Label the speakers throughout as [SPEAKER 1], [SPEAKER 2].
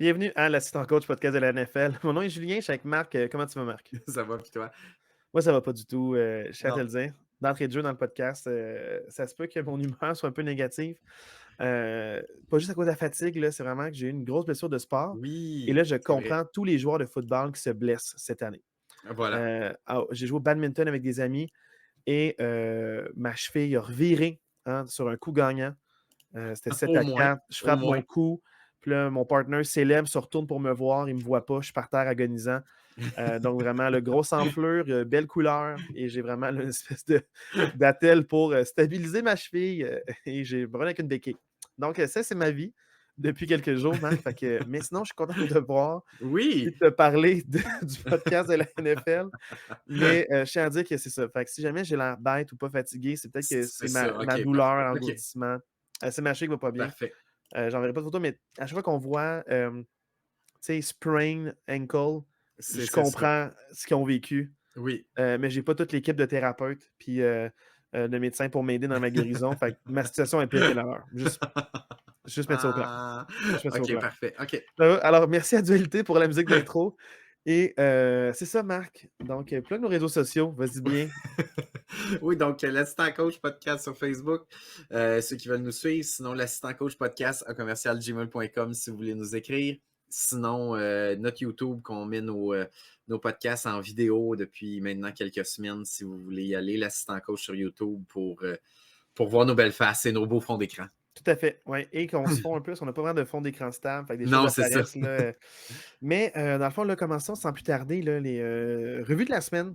[SPEAKER 1] Bienvenue à l'Assistant Coach podcast de la NFL. Mon nom est Julien, je suis avec Marc. Comment tu vas, Marc?
[SPEAKER 2] Ça va, puis toi?
[SPEAKER 1] Moi, ça va pas du tout. Je tiens à te
[SPEAKER 2] Non.
[SPEAKER 1] le dire. D'entrée de jeu dans le podcast, ça se peut que mon humeur soit un peu négative. Pas juste à cause de la fatigue, là, c'est vraiment que j'ai eu une grosse blessure de sport. Et
[SPEAKER 2] Oui,
[SPEAKER 1] là, je
[SPEAKER 2] c'est vrai.
[SPEAKER 1] comprends tous les joueurs de football qui se blessent cette année.
[SPEAKER 2] Voilà.
[SPEAKER 1] J'ai joué au badminton avec des amis et ma cheville a reviré sur un coup gagnant. C'était 7
[SPEAKER 2] Au
[SPEAKER 1] à
[SPEAKER 2] moins,
[SPEAKER 1] 4. Je
[SPEAKER 2] au
[SPEAKER 1] frappe
[SPEAKER 2] moins.
[SPEAKER 1] mon cou. Puis là, mon partner s'élève, se retourne pour me voir. Il ne me voit pas. Je suis par terre agonisant. Donc, vraiment, le grosse enflure, belle couleur. Et j'ai vraiment là, une espèce d'attelle pour stabiliser ma cheville. Et j'ai brûlé avec une béquille. Donc, ça, c'est ma vie depuis quelques jours, Marc. Mais sinon, je suis content de te voir et
[SPEAKER 2] Oui!
[SPEAKER 1] de te parler du podcast de la NFL. Mais je tiens à dire que c'est ça. Fait que si jamais j'ai l'air bête ou pas fatigué, c'est peut-être que
[SPEAKER 2] C'est
[SPEAKER 1] c'est
[SPEAKER 2] ça,
[SPEAKER 1] ma
[SPEAKER 2] OK,
[SPEAKER 1] douleur,
[SPEAKER 2] parfait. OK,
[SPEAKER 1] l'engourdissement. C'est ma cheville qui va pas bien.
[SPEAKER 2] parfait.
[SPEAKER 1] J'enverrai pas de photo, mais à chaque fois qu'on voit tu sais, sprain ankle, je
[SPEAKER 2] C'est ça.
[SPEAKER 1] comprends ce qu'ils ont vécu.
[SPEAKER 2] Oui.
[SPEAKER 1] Mais j'ai pas toute l'équipe de thérapeutes puis de médecins pour m'aider dans ma guérison. Fait que ma situation est pire que la leur. Juste mettre ça au clair.
[SPEAKER 2] Ah!
[SPEAKER 1] Juste mettre ça au
[SPEAKER 2] OK,
[SPEAKER 1] clair.
[SPEAKER 2] parfait. OK.
[SPEAKER 1] Alors, merci à Dualité pour la musique d'intro. Et c'est ça, Marc. Donc, plug nos réseaux sociaux. Vas-y bien.
[SPEAKER 2] Oui, donc l'Assistant Coach Podcast sur Facebook, ceux qui veulent nous suivre. Sinon, l'Assistant Coach Podcast à commercialgmail.com si vous voulez nous écrire. Sinon, notre YouTube, qu'on met nos podcasts en vidéo depuis maintenant quelques semaines, si vous voulez y aller, l'Assistant Coach sur YouTube pour voir nos belles faces et nos beaux fonds d'écran.
[SPEAKER 1] Tout à fait. Ouais. Et qu'on se fond un peu, parce qu'on n'a pas vraiment de fond d'écran stable. Fait que des choses
[SPEAKER 2] Non, c'est ça.
[SPEAKER 1] apparaissent. Là, Mais dans le fond, là, commençons sans plus tarder là, les revues de la semaine.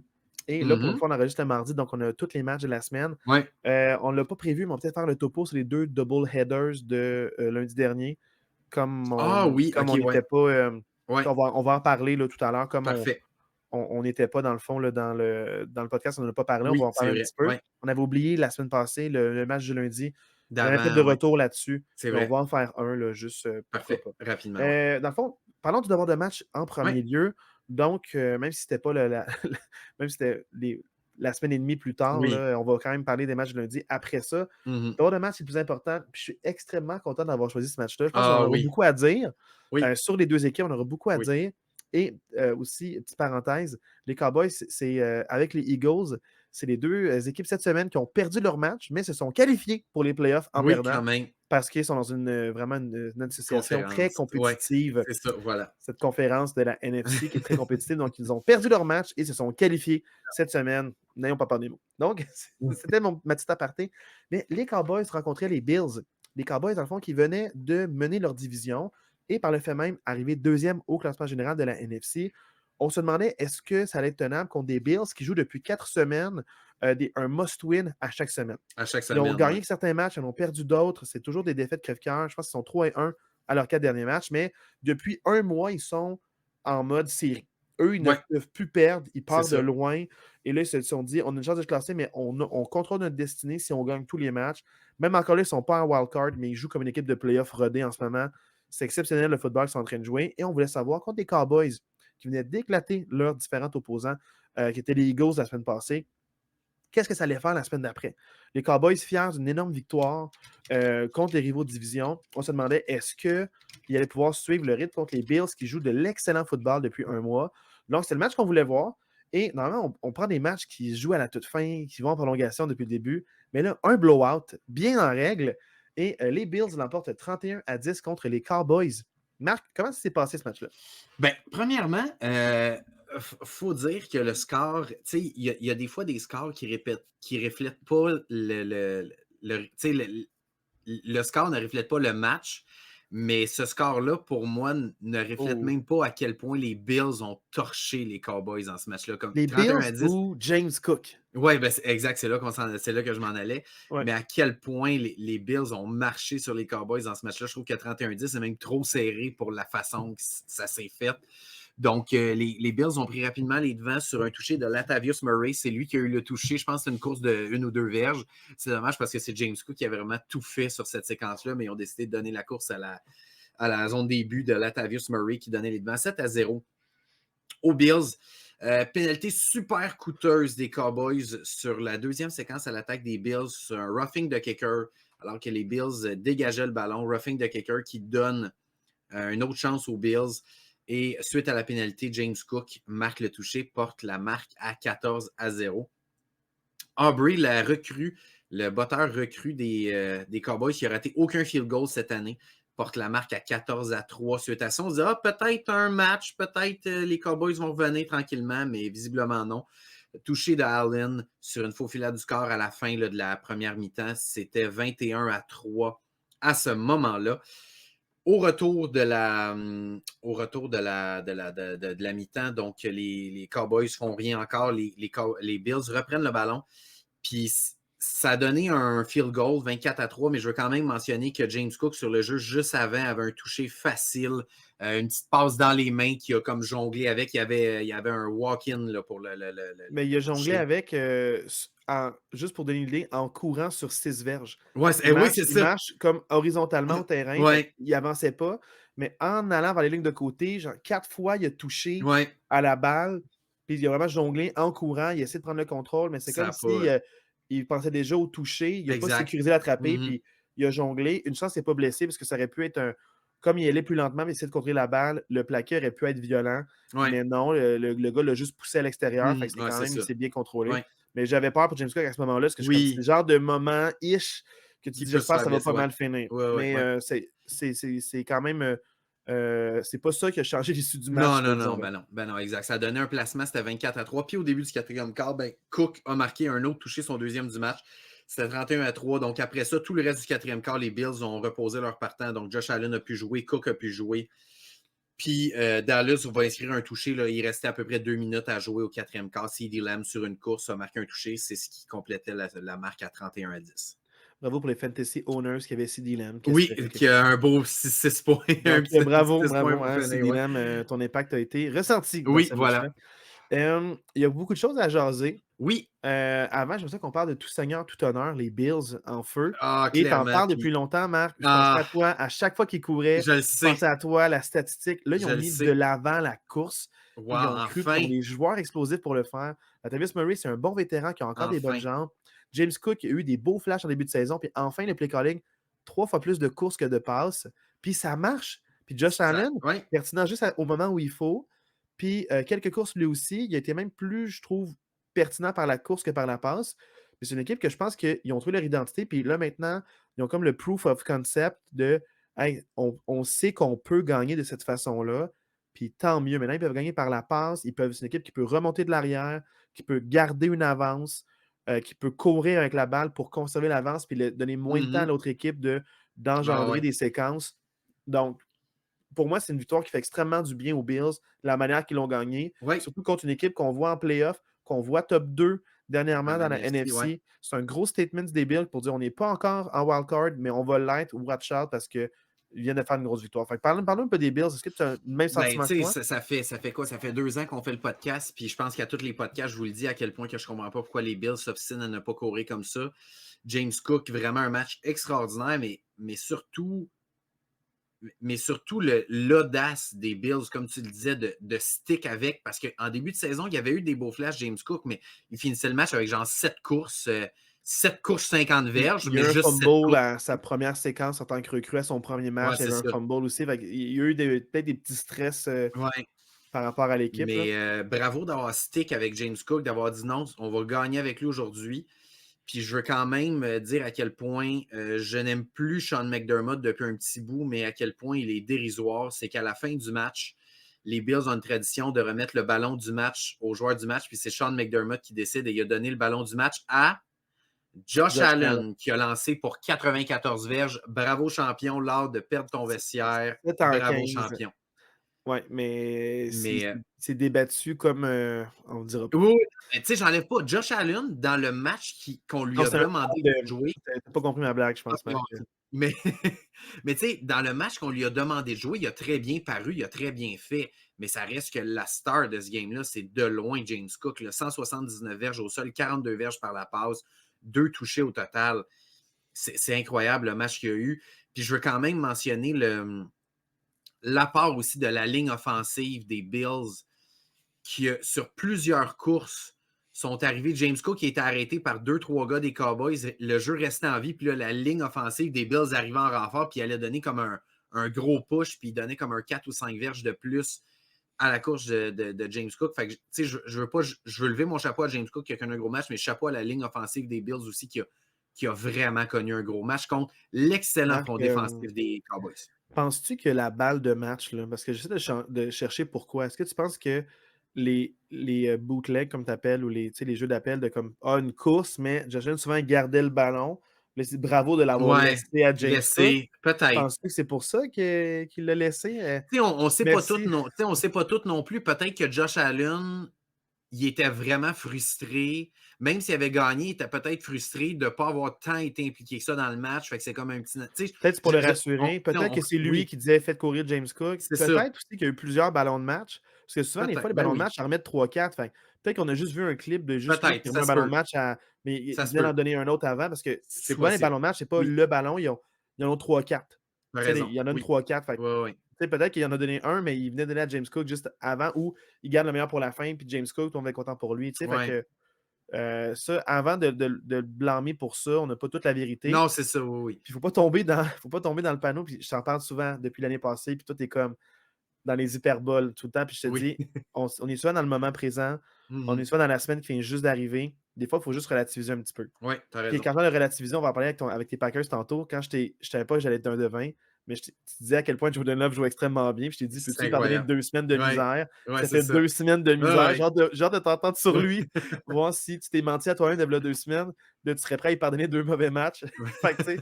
[SPEAKER 1] Et là, pour une fois, on enregistre le mardi, donc on a tous les matchs de la semaine.
[SPEAKER 2] Ouais.
[SPEAKER 1] On ne l'a pas prévu, mais on va peut-être faire le topo sur les 2 double headers de lundi dernier. Comme
[SPEAKER 2] Ah oui, OK,
[SPEAKER 1] on n'était
[SPEAKER 2] ouais.
[SPEAKER 1] pas.
[SPEAKER 2] Ouais,
[SPEAKER 1] On va en parler là, tout à l'heure. Comme
[SPEAKER 2] parfait.
[SPEAKER 1] on n'était pas dans le fond, là, dans le podcast, on n'en a pas parlé, on va
[SPEAKER 2] Oui,
[SPEAKER 1] en
[SPEAKER 2] c'est
[SPEAKER 1] parler un
[SPEAKER 2] vrai.
[SPEAKER 1] petit peu.
[SPEAKER 2] Ouais.
[SPEAKER 1] On avait oublié la semaine passée le match du lundi. On avait peut-être de
[SPEAKER 2] D'avant, ouais.
[SPEAKER 1] retour là-dessi,
[SPEAKER 2] C'est
[SPEAKER 1] mais on
[SPEAKER 2] vrai.
[SPEAKER 1] va en faire un, là, juste pourquoi
[SPEAKER 2] Parfait.
[SPEAKER 1] pas.
[SPEAKER 2] Rapidement, ouais.
[SPEAKER 1] Dans le fond, parlons tout d'abord de match en
[SPEAKER 2] Ouais.
[SPEAKER 1] premier lieu. Donc, même si c'était pas même si c'était la semaine et demie plus tard,
[SPEAKER 2] Oui.
[SPEAKER 1] là, on va quand même parler des matchs de lundi après ça.
[SPEAKER 2] Mhm.
[SPEAKER 1] D'abord, le match est le plus important. Puis je suis extrêmement content d'avoir choisi ce match-là. Je pense qu'on
[SPEAKER 2] Ah
[SPEAKER 1] aura
[SPEAKER 2] oui.
[SPEAKER 1] beaucoup à dire.
[SPEAKER 2] Oui.
[SPEAKER 1] Sur les deux équipes, on aura beaucoup à
[SPEAKER 2] Oui.
[SPEAKER 1] dire. Et aussi, petite parenthèse, les Cowboys, c'est avec les Eagles, c'est les deux équipes cette semaine qui ont perdu leur match, mais se sont qualifiés pour les playoffs en
[SPEAKER 2] Oui,
[SPEAKER 1] perdant
[SPEAKER 2] quand même.
[SPEAKER 1] parce qu'ils sont dans vraiment une association très
[SPEAKER 2] Conférence. Ouais,
[SPEAKER 1] compétitive,
[SPEAKER 2] c'est ça, voilà.
[SPEAKER 1] cette conférence de la NFC qui est très compétitive. Donc, ils ont perdu leur match et se sont qualifiés cette semaine. N'ayons pas peur des mots. Donc, c'était ma petite aparté. Mais les Cowboys rencontraient les Bills. Les Cowboys, dans le fond, qui venaient de mener leur division et par le fait même arriver deuxième au classement général de la NFC. On se demandait est-ce que ça allait être tenable contre des Bills qui jouent depuis 4 semaines un must-win à chaque semaine.
[SPEAKER 2] À chaque
[SPEAKER 1] Ils ont
[SPEAKER 2] semaine,
[SPEAKER 1] gagné
[SPEAKER 2] ouais.
[SPEAKER 1] certains matchs, ils en ont perdu d'autres. C'est toujours des défaites crève-cœur. Je pense qu'ils sont 3-1 à leurs 4 derniers matchs, mais depuis un mois, ils sont en mode série. Eux, ils ne
[SPEAKER 2] Ouais,
[SPEAKER 1] peuvent plus perdre. Ils
[SPEAKER 2] c'est
[SPEAKER 1] partent de
[SPEAKER 2] ça.
[SPEAKER 1] loin. Et là, ils se sont dit, on a une chance de se classer, mais on contrôle notre destinée si on gagne tous les matchs. Même encore là, ils ne sont pas en wildcard, mais ils jouent comme une équipe de playoff rodée en ce moment. C'est exceptionnel le football qu'ils sont en train de jouer. Et on voulait savoir contre les Cowboys qui venaient d'éclater leurs différents opposants, qui étaient les Eagles la semaine passée. Qu'est-ce que ça allait faire la semaine d'après? Les Cowboys, fiers d'une énorme victoire contre les rivaux de division, on se demandait est-ce qu'ils allaient pouvoir suivre le rythme contre les Bills qui jouent de l'excellent football depuis un mois. Donc, c'est le match qu'on voulait voir. Et normalement, on prend des matchs qui se jouent à la toute fin, qui vont en prolongation depuis le début. Mais là, un blowout, bien en règle. Et les Bills l'emportent 31-10 contre les Cowboys. Marc, comment ça s'est passé ce match-là?
[SPEAKER 2] Ben, premièrement, faut dire que le score, tu sais, il y a des fois des scores qui reflètent pas tu sais, le score ne reflète pas le match, mais ce score-là, pour moi, ne reflète
[SPEAKER 1] Oh.
[SPEAKER 2] même pas à quel point les Bills ont torché les Cowboys dans ce match-là. Comme
[SPEAKER 1] Les
[SPEAKER 2] 31
[SPEAKER 1] Bills
[SPEAKER 2] à 10.
[SPEAKER 1] ou James Cook?
[SPEAKER 2] Oui, ben, exact, c'est là que je m'en allais.
[SPEAKER 1] Ouais.
[SPEAKER 2] Mais à quel point les Bills ont marché sur les Cowboys dans ce match-là. Je trouve que 31-10, c'est même trop serré pour la façon que ça s'est fait. Donc, les Bills ont pris rapidement les devants sur un toucher de Latavius Murray. C'est lui qui a eu le toucher. Je pense que c'est une course de 1 ou 2 verges. C'est dommage parce que c'est James Cook qui a vraiment tout fait sur cette séquence-là, mais ils ont décidé de donner la course à la zone début de Latavius Murray qui donnait les devants 7-0 aux Bills. Pénalité super coûteuse des Cowboys sur la deuxième séquence à l'attaque des Bills sur un roughing de kicker alors que les Bills dégageaient le ballon. Roughing de kicker qui donne une autre chance aux Bills. Et suite à la pénalité, James Cook marque le toucher, porte la marque à 14-0. Aubrey, la recrue, le botteur recrue des Cowboys qui n'a raté aucun field goal cette année, porte la marque à 14-3. Suite à ça, on se dit peut-être un match, peut-être les Cowboys vont revenir tranquillement, mais visiblement non. Touché de Allen sur une faux filet du score à la fin là, de la première mi-temps, c'était 21-3 à ce moment-là. Au retour de la mi-temps, donc les Cowboys font rien encore, les Bills reprennent le ballon. Puis ça a donné un field goal 24-3, mais je veux quand même mentionner que James Cook, sur le jeu juste avant, avait un toucher facile, une petite passe dans les mains qu'il a comme jonglé avec. Il y avait un walk-in là, pour
[SPEAKER 1] Mais il a jonglé
[SPEAKER 2] toucher.
[SPEAKER 1] avec, juste pour donner une idée, en courant sur 6 verges.
[SPEAKER 2] Ouais, oui, c'est
[SPEAKER 1] Il
[SPEAKER 2] ça.
[SPEAKER 1] marche comme horizontalement au terrain, fait
[SPEAKER 2] Ouais,
[SPEAKER 1] qu'il avançait pas, mais en allant vers les lignes de côté, genre 4 fois, il a touché
[SPEAKER 2] ouais,
[SPEAKER 1] à la balle, puis il a vraiment jonglé en courant, il a essayé de prendre le contrôle, mais c'est
[SPEAKER 2] ça
[SPEAKER 1] comme
[SPEAKER 2] n'a
[SPEAKER 1] si,
[SPEAKER 2] pas.
[SPEAKER 1] il pensait déjà au toucher, il a pas
[SPEAKER 2] Exact.
[SPEAKER 1] sécurisé l'attraper,
[SPEAKER 2] Mhm.
[SPEAKER 1] puis il a jonglé. Une chance, il s'est pas blessé parce que ça aurait pu être un comme il allait plus lentement, mais essayer de contrôler la balle, le plaqué aurait pu être violent,
[SPEAKER 2] Ouais.
[SPEAKER 1] mais non, le gars l'a juste poussé à l'extérieur, fait que c'est
[SPEAKER 2] Ouais,
[SPEAKER 1] quand
[SPEAKER 2] c'est
[SPEAKER 1] même il
[SPEAKER 2] ça.
[SPEAKER 1] s'est bien contrôlé.
[SPEAKER 2] Ouais.
[SPEAKER 1] Mais j'avais peur pour James Cook à ce moment-là, parce que je suis comme c'est le
[SPEAKER 2] Oui,
[SPEAKER 1] genre de moment-ish que tu
[SPEAKER 2] qui
[SPEAKER 1] dis:
[SPEAKER 2] peut se
[SPEAKER 1] «J'espère que
[SPEAKER 2] faire
[SPEAKER 1] ça va
[SPEAKER 2] blesser.
[SPEAKER 1] pas
[SPEAKER 2] Ouais.
[SPEAKER 1] mal finir».
[SPEAKER 2] Ouais, ouais,
[SPEAKER 1] Mais
[SPEAKER 2] ouais.
[SPEAKER 1] c'est quand même, c'est pas ça qui a changé l'issue du
[SPEAKER 2] Non,
[SPEAKER 1] match,
[SPEAKER 2] non,
[SPEAKER 1] disons,
[SPEAKER 2] non,
[SPEAKER 1] là.
[SPEAKER 2] ben non, exact. Ça a donné un placement, c'était 24-3. Puis au début du quatrième quart, ben, Cook a marqué un autre touché, son deuxième du match. C'était 31-3. Donc après ça, tout le reste du quatrième quart, les Bills ont reposé leur partant. Donc Josh Allen a pu jouer, Cook a pu jouer. Puis Dallas va inscrire un touché. Là. Il restait à peu près 2 minutes à jouer au quatrième quart. CeeDee Lamb sur une course a marqué un touché. C'est ce qui complétait la marque à 31-10.
[SPEAKER 1] Bravo pour les fantasy owners qui avaient CD Lamb, qui
[SPEAKER 2] Oui,
[SPEAKER 1] espéraient
[SPEAKER 2] qui
[SPEAKER 1] quelque
[SPEAKER 2] a
[SPEAKER 1] chose.
[SPEAKER 2] un beau 6 points, un
[SPEAKER 1] Donc,
[SPEAKER 2] petit
[SPEAKER 1] bravo,
[SPEAKER 2] 6 points
[SPEAKER 1] bravo,
[SPEAKER 2] pour
[SPEAKER 1] hein,
[SPEAKER 2] finir,
[SPEAKER 1] CD
[SPEAKER 2] ouais.
[SPEAKER 1] Lamb, ton impact a été ressenti dans
[SPEAKER 2] Oui,
[SPEAKER 1] ce match-là.
[SPEAKER 2] voilà.
[SPEAKER 1] Il y a beaucoup de choses à jaser.
[SPEAKER 2] Oui,
[SPEAKER 1] Avant, j'aimerais ça qu'on parle de tout seigneur, tout honneur, les Bills en feu. Et tu en
[SPEAKER 2] clairement.
[SPEAKER 1] parles depuis
[SPEAKER 2] Puis,
[SPEAKER 1] longtemps, Marc. Je pensais à
[SPEAKER 2] ah,
[SPEAKER 1] toi à chaque fois qu'ils couraient.
[SPEAKER 2] je le
[SPEAKER 1] Je
[SPEAKER 2] sais,
[SPEAKER 1] pensais à toi, la statistique. Là, ils
[SPEAKER 2] je
[SPEAKER 1] ont
[SPEAKER 2] le
[SPEAKER 1] mis de
[SPEAKER 2] sais.
[SPEAKER 1] l'avant la course. Puis ils
[SPEAKER 2] Wow,
[SPEAKER 1] ont cru, puis ils ont
[SPEAKER 2] enfin,
[SPEAKER 1] des joueurs explosifs pour le faire. Latavius Murray, c'est un bon vétéran qui a encore des bonnes
[SPEAKER 2] enfin.
[SPEAKER 1] jambes. James Cook a eu des beaux flashs en début de saison. Puis enfin, le play calling, 3 fois plus de courses que de passes. Puis ça marche. Puis Josh
[SPEAKER 2] Ça,
[SPEAKER 1] Allen,
[SPEAKER 2] ouais,
[SPEAKER 1] pertinent juste au moment où il faut. Puis quelques courses lui aussi. Il a été même plus, je trouve, pertinent par la course que par la passe. Puis c'est une équipe que je pense qu'ils ont trouvé leur identité. Puis là, maintenant, ils ont comme le proof of concept de hey, on sait qu'on peut gagner de cette façon-là. Puis tant mieux. Maintenant, ils peuvent gagner par la passe. C'est une équipe qui peut remonter de l'arrière, qui peut garder une avance, qui peut courir avec la balle pour conserver l'avance puis donner moins de temps à l'autre équipe d'engendrer
[SPEAKER 2] ouais.
[SPEAKER 1] des séquences. Donc, pour moi, c'est une victoire qui fait extrêmement du bien aux Bills, la manière qu'ils l'ont gagné,
[SPEAKER 2] Oui,
[SPEAKER 1] surtout contre une équipe qu'on voit en playoff, qu'on voit top 2 dernièrement
[SPEAKER 2] en
[SPEAKER 1] dans la
[SPEAKER 2] NFC, ouais.
[SPEAKER 1] NFC. C'est un gros statement des Bills pour dire on n'est pas encore en wildcard, mais on va l'être, watch out, parce qu'ils viennent de faire une grosse victoire. Fait que parlons un peu des Bills. Est-ce que tu as le même
[SPEAKER 2] Ben,
[SPEAKER 1] sentiment que
[SPEAKER 2] tu sais,
[SPEAKER 1] moi?
[SPEAKER 2] ça fait quoi? Ça fait 2 ans qu'on fait le podcast, puis je pense qu'à tous les podcasts, je vous le dis à quel point que je comprends pas pourquoi les Bills s'obstinent à ne pas courir comme ça. James Cook, vraiment un match extraordinaire, mais surtout l'audace des Bills, comme tu le disais, de stick avec, parce qu'en début de saison, il y avait eu des beaux flashs, James Cook, mais il finissait le match avec genre 7 courses 50 verges,
[SPEAKER 1] Il y
[SPEAKER 2] mais
[SPEAKER 1] a eu un
[SPEAKER 2] juste 7
[SPEAKER 1] fumble
[SPEAKER 2] courses.
[SPEAKER 1] à sa première séquence en tant que recrue à son premier
[SPEAKER 2] Ouais,
[SPEAKER 1] match. Il y
[SPEAKER 2] c'est
[SPEAKER 1] avait un
[SPEAKER 2] ça.
[SPEAKER 1] fumble aussi. Fait il y a eu peut-être des petits stress
[SPEAKER 2] Ouais.
[SPEAKER 1] par rapport à l'équipe. Là.
[SPEAKER 2] Mais bravo d'avoir stick avec James Cook, d'avoir dit non, on va gagner avec lui aujourd'hui. Puis je veux quand même dire à quel point je n'aime plus Sean McDermott depuis un petit bout, mais à quel point il est dérisoire. C'est qu'à la fin du match, les Bills ont une tradition de remettre le ballon du match au joueur du match, puis c'est Sean McDermott qui décide et il a donné le ballon du match à Josh
[SPEAKER 1] Josh Allen.
[SPEAKER 2] Allen, qui a lancé pour 94 verges. Bravo champion, l'art de perdre ton vestiaire.
[SPEAKER 1] 7 en
[SPEAKER 2] Bravo
[SPEAKER 1] 15.
[SPEAKER 2] champion.
[SPEAKER 1] Ouais, mais
[SPEAKER 2] Mais
[SPEAKER 1] c'est débattu comme, on dira pas.
[SPEAKER 2] oui, oui, mais tu sais, j'enlève pas Josh Allen dans le match qu'on lui
[SPEAKER 1] Non,
[SPEAKER 2] a
[SPEAKER 1] c'est un
[SPEAKER 2] demandé
[SPEAKER 1] de
[SPEAKER 2] de jouer.
[SPEAKER 1] tu pas compris ma blague, je
[SPEAKER 2] Ah,
[SPEAKER 1] pense,
[SPEAKER 2] non,
[SPEAKER 1] Marc.
[SPEAKER 2] mais mais tu sais, dans le match qu'on lui a demandé de jouer, il a très bien paru, il a très bien fait, mais ça reste que la star de ce game-là, c'est de loin James Cook, là, 179 verges au sol, 42 verges par la passe, 2 touchés au total. C'est incroyable le match qu'il y a eu. Puis je veux quand même mentionner l'apport aussi de la ligne offensive des Bills qui, sur plusieurs courses, sont arrivés. James Cook qui a été arrêté par 2-3 gars des Cowboys. Le jeu restait en vie. Puis là, la ligne offensive des Bills arrivait en renfort. Puis il allait donner comme un gros push. Puis il donnait comme un 4 ou 5 verges de plus à la course de James Cook. Fait que, tu sais, je veux lever mon chapeau à James Cook qui a connu un gros match, mais chapeau à la ligne offensive des Bills aussi qui a vraiment connu un gros match contre l'excellent
[SPEAKER 1] Marc,
[SPEAKER 2] front défensif des Cowboys.
[SPEAKER 1] penses-tu que la balle de match, là, parce que j'essaie de chercher pourquoi. Est-ce que tu penses que les bootlegs, comme tu appelles, ou tu sais, les jeux d'appel de comme une course, mais Josh Allen souvent gardait le ballon. Là, c'est bravo de l'avoir
[SPEAKER 2] Ouais,
[SPEAKER 1] laissé à James Cook.
[SPEAKER 2] laissé, peut-être.
[SPEAKER 1] Penses-tu que c'est pour ça qu'il l'a laissé?
[SPEAKER 2] Tu sais, on sait pas tout
[SPEAKER 1] Merci.
[SPEAKER 2] non, tu sais, on sait pas tout non plus. Peut-être que Josh Allen, il était vraiment frustré. Même s'il avait gagné, il était peut-être frustré de ne pas avoir tant été impliqué que ça dans le match. Fait que c'est comme un petit. Tu sais,
[SPEAKER 1] Peut-être c'est pour le rassurer. Peut-être que c'est lui
[SPEAKER 2] oui,
[SPEAKER 1] qui disait faites courir James Cook.
[SPEAKER 2] c'est ça.
[SPEAKER 1] Peut-être aussi qu'il y a eu plusieurs ballons de match. Parce que souvent, des fois,
[SPEAKER 2] Peut-être.
[SPEAKER 1] les
[SPEAKER 2] Ben
[SPEAKER 1] ballons de
[SPEAKER 2] oui.
[SPEAKER 1] match en remettent 3-4. Peut-être qu'on a juste vu un clip de juste Cook
[SPEAKER 2] Peut-être.
[SPEAKER 1] qui remet
[SPEAKER 2] Ça
[SPEAKER 1] un
[SPEAKER 2] se
[SPEAKER 1] ballon de
[SPEAKER 2] peut.
[SPEAKER 1] match à. Mais
[SPEAKER 2] Ça
[SPEAKER 1] il
[SPEAKER 2] se
[SPEAKER 1] venait d'en
[SPEAKER 2] peut.
[SPEAKER 1] donner un autre avant parce que
[SPEAKER 2] C'est
[SPEAKER 1] souvent, les
[SPEAKER 2] possible.
[SPEAKER 1] ballons de match, c'est pas
[SPEAKER 2] Oui.
[SPEAKER 1] le ballon, ils en ont 3-4.
[SPEAKER 2] Tu as
[SPEAKER 1] Tu sais,
[SPEAKER 2] raison.
[SPEAKER 1] il y en a une
[SPEAKER 2] Oui.
[SPEAKER 1] 3-4.
[SPEAKER 2] Oui, oui.
[SPEAKER 1] Peut-être qu'il en a donné un, mais il venait de donner à James Cook juste avant ou il garde le meilleur pour la fin, puis James Cook, on va être content pour lui. Fait
[SPEAKER 2] Ouais.
[SPEAKER 1] que ça, avant de le blâmer pour ça, on n'a pas toute la vérité.
[SPEAKER 2] Non, c'est ça, oui, oui.
[SPEAKER 1] Puis faut pas tomber dans le panneau. Puis je t'en parle souvent depuis l'année passée. Puis toi, t'es comme dans les hyperboles tout le temps. Puis je te
[SPEAKER 2] Oui.
[SPEAKER 1] dis, on est souvent dans le moment présent. On est
[SPEAKER 2] Mhm.
[SPEAKER 1] souvent dans la semaine qui vient juste d'arriver. Des fois, il faut juste relativiser un petit peu.
[SPEAKER 2] Oui, tu as
[SPEAKER 1] Puis
[SPEAKER 2] raison.
[SPEAKER 1] quand on parle de relativiser, on va en parler avec tes Packers tantôt. Quand je savais pas que j'allais être un de 20, mais tu disais à quel point Jordan Love joue extrêmement bien. Puis je t'ai dit,
[SPEAKER 2] C'est
[SPEAKER 1] peux-tu lui pardonner
[SPEAKER 2] incroyable.
[SPEAKER 1] 2 semaines de
[SPEAKER 2] Oui.
[SPEAKER 1] misère?
[SPEAKER 2] Ouais,
[SPEAKER 1] Ça
[SPEAKER 2] c'est
[SPEAKER 1] fait
[SPEAKER 2] ça.
[SPEAKER 1] 2 semaines de
[SPEAKER 2] Oui,
[SPEAKER 1] misère.
[SPEAKER 2] oui.
[SPEAKER 1] Genre de t'entendre sur
[SPEAKER 2] Oui.
[SPEAKER 1] lui, voir si tu t'es menti à toi-même de 2 semaines. Là, tu serais prêt à lui pardonner 2 mauvais matchs. Fait que, tu sais,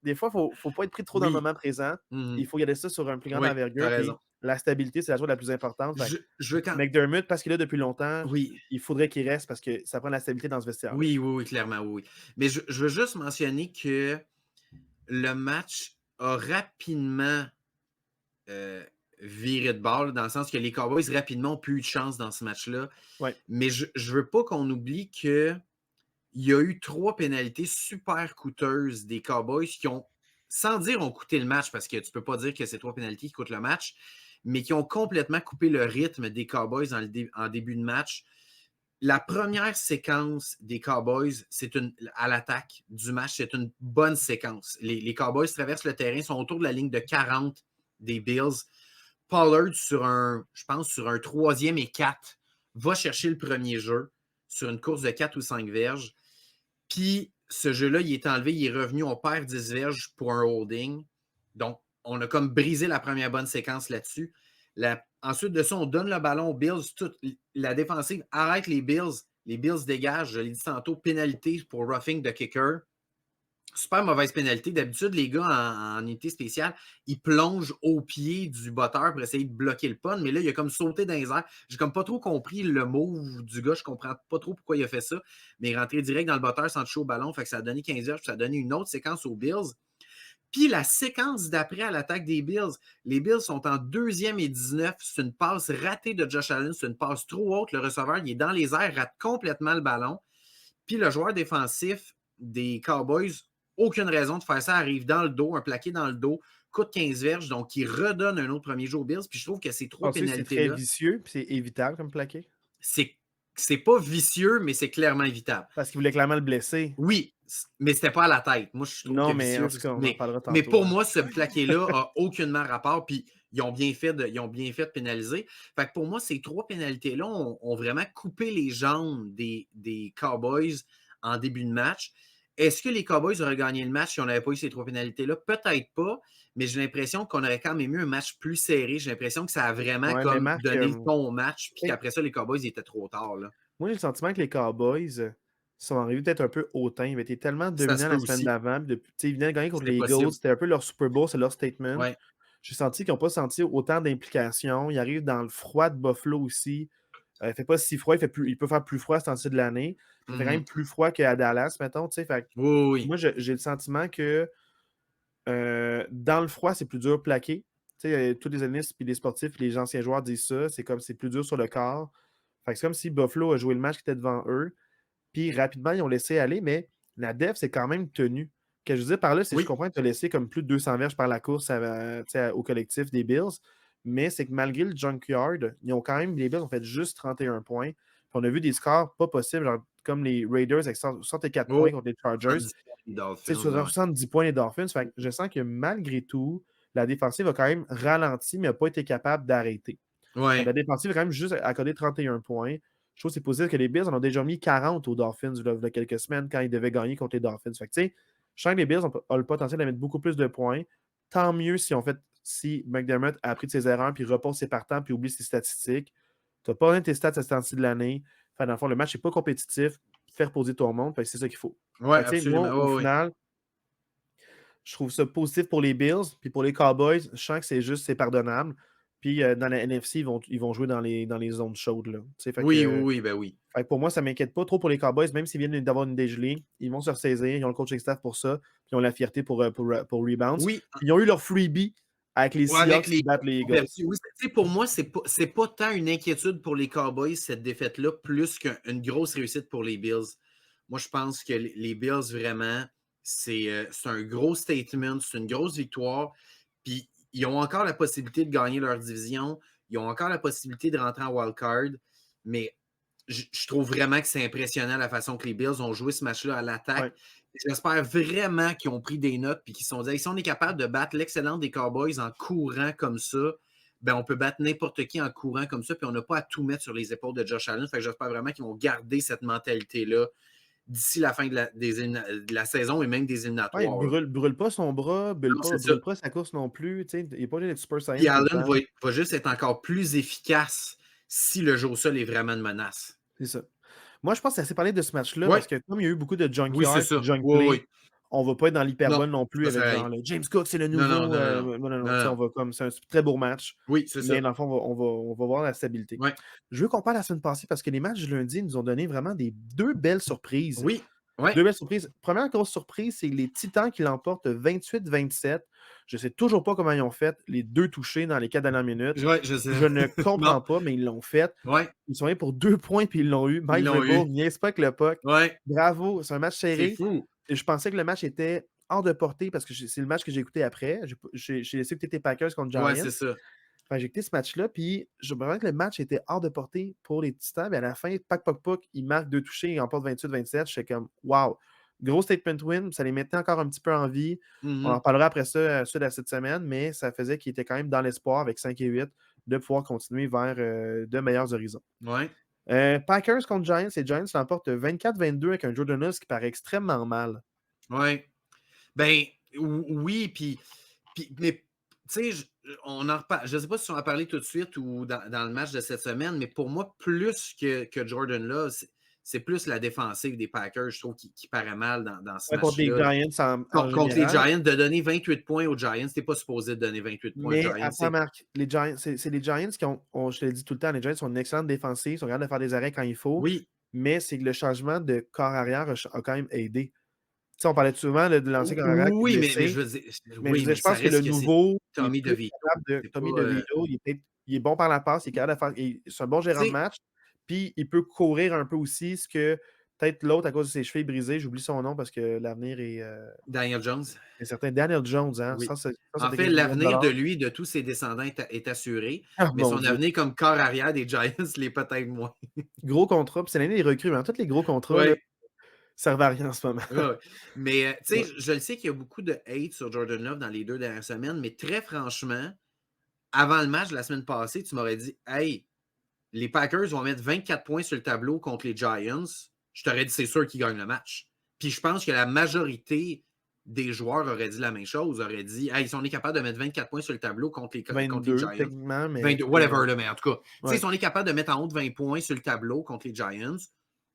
[SPEAKER 1] des fois, faut pas être pris trop dans le
[SPEAKER 2] Oui.
[SPEAKER 1] moment présent. Il
[SPEAKER 2] Mhm.
[SPEAKER 1] faut garder ça sur un plus grande
[SPEAKER 2] Oui, tu as
[SPEAKER 1] envergure.
[SPEAKER 2] raison.
[SPEAKER 1] Puis la stabilité, c'est la chose la plus importante. Fait que
[SPEAKER 2] Je veux quand.
[SPEAKER 1] McDermott, parce qu'il est là depuis longtemps,
[SPEAKER 2] Oui.
[SPEAKER 1] il faudrait qu'il reste parce que ça prend la stabilité dans ce vestiaire-là.
[SPEAKER 2] Oui, oui, oui, clairement, oui, oui. Mais je veux juste mentionner que le match a rapidement euh, viré de bord, là, dans le sens que les Cowboys rapidement ont plus eu de chance dans ce match-là.
[SPEAKER 1] Ouais.
[SPEAKER 2] Mais je ne veux pas qu'on oublie qu'il y a eu 3 pénalités super coûteuses des Cowboys qui ont, sans dire ont coûté le match, parce que tu ne peux pas dire que c'est 3 pénalités qui coûtent le match, mais qui ont complètement coupé le rythme des Cowboys en début de match. La première séquence des Cowboys, à l'attaque du match, c'est une bonne séquence. Les Cowboys traversent le terrain, sont autour de la ligne de 40 des Bills. Pollard, je pense, sur un 3e et 4, va chercher le premier jeu sur une course de 4 ou 5 verges. Puis, ce jeu-là, il est enlevé, il est revenu, on perd 10 verges pour un holding. Donc, on a comme brisé la première bonne séquence là-dessus. Ensuite de ça, on donne le ballon aux Bills. La défensive arrête les Bills. Les Bills dégagent, je l'ai dit tantôt, pénalité pour roughing de kicker. Super mauvaise pénalité. D'habitude, les gars en unité spéciale, ils plongent au pied du botteur pour essayer de bloquer le pun. Mais là, il a comme sauté dans les airs. J'ai comme pas trop compris le move du gars. Je comprends pas trop pourquoi il a fait ça. Mais il est rentré direct dans le botteur sans toucher au ballon. Fait que ça a donné 15 heures. Puis ça a donné une autre séquence aux Bills. Puis la séquence d'après à l'attaque des Bills, les Bills sont en 2e et 19. C'est une passe ratée de Josh Allen. C'est une passe trop haute. Le receveur, il est dans les airs, rate complètement le ballon. Puis le joueur défensif des Cowboys, aucune raison de faire ça, arrive dans le dos, un plaqué dans le dos, coûte 15 verges, donc il redonne un autre premier jeu aux Bills. Puis je trouve que ces 3
[SPEAKER 1] Penses-tu que c'est très
[SPEAKER 2] pénalités-là,
[SPEAKER 1] vicieux puis c'est évitable comme plaqué?
[SPEAKER 2] c'est pas vicieux, mais c'est clairement évitable.
[SPEAKER 1] Parce qu'il voulait clairement le blesser.
[SPEAKER 2] Oui, mais c'était pas à la tête. Moi, je trouve que
[SPEAKER 1] Non, mais en
[SPEAKER 2] vicieux.
[SPEAKER 1] tout cas, on en
[SPEAKER 2] Mais,
[SPEAKER 1] parlera
[SPEAKER 2] mais
[SPEAKER 1] tantôt.
[SPEAKER 2] pour
[SPEAKER 1] Hein.
[SPEAKER 2] moi, ce plaqué-là a aucunement rapport. Puis ils ont bien fait de pénaliser. Fait que pour moi, ces 3 pénalités-là ont vraiment coupé les jambes des Cowboys en début de match. Est-ce que les Cowboys auraient gagné le match si on n'avait pas eu ces 3 pénalités-là? Peut-être pas, mais j'ai l'impression qu'on aurait quand même eu un match plus serré. J'ai l'impression que ça a vraiment
[SPEAKER 1] Ouais, mais
[SPEAKER 2] comme
[SPEAKER 1] Marc,
[SPEAKER 2] donné le ton au match, puis
[SPEAKER 1] hey,
[SPEAKER 2] qu'après ça, les Cowboys ils étaient trop tard. Là.
[SPEAKER 1] moi, j'ai le sentiment que les Cowboys sont arrivés peut-être un peu hautains. Ils avaient été tellement
[SPEAKER 2] Ça se
[SPEAKER 1] dominants
[SPEAKER 2] peut
[SPEAKER 1] la semaine
[SPEAKER 2] aussi.
[SPEAKER 1] d'avant. Ils venaient de gagner contre
[SPEAKER 2] C'est
[SPEAKER 1] les Eagles.
[SPEAKER 2] possible.
[SPEAKER 1] C'était un peu leur Super Bowl, c'est leur statement.
[SPEAKER 2] Ouais.
[SPEAKER 1] j'ai senti qu'ils n'ont pas senti autant d'implication. Ils arrivent dans le froid de Buffalo aussi. Il ne fait pas si froid, il peut faire plus froid à ce temps-ci de l'année. Il fait quand même plus froid qu'à Dallas, mettons. Fait,
[SPEAKER 2] Oui, oui.
[SPEAKER 1] moi, j'ai le sentiment que dans le froid, c'est plus dur plaquer. Tous les analystes, puis les sportifs, puis les anciens joueurs disent ça. C'est comme c'est plus dur sur le corps. Fait que c'est comme si Buffalo a joué le match qui était devant eux. Puis rapidement, ils ont laissé aller, mais la def, c'est quand même tenu. Ce que je veux dire par là, c'est que je
[SPEAKER 2] Oui.
[SPEAKER 1] comprends que tu as laissé comme plus de 200 verges par la course au collectif des Bills, mais c'est que malgré le junkyard, les Bills ont fait juste 31 points. Puis on a vu des scores pas possibles, genre comme les Raiders avec 64
[SPEAKER 2] Oh,
[SPEAKER 1] points contre les Chargers.
[SPEAKER 2] 70 points, Dolphins,
[SPEAKER 1] C'est 70 points les Dolphins. Fait que je sens que malgré tout, la défensive a quand même ralenti, mais n'a pas été capable d'arrêter.
[SPEAKER 2] ouais.
[SPEAKER 1] La défensive a quand même juste accordé 31 points. Je trouve que c'est positif que les Bills en ont déjà mis 40 aux Dolphins il y a quelques semaines quand ils devaient gagner contre les Dolphins. Fait que, je sens que les Bills ont le potentiel de mettre beaucoup plus de points. Tant mieux si McDermott a appris de ses erreurs, puis repose ses partants, puis oublie ses statistiques. Tu n'as pas rien de tes stats à ce temps-ci de l'année. Enfin, dans le fond, le match n'est pas compétitif. Faire reposer tout le monde. Fait que c'est ça qu'il faut.
[SPEAKER 2] Oui,
[SPEAKER 1] Fait que,
[SPEAKER 2] absolument.
[SPEAKER 1] moi, au final, je trouve ça positif pour les Bills. Puis pour les Cowboys, je sens que c'est pardonnable. Puis dans la NFC, ils vont jouer dans les zones chaudes. Là.
[SPEAKER 2] Oui, oui, ben oui.
[SPEAKER 1] Fait que pour moi, ça ne m'inquiète pas trop pour les Cowboys, même s'ils viennent d'avoir une dégelée. Ils vont se ressaisir. Ils ont le coaching staff pour ça. Puis ils ont la fierté pour rebounds.
[SPEAKER 2] Oui,
[SPEAKER 1] Puis ils ont eu leur freebie avec les Seahawks
[SPEAKER 2] avec
[SPEAKER 1] qui battent les Eagles.
[SPEAKER 2] Oui, pour moi, c'est pas tant une inquiétude pour les Cowboys, cette défaite-là, plus qu'une grosse réussite pour les Bills. Moi, je pense que les Bills, vraiment, c'est un gros statement, c'est une grosse victoire. Puis, ils ont encore la possibilité de gagner leur division. Ils ont encore la possibilité de rentrer en wildcard. Mais je trouve vraiment que c'est impressionnant la façon que les Bills ont joué ce match-là à l'attaque.
[SPEAKER 1] Ouais.
[SPEAKER 2] J'espère vraiment qu'ils ont pris des notes et qu'ils se sont dit, si on est capable de battre l'excellence des Cowboys en courant comme ça, ben on peut battre n'importe qui en courant comme ça, puis on n'a pas à tout mettre sur les épaules de Josh Allen. Fait que j'espère vraiment qu'ils vont garder cette mentalité-là d'ici la fin de la saison et même des éliminatoires.
[SPEAKER 1] Ouais, brûle pas son bras, brûle pas sa course non plus. Il n'est pas obligé d'être super
[SPEAKER 2] Puis
[SPEAKER 1] saiyan tout le
[SPEAKER 2] Allen
[SPEAKER 1] temps.
[SPEAKER 2] va juste être encore plus efficace si le jeu au sol est vraiment une menace.
[SPEAKER 1] C'est ça. Moi, je pense que c'est assez parlé de ce match-là
[SPEAKER 2] Ouais.
[SPEAKER 1] parce que comme il y a eu beaucoup de
[SPEAKER 2] Oui, c'est
[SPEAKER 1] junkyard,
[SPEAKER 2] ça.
[SPEAKER 1] junk
[SPEAKER 2] Oui,
[SPEAKER 1] play,
[SPEAKER 2] oui.
[SPEAKER 1] on va pas être dans
[SPEAKER 2] Non,
[SPEAKER 1] l'hyperbole non plus
[SPEAKER 2] pas
[SPEAKER 1] avec
[SPEAKER 2] pareil.
[SPEAKER 1] genre le James Cook, c'est le
[SPEAKER 2] Non,
[SPEAKER 1] nouveau.
[SPEAKER 2] non.
[SPEAKER 1] On va comme c'est un très beau match.
[SPEAKER 2] Oui, c'est ça.
[SPEAKER 1] Mais dans le fond, on va voir la stabilité.
[SPEAKER 2] Ouais.
[SPEAKER 1] Je veux qu'on parle la semaine passée parce que les matchs du lundi nous ont donné vraiment deux belles surprises.
[SPEAKER 2] Oui. Ouais.
[SPEAKER 1] Deux belles surprises. Première grosse surprise, c'est les Titans qui l'emportent 28-27. Je ne sais toujours pas comment ils ont fait les deux touchés dans les 4 dernières minutes.
[SPEAKER 2] Ouais, je sais.
[SPEAKER 1] Je ne comprends pas, mais ils l'ont fait.
[SPEAKER 2] Ouais.
[SPEAKER 1] Ils sont allés pour 2 points puis ils l'ont eu. Mike Vrabel niaise pas avec le puck.
[SPEAKER 2] Ouais.
[SPEAKER 1] Bravo, c'est un match serré.
[SPEAKER 2] C'est fou.
[SPEAKER 1] Et je pensais que le match était hors de portée parce que c'est le match que j'ai écouté après. J'ai laissé écouter tes Packers contre Giants.
[SPEAKER 2] Ouais, c'est ça.
[SPEAKER 1] Enfin, j'ai écouté ce match-là, puis je me rappelle que le match était hors de portée pour les Titans. Mais à la fin, puck, ils marquent 2 touchés, ils emportent 28-27. J'étais comme, wow, gros statement win. Ça les mettait encore un petit peu en vie. On en parlera après ça, suite à cette semaine, mais ça faisait qu'ils étaient quand même dans l'espoir avec 5 et 8 de pouvoir continuer vers de meilleurs horizons.
[SPEAKER 2] Ouais.
[SPEAKER 1] Packers contre Giants, et Giants l'emportent 24-22 avec un Jordan Love qui paraît extrêmement mal.
[SPEAKER 2] Ouais. Ben, oui, puis mais tu sais, on en reparle. Je ne sais pas si on en a parlé tout de suite ou dans le match de cette semaine, mais pour moi, plus que Jordan là, c'est plus la défensive des Packers, je trouve, qui paraît mal dans ce match-là.
[SPEAKER 1] Contre les Giants
[SPEAKER 2] contre les Giants, de donner 28 points aux Giants, tu n'es pas supposé de donner 28 points aux Giants.
[SPEAKER 1] Mais attends, Marc, les Giants, c'est les Giants qui ont, je te l'ai dit tout le temps, les Giants ont une excellente défensive, ils sont capables de faire des arrêts quand il faut.
[SPEAKER 2] Oui.
[SPEAKER 1] Mais c'est que le changement de corps arrière a quand même aidé. Tu sais, on parlait souvent de l'ancien corps arrière.
[SPEAKER 2] Oui, mais je veux dire,
[SPEAKER 1] je pense que le nouveau,
[SPEAKER 2] Tommy DeVito,
[SPEAKER 1] Tommy DeVito, il est bon par la passe, il est capable de faire. C'est un bon gérant de match. Puis il peut courir un peu aussi, ce que peut-être l'autre, à cause de ses chevilles brisées, j'oublie son nom parce que l'avenir est.
[SPEAKER 2] Daniel Jones.
[SPEAKER 1] C'est certain. Daniel Jones, hein.
[SPEAKER 2] Oui.
[SPEAKER 1] Ça,
[SPEAKER 2] en fait, l'avenir de lui, de tous ses descendants, est assuré. Mais son avenir comme corps arrière des Giants l'est peut-être moins.
[SPEAKER 1] Gros contrat. Puis c'est l'année des recrues. Hein. Tous les gros contrats là, servent à rien en ce moment.
[SPEAKER 2] Ouais. Mais tu sais, je le sais qu'il y a beaucoup de hate sur Jordan Love dans les 2 dernières semaines, mais très franchement, avant le match de la semaine passée, tu m'aurais dit, hey, les Packers vont mettre 24 points sur le tableau contre les Giants. Je t'aurais dit, c'est sûr qu'ils gagnent le match. Puis je pense que la majorité des joueurs auraient dit la même chose, auraient dit, hey, si on est capable de mettre 24 points sur le tableau contre les Giants.
[SPEAKER 1] Mais
[SPEAKER 2] 22, whatever, là, mais en tout cas,
[SPEAKER 1] ouais.
[SPEAKER 2] si on est capable de mettre en haut de 20 points sur le tableau contre les Giants,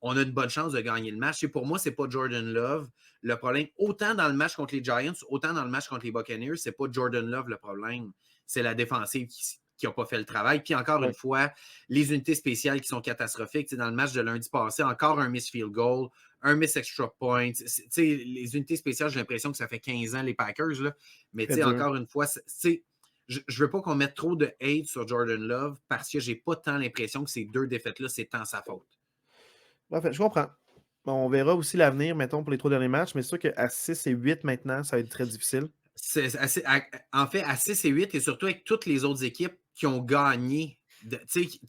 [SPEAKER 2] on a une bonne chance de gagner le match. Et pour moi, c'est pas Jordan Love le problème. Autant dans le match contre les Giants, autant dans le match contre les Buccaneers, c'est pas Jordan Love le problème. C'est la défensive qui n'a pas fait le travail. Puis encore une fois, les unités spéciales qui sont catastrophiques. Dans le match de lundi passé, encore un miss field goal, un miss extra point. Les unités spéciales, j'ai l'impression que ça fait 15 ans les Packers. Là. Mais encore une fois, je ne veux pas qu'on mette trop de hate sur Jordan Love parce que j'ai pas tant l'impression que ces 2 défaites-là, c'est tant sa faute.
[SPEAKER 1] En fait, je comprends. Bon, on verra aussi l'avenir, mettons, pour les 3 derniers matchs, mais c'est sûr qu'à 6 et 8 maintenant, ça va être très difficile.
[SPEAKER 2] En fait, à 6 et 8, et surtout avec toutes les autres équipes qui ont gagné.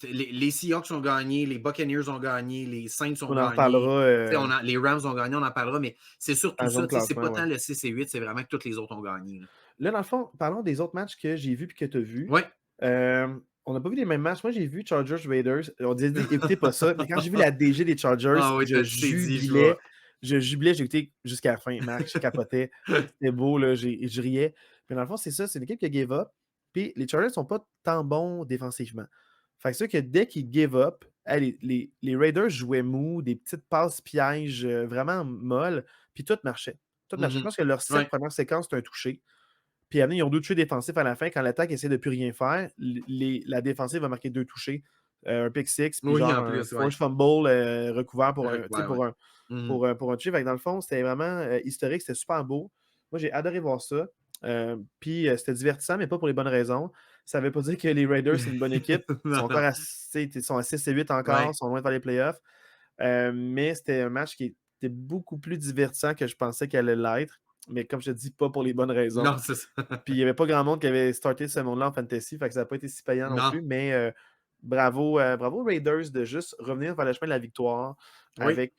[SPEAKER 2] Les Seahawks ont gagné, les Buccaneers ont gagné, les Saints ont gagné.
[SPEAKER 1] On en parlera.
[SPEAKER 2] Les Rams ont gagné, on en parlera, mais c'est surtout ça. C'est pas tant
[SPEAKER 1] ouais.
[SPEAKER 2] le 6 et 8, c'est vraiment que toutes les autres ont gagné.
[SPEAKER 1] Là, dans le fond, parlons des autres matchs que j'ai vus et que tu as vus.
[SPEAKER 2] Ouais.
[SPEAKER 1] On n'a pas vu les mêmes matchs. Moi, j'ai vu Chargers Raiders. On disait, écoutez pas ça. Mais quand j'ai vu la DG des Chargers, je jubilais. J'ai écouté jusqu'à la fin. Max, je capotais. C'était beau, là. Je riais. Mais dans le fond, c'est ça. C'est une équipe qui give up. Puis les Chargers ne sont pas tant bons défensivement. Fait que c'est sûr que dès qu'ils give up, les Raiders jouaient mou, des petites passes pièges vraiment molles. Puis tout marchait. Tout marchait. Je pense que leur 7 premières séquences, c'était un touché. Puis ils ont 2 touchés défensifs à la fin. Quand l'attaque essaie de plus rien faire, la défensive va marquer 2 touchés. Un pick six, puis genre un force fumble recouvert pour un touché. Fait que dans le fond, c'était vraiment historique, c'était super beau. Moi, j'ai adoré voir ça. Puis c'était divertissant, mais pas pour les bonnes raisons. Ça ne veut pas dire que les Raiders, c'est une bonne équipe. Ils sont encore ils sont à 6 et 8 encore, ils sont loin de faire les playoffs. Mais c'était un match qui était beaucoup plus divertissant que je pensais qu'elle allait l'être. Mais comme je te dis, pas pour les bonnes raisons.
[SPEAKER 2] Non, c'est ça.
[SPEAKER 1] Puis il n'y avait pas grand monde qui avait starté ce monde-là en fantasy, fait que ça n'a pas été si payant non plus. Mais bravo Raiders de juste revenir vers le chemin de la victoire avec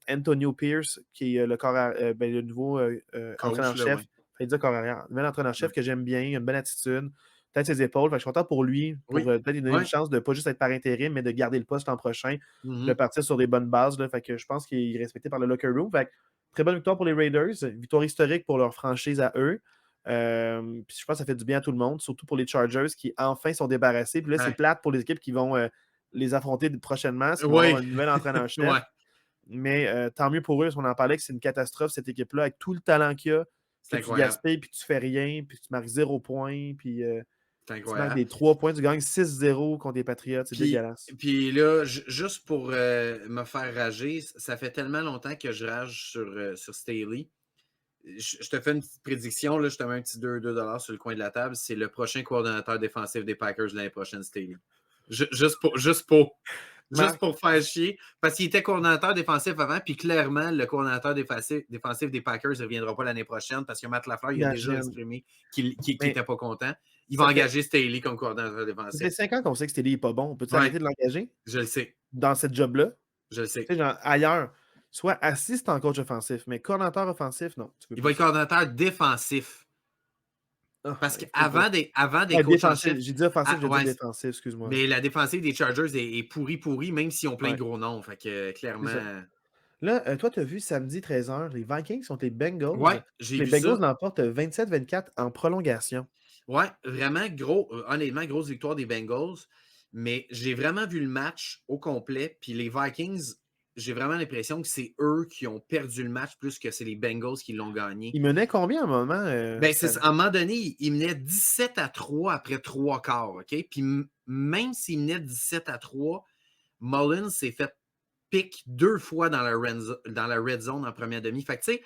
[SPEAKER 1] Antonio Pierce, qui est le nouveau entraîneur-chef. Il dit corps arrière. Le nouvel entraîneur-chef que j'aime bien, il a une bonne attitude, peut-être ses épaules. Fait que je suis content pour lui, pour peut-être lui donner une chance de ne pas juste être par intérim, mais de garder le poste l'an prochain, de partir sur des bonnes bases. Là. Fait que je pense qu'il est respecté par le locker room. Fait que, très bonne victoire pour les Raiders. Victoire historique pour leur franchise à eux. Puis je pense que ça fait du bien à tout le monde, surtout pour les Chargers qui enfin sont débarrassés. Puis là, c'est plate pour les équipes qui vont les affronter prochainement. Ils vont avoir un nouvel entraîneur-chef. Mais tant mieux pour eux, parce qu'on en parlait que c'est une catastrophe, cette équipe-là, avec tout le talent qu'il y a. Que tu gaspilles, puis tu fais rien, puis tu marques 0 points, puis tu marques des 3 points, tu gagnes 6-0 contre les Patriots, c'est dégueulasse.
[SPEAKER 2] Puis là, juste pour me faire rager, ça fait tellement longtemps que je rage sur Staley. Je te fais une petite prédiction, là, je te mets un petit 2$ sur le coin de la table. C'est le prochain coordonnateur défensif des Packers l'année prochaine, Staley. Juste pour faire chier. Parce qu'il était coordonnateur défensif avant, puis clairement, le coordonnateur défensif des Packers ne reviendra pas l'année prochaine parce que Matt Lafleur il a déjà exprimé qu'il n'était pas content. Il va engager Staley comme coordonnateur défensif.
[SPEAKER 1] Ça fait 5 ans qu'on sait que Staley n'est pas bon. Peux-tu arrêter de l'engager?
[SPEAKER 2] Je le sais.
[SPEAKER 1] Dans cette job-là?
[SPEAKER 2] Je le sais.
[SPEAKER 1] Tu sais, genre, ailleurs, soit assistant coach offensif, mais coordonnateur offensif, non.
[SPEAKER 2] Il va être coordonnateur défensif. Parce qu'avant des coachs en chef...
[SPEAKER 1] J'ai dit offensif, j'ai dit défensif, excuse-moi.
[SPEAKER 2] Mais la défensive des Chargers est pourrie, même s'ils ont plein de gros noms. Fait que clairement...
[SPEAKER 1] Là, toi, tu as vu samedi 13h, les Vikings sont les Bengals.
[SPEAKER 2] Ouais, j'ai vu ça.
[SPEAKER 1] Les Bengals l'emportent 27-24 en prolongation.
[SPEAKER 2] Ouais, vraiment honnêtement, grosse victoire des Bengals. Mais j'ai vraiment vu le match au complet. Puis les Vikings, j'ai vraiment l'impression que c'est eux qui ont perdu le match plus que c'est les Bengals qui l'ont gagné.
[SPEAKER 1] Ils menaient combien à un moment?
[SPEAKER 2] À un moment donné, ils menaient 17-3 après 3 quarts. OK? Puis même s'ils menaient 17-3, Mullins s'est fait pick 2 fois dans la red zone en première demi. Fait que tu sais,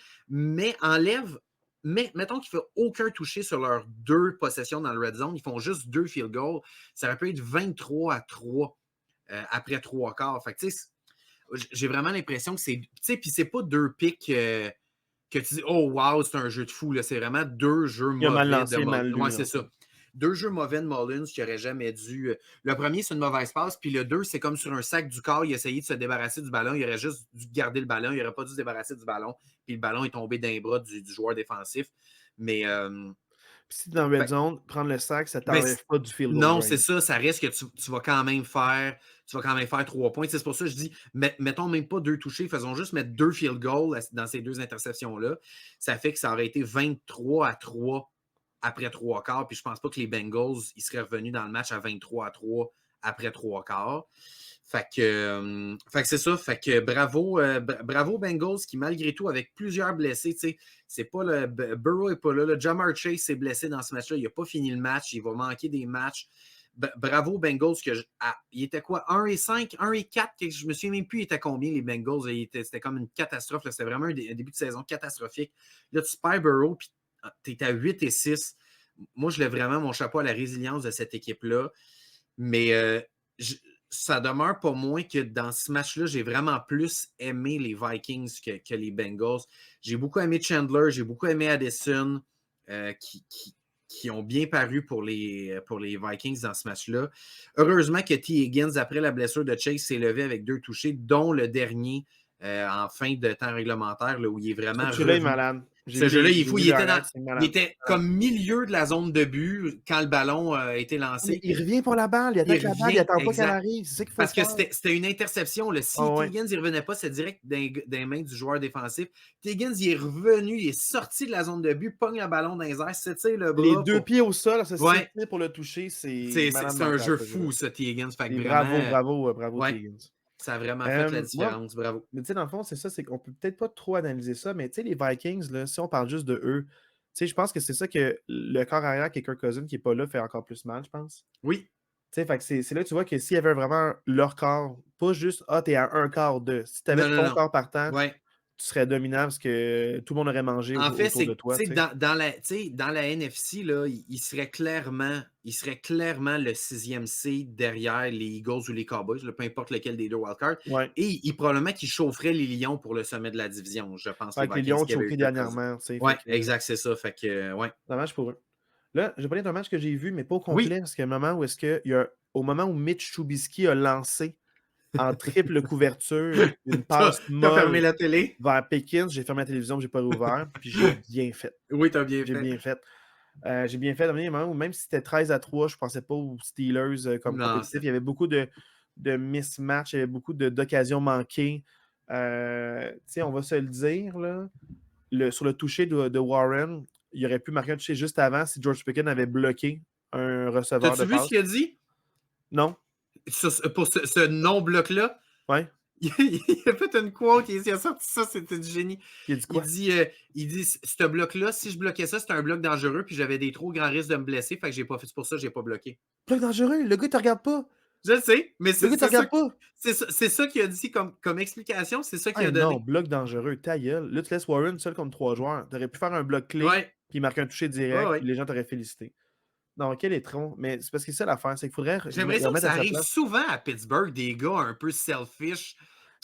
[SPEAKER 2] mettons qu'il ne fait aucun toucher sur leurs 2 possessions dans le red zone, ils font juste 2 field goals, ça aurait pu être 23-3 après 3 quarts. Fait que tu sais, j'ai vraiment l'impression que c'est... Tu sais, puis c'est pas 2 picks que tu dis « Oh, wow, c'est un jeu de fou. » C'est vraiment 2 jeux mauvais de Mullins. Ouais, c'est ça. 2 jeux mauvais de Mullins qui n'auraient jamais dû... Le premier, c'est une mauvaise passe, puis le 2, c'est comme sur un sac du corps, il a essayé de se débarrasser du ballon, il aurait juste dû garder le ballon, il n'aurait pas dû se débarrasser du ballon, puis le ballon est tombé dans les bras du joueur défensif. Mais...
[SPEAKER 1] Puis si dans Red Zone, prendre le sac, ça ne t'enlève pas du field goal.
[SPEAKER 2] Non, c'est ça reste que tu vas quand même faire 3 points. C'est pour ça que je dis, mettons même pas 2 touchés, faisons juste mettre 2 field goals dans ces 2 interceptions-là. Ça fait que ça aurait été 23-3 après 3 quarts. Puis je pense pas que les Bengals ils seraient revenus dans le match à 23-3 après 3 quarts. Fait que c'est ça. Fait que bravo Bengals qui, malgré tout, avec plusieurs blessés, tu sais, c'est pas le. Burrow n'est pas là. Le Jamar Chase s'est blessé dans ce match-là. Il n'a pas fini le match. Il va manquer des matchs. Bravo Bengals. Il était quoi? 1-5, 1-4. Je me souviens même plus, il était combien les Bengals? C'était comme une catastrophe. C'était vraiment un début de saison catastrophique. Là, tu perds Burrow, puis tu es à 8-6. Moi, je lève vraiment mon chapeau à la résilience de cette équipe-là. Mais ça demeure pas moins que dans ce match-là, j'ai vraiment plus aimé les Vikings que les Bengals. J'ai beaucoup aimé Chandler, j'ai beaucoup aimé Addison, qui ont bien paru pour les Vikings dans ce match-là. Heureusement que T. Higgins, après la blessure de Chase, s'est levé avec 2 touchés, dont le dernier en fin de temps réglementaire, là, où il est vraiment
[SPEAKER 1] Ce jeu-là est
[SPEAKER 2] revenu.
[SPEAKER 1] malade.
[SPEAKER 2] Ce jeu-là, il est fou. Il
[SPEAKER 1] Il
[SPEAKER 2] était comme milieu de la zone de but quand le ballon a été lancé.
[SPEAKER 1] Il revient pour la balle, il attaque la balle, il attend pas qu'elle arrive. C'est ça qu'il faut
[SPEAKER 2] Parce que
[SPEAKER 1] faire.
[SPEAKER 2] c'était une interception. Si Higgins ne revenait pas, c'est direct des mains du joueur défensif. Higgins, il est revenu, il est sorti de la zone de but, pogne le ballon dans les airs, s'étire le bras.
[SPEAKER 1] Les 2 pieds au sol, ça s'étire pour le toucher. C'est
[SPEAKER 2] un jeu fou, ça, T. Higgins.
[SPEAKER 1] Bravo, T. Higgins.
[SPEAKER 2] Ça a vraiment fait la différence. Bravo.
[SPEAKER 1] Mais tu sais, dans le fond, c'est ça, c'est qu'on peut peut-être pas trop analyser ça, mais tu sais, les Vikings, là, si on parle juste de eux, tu sais, je pense que c'est ça que le corps arrière qui est Kirk Cousins qui n'est pas là fait encore plus mal, je pense.
[SPEAKER 2] Oui.
[SPEAKER 1] Tu sais, fait que c'est là que tu vois que s'il y avait vraiment leur corps, pas juste t'es à un quart de. Si tu avais ton corps partant, tu serais dominant parce que tout le monde aurait mangé autour de toi.
[SPEAKER 2] Dans la NFC, là, il serait clairement le 6e seed derrière les Eagles ou les Cowboys, là, peu importe lequel des deux wildcards.
[SPEAKER 1] Ouais.
[SPEAKER 2] Et probablement qu'il chaufferait les Lions pour le sommet de la division, je pense.
[SPEAKER 1] Les Lions ont choqué dernièrement.
[SPEAKER 2] Oui, exact, c'est ça. Fait que,
[SPEAKER 1] dommage pour eux. Là, je vais parler d'un match que j'ai vu, mais pas au complet, parce qu'il y a un moment où au moment où Mitch Trubisky a lancé en triple couverture une passe molle
[SPEAKER 2] fermé la télé
[SPEAKER 1] vers Pickens, j'ai fermé la télévision, j'ai pas rouvert, puis j'ai bien fait.
[SPEAKER 2] Oui, t'as bien fait.
[SPEAKER 1] J'ai bien fait. J'ai bien fait. Même si c'était 13-3, je pensais pas aux Steelers comme compétitif. Il y avait beaucoup de mismatch, il y avait beaucoup d'occasions manquées. On va se le dire, là, sur le toucher de Warren, il aurait pu marquer un toucher juste avant si George Pickens avait bloqué un receveur de passe.
[SPEAKER 2] T'as-tu vu ce qu'il a dit?
[SPEAKER 1] Non.
[SPEAKER 2] Pour ce non-bloc-là?
[SPEAKER 1] Ouais.
[SPEAKER 2] Il a fait une quote, il a sorti ça, c'était du génie.
[SPEAKER 1] Il dit quoi?
[SPEAKER 2] Il dit ce bloc-là, si je bloquais ça, c'était un bloc dangereux, puis j'avais des trop grands risques de me blesser, fait que j'ai pas fait. C'est pour ça que j'ai pas bloqué.
[SPEAKER 1] Bloc dangereux? Le gars, il te regarde pas.
[SPEAKER 2] Je le sais, mais c'est ça qu'il a dit comme explication, c'est ça qu'il a donné.
[SPEAKER 1] Non, bloc dangereux, ta gueule. Là, tu laisses Warren seul comme 3 joueurs. Tu aurais pu faire un bloc clé, puis marquer un toucher direct, puis les gens t'auraient félicité. Non, quel étron. Mais c'est parce que c'est ça l'affaire, c'est qu'il faudrait.
[SPEAKER 2] J'ai l'impression que ça arrive souvent à Pittsburgh, des gars un peu selfish.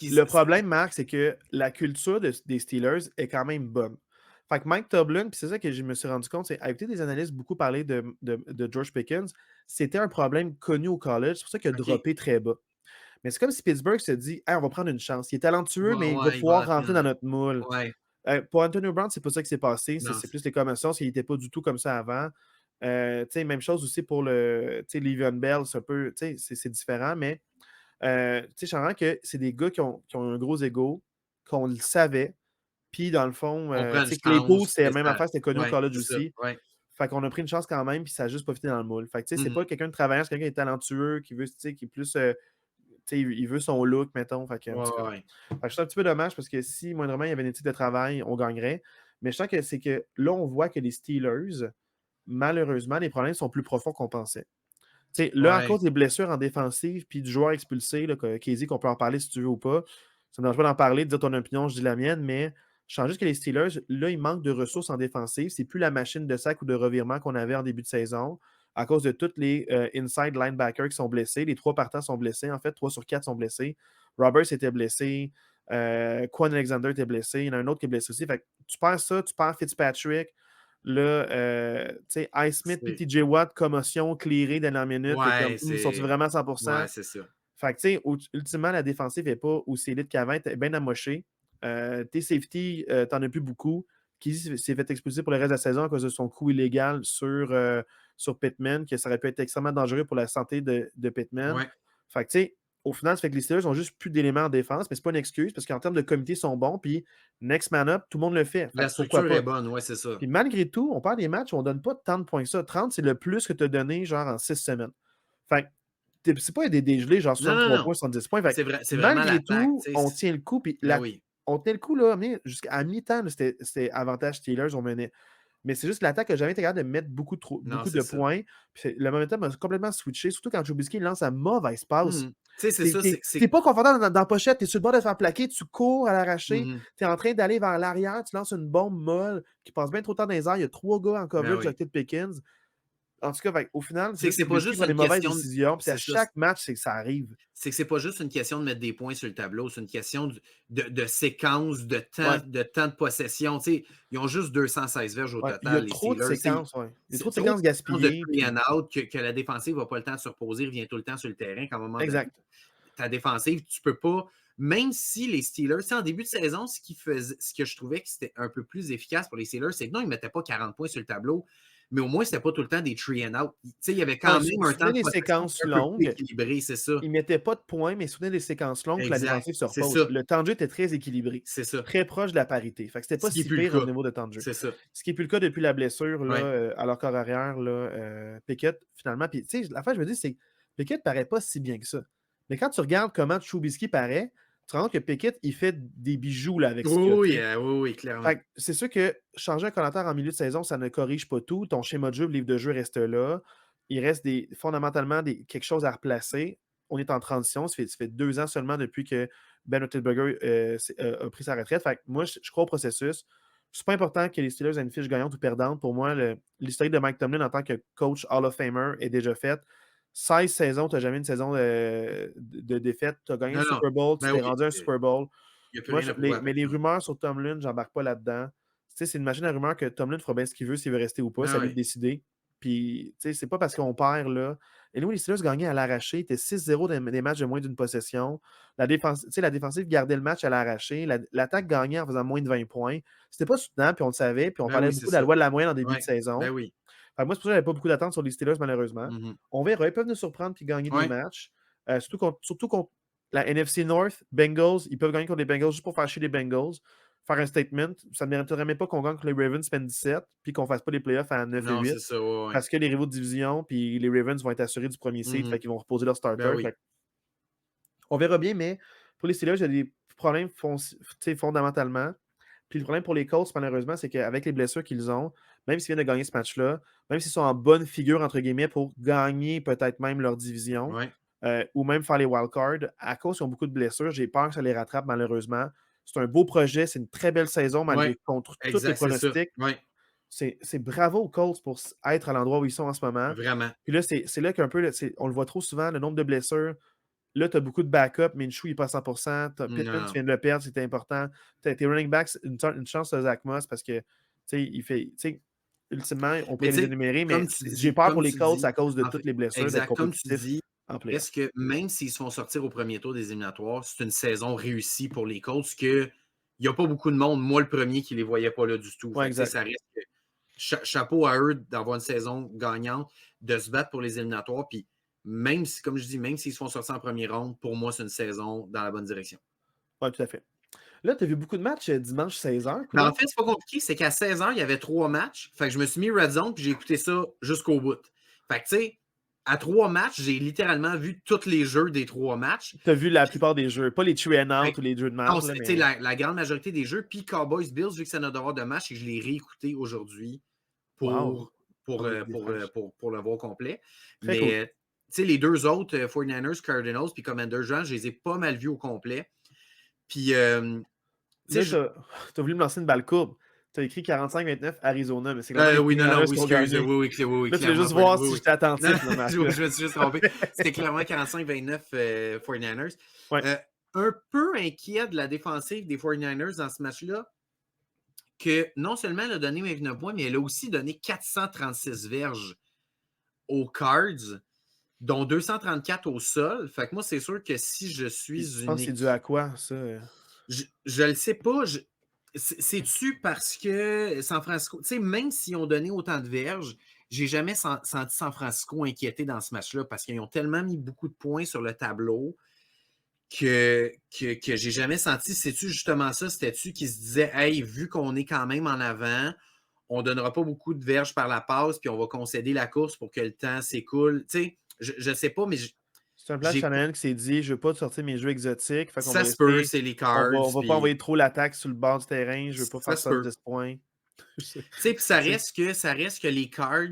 [SPEAKER 1] Le problème, Marc, c'est que la culture des Steelers est quand même bonne. Fait que Mike Tomlin, puis c'est ça que je me suis rendu compte, c'est écouter des analystes beaucoup parler de George Pickens, c'était un problème connu au college, c'est pour ça qu'il a droppé très bas. Mais c'est comme si Pittsburgh se dit hey, on va prendre une chance. Il est talentueux, mais il va pouvoir rentrer dans notre moule. Pour Antonio Brown, c'est pas ça qui s'est passé. C'est plus les commotions, parce qu'il n'était pas du tout comme ça avant. Même chose aussi pour Le'Veon Bell, c'est un peu, c'est différent, mais je sens que c'est des gars qui ont un gros ego, qu'on le savait, puis dans le fond, Claypool, c'était la même affaire, c'était connu au college aussi. Fait qu'on a pris une chance quand même, puis ça a juste pas fité dans le moule. Fait que c'est pas quelqu'un de travaillant, c'est quelqu'un qui est talentueux, qui veut, qui est plus, il veut son look, mettons. Fait que, fait que je suis un petit peu dommage parce que si moindrement il y avait une éthique de travail, on gagnerait. Mais je sens que c'est que là, on voit que les Steelers, malheureusement, les problèmes sont plus profonds qu'on pensait. Là, à cause des blessures en défensive puis du joueur expulsé, Casey, qu'on peut en parler si tu veux ou pas, ça ne me dérange pas d'en parler, de dire ton opinion, je dis la mienne, mais je sens juste que les Steelers, là, ils manquent de ressources en défensive. C'est plus la machine de sac ou de revirement qu'on avait en début de saison à cause de tous les inside linebackers qui sont blessés. Les 3 partants sont blessés, en fait. 3 sur 4 sont blessés. Roberts était blessé. Quan Alexander était blessé. Il y en a un autre qui est blessé aussi. Fait que tu perds ça, tu perds Fitzpatrick. Là, tu sais, Highsmith puis TJ Watt, commotion, clearée dernière minute. Ils sont-ils vraiment à 100%?
[SPEAKER 2] Ouais, c'est ça.
[SPEAKER 1] Fait que, tu sais, ultimement, la défensive n'est pas aussi élite qu'avant. Elle est bien amochée. Tes safety, t'en as plus beaucoup. Qui s'est fait expulser pour le reste de la saison à cause de son coup illégal sur Pittman, que ça aurait pu être extrêmement dangereux pour la santé de Pittman. Fait que, tu sais, au final, ça fait que les Steelers n'ont juste plus d'éléments en défense, mais c'est pas une excuse parce qu'en termes de comité, ils sont bons, puis next man up, tout le monde le fait.
[SPEAKER 2] La structure est bonne, c'est ça.
[SPEAKER 1] Puis malgré tout, on perd des matchs où on donne pas tant de points que ça. 30, c'est le plus que tu as donné genre en 6 semaines. Fait c'est pas des dégelés, genre
[SPEAKER 2] Non, non,
[SPEAKER 1] 63
[SPEAKER 2] non.
[SPEAKER 1] points, 70 points. Fait que
[SPEAKER 2] C'est vraiment
[SPEAKER 1] malgré
[SPEAKER 2] l'attaque.
[SPEAKER 1] tout, on tient le coup. Puis
[SPEAKER 2] Ben oui.
[SPEAKER 1] on tenait le coup là, mais jusqu'à mi-temps, là, c'était avantage Steelers, on menait. Mais c'est juste que l'attaque n'a jamais été capable de mettre beaucoup
[SPEAKER 2] Non,
[SPEAKER 1] de
[SPEAKER 2] c'est ça.
[SPEAKER 1] points. Puis le momentum a complètement switché, surtout quand Trubisky lance à mauvaise passe.
[SPEAKER 2] Tu sais, c'est ça.
[SPEAKER 1] T'es pas confortable dans la pochette, t'es sur le bord de te faire plaquer, tu cours à l'arraché, t'es en train d'aller vers l'arrière, tu lances une bombe molle qui passe bien trop de temps dans les airs, il y a 3 gars en
[SPEAKER 2] Ben
[SPEAKER 1] coverage
[SPEAKER 2] oui.
[SPEAKER 1] avec Ted Pickens. En tout cas, au final,
[SPEAKER 2] C'est que c'est pas
[SPEAKER 1] Trubisky
[SPEAKER 2] juste
[SPEAKER 1] prend des
[SPEAKER 2] une
[SPEAKER 1] mauvaises
[SPEAKER 2] question
[SPEAKER 1] décisions, puis à
[SPEAKER 2] c'est ça.
[SPEAKER 1] chaque match, c'est que ça arrive.
[SPEAKER 2] C'est que c'est pas juste une question de mettre des points sur le tableau, c'est une question de séquence, de temps,
[SPEAKER 1] Ouais.
[SPEAKER 2] de temps de possession. Tu sais, ils ont juste 216 verges au
[SPEAKER 1] Ouais. Il y a
[SPEAKER 2] total, les
[SPEAKER 1] trop de
[SPEAKER 2] Steelers.
[SPEAKER 1] séquences, ouais. Il y a
[SPEAKER 2] C'est
[SPEAKER 1] trop de
[SPEAKER 2] trop
[SPEAKER 1] séquences
[SPEAKER 2] de séquences de
[SPEAKER 1] gaspillées.
[SPEAKER 2] free and out que la défensive n'a pas le temps de se reposer, revient tout le temps sur le terrain. Qu'à un moment donné,
[SPEAKER 1] Exact.
[SPEAKER 2] ta défensive, tu peux pas. Même si les Steelers, en début de saison, ce que je trouvais que c'était un peu plus efficace pour les Steelers, c'est que non, ils ne mettaient pas 40 points sur le tableau, mais au moins, c'était pas tout le temps des three and out. Il y avait quand même un temps
[SPEAKER 1] Souvenez
[SPEAKER 2] de
[SPEAKER 1] les
[SPEAKER 2] possession
[SPEAKER 1] séquences
[SPEAKER 2] un peu plus
[SPEAKER 1] longues.
[SPEAKER 2] équilibré, c'est ça.
[SPEAKER 1] Ils ne mettaient pas de points, mais souvenez les séquences longues que la
[SPEAKER 2] Exact.
[SPEAKER 1] défensive se
[SPEAKER 2] C'est
[SPEAKER 1] repose.
[SPEAKER 2] ça.
[SPEAKER 1] Le temps de jeu était très équilibré.
[SPEAKER 2] C'est ça.
[SPEAKER 1] Très proche de la parité. Fait que c'était
[SPEAKER 2] Ce
[SPEAKER 1] pas
[SPEAKER 2] qui n'est
[SPEAKER 1] si
[SPEAKER 2] plus le
[SPEAKER 1] pire au
[SPEAKER 2] cas.
[SPEAKER 1] niveau de temps de jeu.
[SPEAKER 2] C'est ça.
[SPEAKER 1] Ce qui n'est plus le cas depuis la blessure là,
[SPEAKER 2] Ouais.
[SPEAKER 1] à leur corps arrière, là, Pickett, finalement. Puis, tu sais, la fin, je me dis, c'est que Pickett paraît pas si bien que ça. Mais quand tu regardes comment Trubisky paraît, tu te rends compte que Pickett, il fait des bijoux là, avec ce qu'il a.
[SPEAKER 2] Oui, clairement.
[SPEAKER 1] Fait que c'est sûr que changer un commentaire en milieu de saison, ça ne corrige pas tout. Ton schéma de jeu, le livre de jeu reste là. Il reste fondamentalement quelque chose à replacer. On est en transition. Ça fait 2 ans seulement depuis que Ben Roethlisberger a pris sa retraite. Fait que moi, je crois au processus. C'est pas important que les Steelers aient une fiche gagnante ou perdante. Pour moi, l'historique de Mike Tomlin en tant que coach Hall of Famer est déjà faite. 16 saisons, tu n'as jamais une saison de défaite. Tu as gagné un
[SPEAKER 2] Non, non.
[SPEAKER 1] Super Bowl, tu
[SPEAKER 2] Ben
[SPEAKER 1] t'es
[SPEAKER 2] oui,
[SPEAKER 1] rendu à un Super Bowl.
[SPEAKER 2] il n'y a plus
[SPEAKER 1] Moi,
[SPEAKER 2] rien à prouver
[SPEAKER 1] mais
[SPEAKER 2] après.
[SPEAKER 1] les rumeurs sur Tomlin, j'embarque pas là-dedans. Tu sais, c'est une machine à rumeurs que Tomlin fera bien ce qu'il veut, s'il veut rester ou pas,
[SPEAKER 2] Ah
[SPEAKER 1] c'est à lui de
[SPEAKER 2] oui.
[SPEAKER 1] décider. Puis, tu sais, c'est pas parce qu'on perd là. Et nous, les Steelers gagnaient à l'arraché. Ils étaient 6-0 dans des matchs de moins d'une possession. La défensive gardait le match à l'arraché. L'attaque gagnait en faisant moins de 20 points. C'était pas soutenant, puis on le savait. Puis on
[SPEAKER 2] Ben
[SPEAKER 1] parlait
[SPEAKER 2] oui, c'est
[SPEAKER 1] beaucoup de la
[SPEAKER 2] ça.
[SPEAKER 1] loi de la moyenne en début de
[SPEAKER 2] Ouais.
[SPEAKER 1] saison.
[SPEAKER 2] Ben oui.
[SPEAKER 1] Fait que moi, c'est pour ça que j'avais pas beaucoup d'attentes sur les Steelers, malheureusement. On verra. Ils peuvent nous surprendre puis gagner des
[SPEAKER 2] Ouais.
[SPEAKER 1] matchs. Surtout contre la NFC North, Bengals. Ils peuvent gagner contre les Bengals juste pour faire chier les Bengals. Faire un statement. Ça ne mériterait même pas qu'on gagne contre les Ravens 17 puis qu'on ne fasse pas les playoffs à 9 et
[SPEAKER 2] Non,
[SPEAKER 1] 8.
[SPEAKER 2] c'est ça. Ouais.
[SPEAKER 1] Parce que les rivaux de division puis les Ravens vont être assurés du premier seed. Fait qu'ils vont reposer leur starter.
[SPEAKER 2] Ben oui.
[SPEAKER 1] On verra bien, mais pour les Steelers, il y a des problèmes fondamentalement. Puis le problème pour les Colts, malheureusement, c'est qu'avec les blessures qu'ils ont, même s'ils viennent de gagner ce match-là, même s'ils sont en bonne figure, entre guillemets, pour gagner peut-être même leur division,
[SPEAKER 2] Ouais.
[SPEAKER 1] ou même faire les wildcards, à cause qu'ils ont beaucoup de blessures, j'ai peur que ça les rattrape, malheureusement. C'est un beau projet, c'est une très belle saison, malgré contre tous les
[SPEAKER 2] Exact, c'est ça.
[SPEAKER 1] pronostics.
[SPEAKER 2] Ouais.
[SPEAKER 1] C'est bravo aux Colts pour être à l'endroit où ils sont en ce moment.
[SPEAKER 2] Vraiment.
[SPEAKER 1] Puis là, c'est là qu'un peu, on le voit trop souvent, le nombre de blessures. Là, tu as beaucoup de backup. Minshew, il n'est pas à 100%. Pittman, tu viens de le perdre, c'était important. Tes running backs, une chance de Zach Moss parce que, il fait. Ultimement, on pourrait les énumérer, mais j'ai peur pour les Colts à cause de
[SPEAKER 2] en
[SPEAKER 1] toutes
[SPEAKER 2] fait,
[SPEAKER 1] les blessures d'être
[SPEAKER 2] exact, comme tu
[SPEAKER 1] compétitifs
[SPEAKER 2] dis,
[SPEAKER 1] en playoff.
[SPEAKER 2] est-ce que même s'ils se font sortir au premier tour des éliminatoires, c'est une saison réussie pour les Colts que il n'y a pas beaucoup de monde, moi le premier, qui ne les voyait pas là du tout.
[SPEAKER 1] Ouais,
[SPEAKER 2] Fait que,
[SPEAKER 1] exact.
[SPEAKER 2] ça reste que chapeau à eux d'avoir une saison gagnante, de se battre pour les éliminatoires. Puis même si, comme je dis, même s'ils se font sortir en première ronde, pour moi, c'est une saison dans la bonne direction.
[SPEAKER 1] Oui, tout à fait. Là, tu as vu beaucoup de matchs dimanche 16h.
[SPEAKER 2] Ben, en fait, c'est pas compliqué, c'est qu'à 16h, il y avait 3 matchs. Fait que je me suis mis Red Zone puis j'ai écouté ça jusqu'au bout. Fait que tu sais, à 3 matchs, j'ai littéralement vu tous les jeux des 3 matchs.
[SPEAKER 1] Tu as vu la plupart des jeux, pas les three and out ou les jeux de match.
[SPEAKER 2] Non,
[SPEAKER 1] mais...
[SPEAKER 2] la grande majorité des jeux. Puis Cowboys Bills, vu que c'est notre devoir de match, et je l'ai réécouté aujourd'hui pour le voir complet.
[SPEAKER 1] Très cool.
[SPEAKER 2] Mais tu sais, les deux autres, 49ers, Cardinals, puis Commanders, je les ai pas mal vus au complet. Puis
[SPEAKER 1] là, tu as voulu me lancer une balle courbe. Tu as écrit 45-29 Arizona, mais c'est clairement
[SPEAKER 2] oui,
[SPEAKER 1] excuse.
[SPEAKER 2] Oui,
[SPEAKER 1] là, tu veux juste voir si j'étais attentif.
[SPEAKER 2] Je me suis juste trompé. C'était clairement 45-29 49ers.
[SPEAKER 1] Ouais.
[SPEAKER 2] Un peu inquiet de la défensive des 49ers dans ce match-là, que non seulement elle a donné 29 points, mais elle a aussi donné 436 verges aux Cards, dont 234 au sol. Fait que moi, c'est sûr que si je suis
[SPEAKER 1] Je pense que c'est dû à quoi, ça?
[SPEAKER 2] Je le sais pas. C'est-tu parce que San Francisco, tu sais, même s'ils ont donné autant de verges, j'ai jamais senti San Francisco inquiété dans ce match-là parce qu'ils ont tellement mis beaucoup de points sur le tableau que j'ai jamais senti. C'est-tu justement ça? C'était-tu qui se disait, hey, vu qu'on est quand même en avant, on donnera pas beaucoup de verges par la passe, puis on va concéder la course pour que le temps s'écoule. Tu sais, je sais pas, mais
[SPEAKER 1] C'est un plan de
[SPEAKER 2] J'ai
[SPEAKER 1] Shanahan qui s'est dit: «Je veux pas sortir mes jeux exotiques, fait qu'on va
[SPEAKER 2] Ça se peut,
[SPEAKER 1] rester
[SPEAKER 2] c'est les
[SPEAKER 1] on
[SPEAKER 2] Cards,
[SPEAKER 1] va pas
[SPEAKER 2] puis
[SPEAKER 1] envoyer trop l'attaque sur le bord du terrain, je veux pas
[SPEAKER 2] ça
[SPEAKER 1] faire
[SPEAKER 2] se peut.
[SPEAKER 1] 70 points». C'est
[SPEAKER 2] Tu sais, puis ça
[SPEAKER 1] c'est
[SPEAKER 2] reste que les Cards,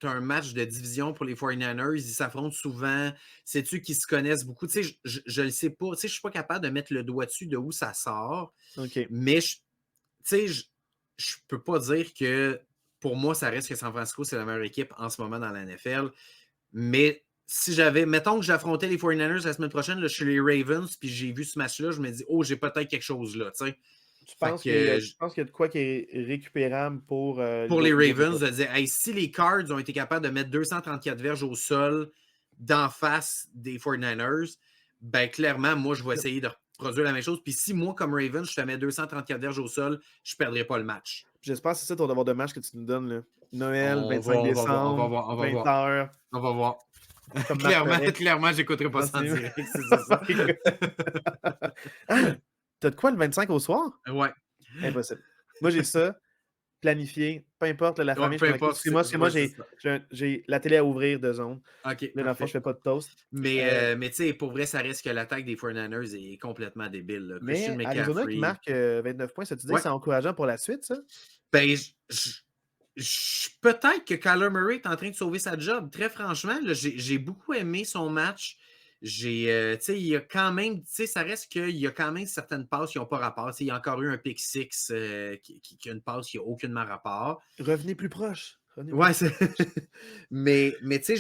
[SPEAKER 2] c'est un match de division pour les 49ers. Ils s'affrontent souvent. Sais-tu qu'ils se connaissent beaucoup? Tu sais, je le sais pas. Tu sais, je suis pas capable de mettre le doigt dessus de où ça sort.
[SPEAKER 1] OK.
[SPEAKER 2] Mais, tu sais, je peux pas dire que pour moi, ça reste que San Francisco, c'est la meilleure équipe en ce moment dans la NFL. Mais si j'avais, mettons que j'affrontais les 49ers la semaine prochaine, là, je suis les Ravens, puis j'ai vu ce match-là, je me dis, oh, j'ai peut-être quelque chose là, tu sais.
[SPEAKER 1] Tu
[SPEAKER 2] Fait
[SPEAKER 1] penses
[SPEAKER 2] que
[SPEAKER 1] qu'il y a de quoi qui est récupérable pour,
[SPEAKER 2] pour les
[SPEAKER 1] l'autre
[SPEAKER 2] Ravens,
[SPEAKER 1] équipe?
[SPEAKER 2] de dire, hey, si les Cards ont été capables de mettre 234 verges au sol d'en face des 49ers, ben clairement, moi, je vais essayer de reproduire la même chose. Puis si moi, comme Ravens, je te mets 234 verges au sol, je ne perdrai pas le match.
[SPEAKER 1] J'espère que c'est ça ton devoir de match que tu nous donnes, là. Noël,
[SPEAKER 2] On va,
[SPEAKER 1] 25
[SPEAKER 2] on va voir, on va
[SPEAKER 1] décembre,
[SPEAKER 2] voir, on va
[SPEAKER 1] 20
[SPEAKER 2] voir.
[SPEAKER 1] h,
[SPEAKER 2] On va voir.
[SPEAKER 1] comme Marc
[SPEAKER 2] Clairement,
[SPEAKER 1] ferait.
[SPEAKER 2] clairement, j'écouterai pas
[SPEAKER 1] Non,
[SPEAKER 2] ça en
[SPEAKER 1] c'est
[SPEAKER 2] direct.
[SPEAKER 1] c'est ça. Ah! Tu de quoi le 25 au soir?
[SPEAKER 2] Ouais.
[SPEAKER 1] Impossible. Moi, j'ai ça planifié, peu importe, là, la
[SPEAKER 2] Ouais,
[SPEAKER 1] famille, je
[SPEAKER 2] peu
[SPEAKER 1] m'en occupe.
[SPEAKER 2] importe.
[SPEAKER 1] Parce que moi,
[SPEAKER 2] Ouais, c'est ça.
[SPEAKER 1] j'ai la télé à ouvrir de zone.
[SPEAKER 2] OK,
[SPEAKER 1] Là, dans le fond, je
[SPEAKER 2] parfait.
[SPEAKER 1] fais pas de toast.
[SPEAKER 2] Mais tu sais, pour vrai, ça reste que l'attaque des 49ers est complètement débile, là. Christian
[SPEAKER 1] Mais Arizona qui
[SPEAKER 2] McCaffrey.
[SPEAKER 1] marque 29 points, ça te dit que
[SPEAKER 2] Ouais.
[SPEAKER 1] c'est encourageant pour la suite, ça?
[SPEAKER 2] Ben, peut-être que Kyler Murray est en train de sauver sa job. Très franchement, là, j'ai beaucoup aimé son match. Tu sais, il y a quand même, tu sais, ça reste qu'il y a quand même certaines passes qui n'ont pas rapport. Tu sais, il y a encore eu un pick six qui a une passe qui n'a aucunement rapport.
[SPEAKER 1] Revenez plus proche. Revenez plus
[SPEAKER 2] Ouais,
[SPEAKER 1] proche.
[SPEAKER 2] mais tu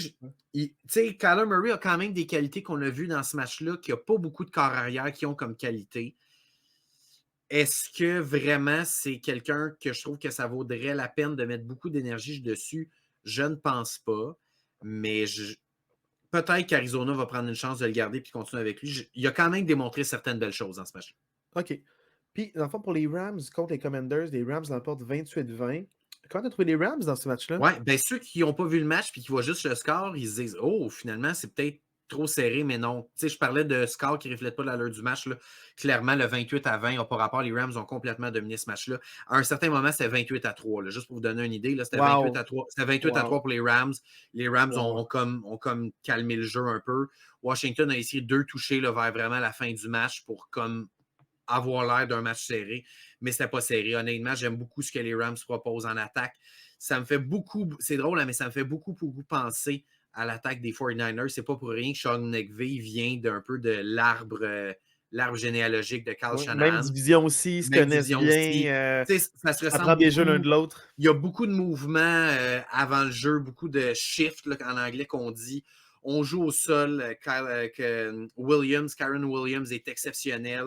[SPEAKER 2] sais, Kyler Murray a quand même des qualités qu'on a vues dans ce match-là, qu'il n'y a pas beaucoup de corps arrière qui ont comme qualité. Est-ce que vraiment c'est quelqu'un que je trouve que ça vaudrait la peine de mettre beaucoup d'énergie dessus? Je ne pense pas, mais peut-être qu'Arizona va prendre une chance de le garder et continuer avec lui. Il a quand même démontré certaines belles choses dans ce match.
[SPEAKER 1] OK. Puis, dans le fond, pour les Rams contre les Commanders, les Rams l'emportent 28-20. Comment t'as trouvé les Rams dans ce match-là?
[SPEAKER 2] Ouais, bien ceux qui n'ont pas vu le match et qui voient juste le score, ils se disent oh, finalement, c'est peut-être trop serré, mais non. Tu sais, je parlais de score qui ne reflète pas l'allure du match. Là. Clairement, le 28-20 n'a pas rapport. Les Rams ont complètement dominé ce match-là. À un certain moment, c'était 28-3. Là, juste pour vous donner une idée, c'était 28-3. C'était 28-3 pour les Rams. Les Rams ont comme calmé le jeu un peu. Washington a essayé 2 touchés là, vers vraiment la fin du match pour comme avoir l'air d'un match serré, mais c'était pas serré. Honnêtement, j'aime beaucoup ce que les Rams proposent en attaque. Ça me fait beaucoup, c'est drôle, mais ça me fait beaucoup penser à l'attaque des 49ers. C'est pas pour rien que Sean McVay vient d'un peu de l'arbre généalogique de Kyle
[SPEAKER 1] Oui, même
[SPEAKER 2] Shanahan.
[SPEAKER 1] division aussi, ils se
[SPEAKER 2] Même
[SPEAKER 1] connaissent
[SPEAKER 2] division
[SPEAKER 1] bien.
[SPEAKER 2] aussi. Ça se
[SPEAKER 1] Ça prend
[SPEAKER 2] ressemble
[SPEAKER 1] des jeux l'un
[SPEAKER 2] beaucoup.
[SPEAKER 1] de l'autre.
[SPEAKER 2] Il y a beaucoup de mouvements avant le jeu, beaucoup de shifts là, en anglais qu'on dit. On joue au sol. Kyron Williams est exceptionnel.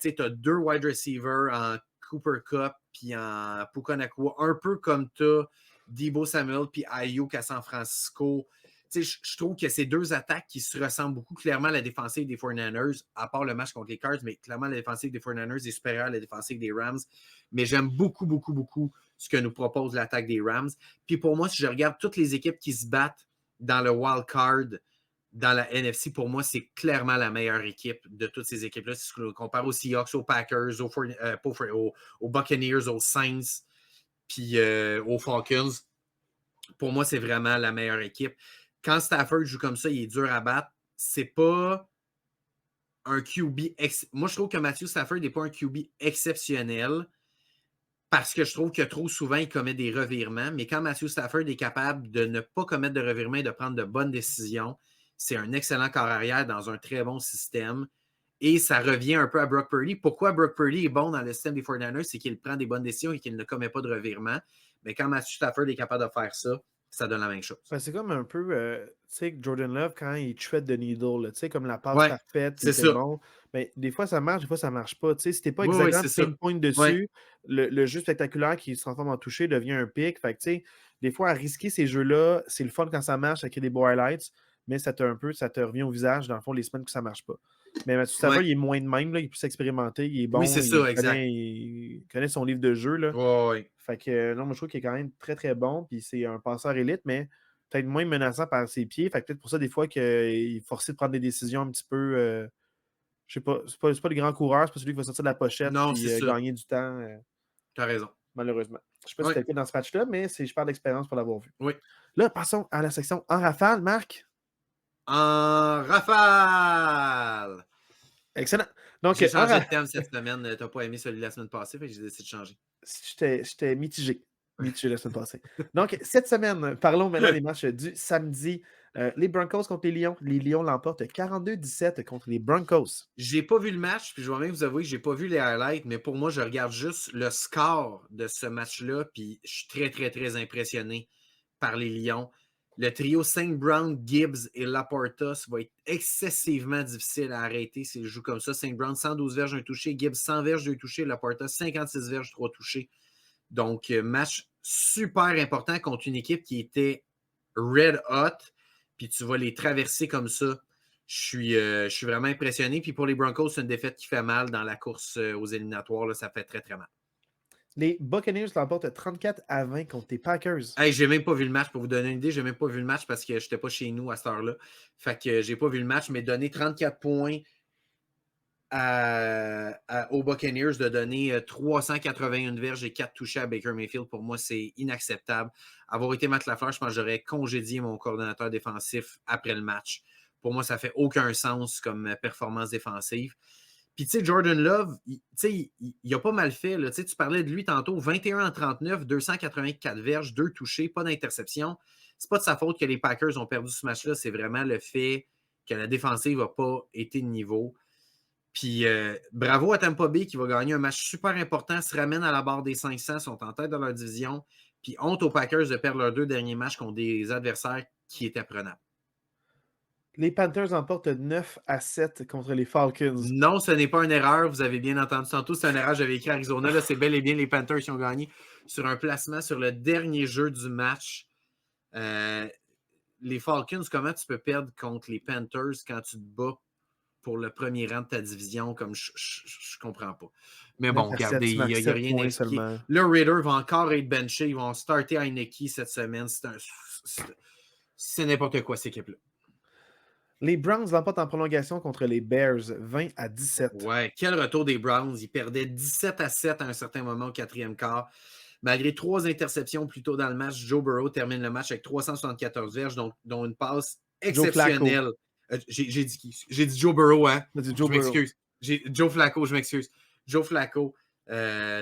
[SPEAKER 2] Tu as 2 wide receivers en Cooper Cup puis en Puka Nacua, un peu comme tu as Debo Samuel puis Ayuk à San Francisco. Je trouve que ces 2 attaques qui se ressemblent beaucoup. Clairement, la défensive des 49ers, à part le match contre les Cards, mais clairement, la défensive des 49ers est supérieure à la défensive des Rams. Mais j'aime beaucoup ce que nous propose l'attaque des Rams. Puis pour moi, si je regarde toutes les équipes qui se battent dans le wild card dans la NFC, pour moi, c'est clairement la meilleure équipe de toutes ces équipes-là. Si je compare aux Seahawks, aux Packers, aux Buccaneers, aux Saints, puis aux Falcons, pour moi, c'est vraiment la meilleure équipe. Quand Stafford joue comme ça, il est dur à battre. C'est pas un QB. Moi, je trouve que Matthew Stafford n'est pas un QB exceptionnel parce que je trouve que trop souvent, il commet des revirements. Mais quand Matthew Stafford est capable de ne pas commettre de revirements et de prendre de bonnes décisions, c'est un excellent corps arrière dans un très bon système. Et ça revient un peu à Brock Purdy. Pourquoi Brock Purdy est bon dans le système des 49ers? C'est qu'il prend des bonnes décisions et qu'il ne commet pas de revirements. Mais quand Matthew Stafford est capable de faire ça, ça donne la même chose.
[SPEAKER 1] Ben, c'est comme un peu, tu sais, Jordan Love, quand il thread the needle, tu sais, comme la passe
[SPEAKER 2] Ouais,
[SPEAKER 1] parfaite, puis il
[SPEAKER 2] c'est
[SPEAKER 1] était
[SPEAKER 2] ça.
[SPEAKER 1] bon. Ben, des fois, ça marche, des fois, ça marche pas. Tu sais, si t'es pas
[SPEAKER 2] Oui,
[SPEAKER 1] exactement
[SPEAKER 2] c'est ça.
[SPEAKER 1] pinpoint
[SPEAKER 2] Ouais.
[SPEAKER 1] dessus, le jeu spectaculaire qui se transforme en toucher devient un pic. Fait que, tu sais, des fois, à risquer ces jeux-là, c'est le fun quand ça marche, ça crée des beaux highlights, mais ça te revient au visage, dans le fond, les semaines que ça marche pas. Mais Matthew Stafford,
[SPEAKER 2] Ouais.
[SPEAKER 1] il est moins de même, là, il est plus expérimenté, il est
[SPEAKER 2] Oui,
[SPEAKER 1] bon,
[SPEAKER 2] c'est ça, exact.
[SPEAKER 1] il connaît son livre de jeu, là.
[SPEAKER 2] Ouais.
[SPEAKER 1] Fait que, non, moi, je trouve qu'il est quand même très, très bon, puis c'est un passeur élite, mais peut-être moins menaçant par ses pieds. Fait que peut-être pour ça, des fois, qu'il est forcé de prendre des décisions un petit peu. Je sais pas, c'est pas le grand coureur, c'est pas celui qui va sortir de la pochette
[SPEAKER 2] Non,
[SPEAKER 1] puis
[SPEAKER 2] c'est ça.
[SPEAKER 1] gagner du temps,
[SPEAKER 2] Tu as raison.
[SPEAKER 1] malheureusement. Je sais pas si
[SPEAKER 2] Oui,
[SPEAKER 1] c'était le cas dans ce match-là, mais je parle d'expérience pour l'avoir vu.
[SPEAKER 2] oui.
[SPEAKER 1] Là, passons à la section en rafale, Marc.
[SPEAKER 2] en rafale.
[SPEAKER 1] Excellent. Donc,
[SPEAKER 2] J'ai changé de thème cette semaine. Tu n'as pas aimé celui de la semaine passée, fait que j'ai décidé de changer.
[SPEAKER 1] j'étais mitigé. Mitigé la semaine passée. Donc, cette semaine, parlons maintenant des matchs du samedi. Les Broncos contre les Lions. Les Lions l'emportent 42-17 contre les Broncos.
[SPEAKER 2] J'ai pas vu le match, puis je vais même vous avouer que j'ai pas vu les highlights, mais pour moi, je regarde juste le score de ce match-là, puis je suis très, très, très impressionné par les Lions. Le trio Saint Brown, Gibbs et Laporta, ça va être excessivement difficile à arrêter s'ils jouent comme ça. Saint Brown, 112 verges, un touché. Gibbs, 100 verges, 2 touchés. Laporta, 56 verges, 3 touchés. Donc, match super important contre une équipe qui était red hot, puis tu vas les traverser comme ça. Je suis vraiment impressionné. Puis pour les Broncos, c'est une défaite qui fait mal dans la course aux éliminatoires. Là, ça fait très, très mal.
[SPEAKER 1] Les Buccaneers l'emportent 34-20 contre les Packers.
[SPEAKER 2] Hey, j'ai même pas vu le match. Pour vous donner une idée, j'ai même pas vu le match parce que je n'étais pas chez nous à cette heure-là. Fait que j'ai pas vu le match, mais donner 34 points aux Buccaneers, de donner 381 verges et 4 touchés à Baker Mayfield, pour moi, c'est inacceptable. Avoir été Matt Lafleur, je pense que j'aurais congédié mon coordonnateur défensif après le match. Pour moi, ça fait aucun sens comme performance défensive. Puis, tu sais, Jordan Love, il a pas mal fait. Là. Tu parlais de lui tantôt, 21 en 39, 284 verges, 2 touchés, pas d'interception. C'est pas de sa faute que les Packers ont perdu ce match-là, c'est vraiment le fait que la défensive n'a pas été de niveau. Puis bravo à Tampa Bay qui va gagner un match super important, se ramène à la barre des 500, sont en tête de leur division. Puis honte aux Packers de perdre leurs 2 derniers matchs contre des adversaires qui étaient prenables.
[SPEAKER 1] Les Panthers emportent 9-7 contre les Falcons.
[SPEAKER 2] Non, ce n'est pas une erreur. Vous avez bien entendu tantôt, c'est une erreur. J'avais écrit Arizona. Là, c'est bel et bien les Panthers qui ont gagné sur un placement sur le dernier jeu du match. Les Falcons, comment tu peux perdre contre les Panthers quand tu te bats pour le premier rang de ta division? Comme je comprends pas. Mais bon, regardez, il n'y a rien d'expliqué. Le Raider va encore être benché. Ils vont starter Heineke cette semaine. C'est n'importe quoi, cette équipe-là.
[SPEAKER 1] Les Browns l'emportent en prolongation contre les Bears, 20-17.
[SPEAKER 2] Ouais, quel retour des Browns. Ils perdaient 17-7 à un certain moment au 4e quart. Malgré 3 interceptions plus tôt dans le match, Joe Burrow termine le match avec 374 verges, dont une passe exceptionnelle. J'ai dit Joe Burrow, hein? Je m'excuse. Joe Flacco, je m'excuse. Joe Flacco.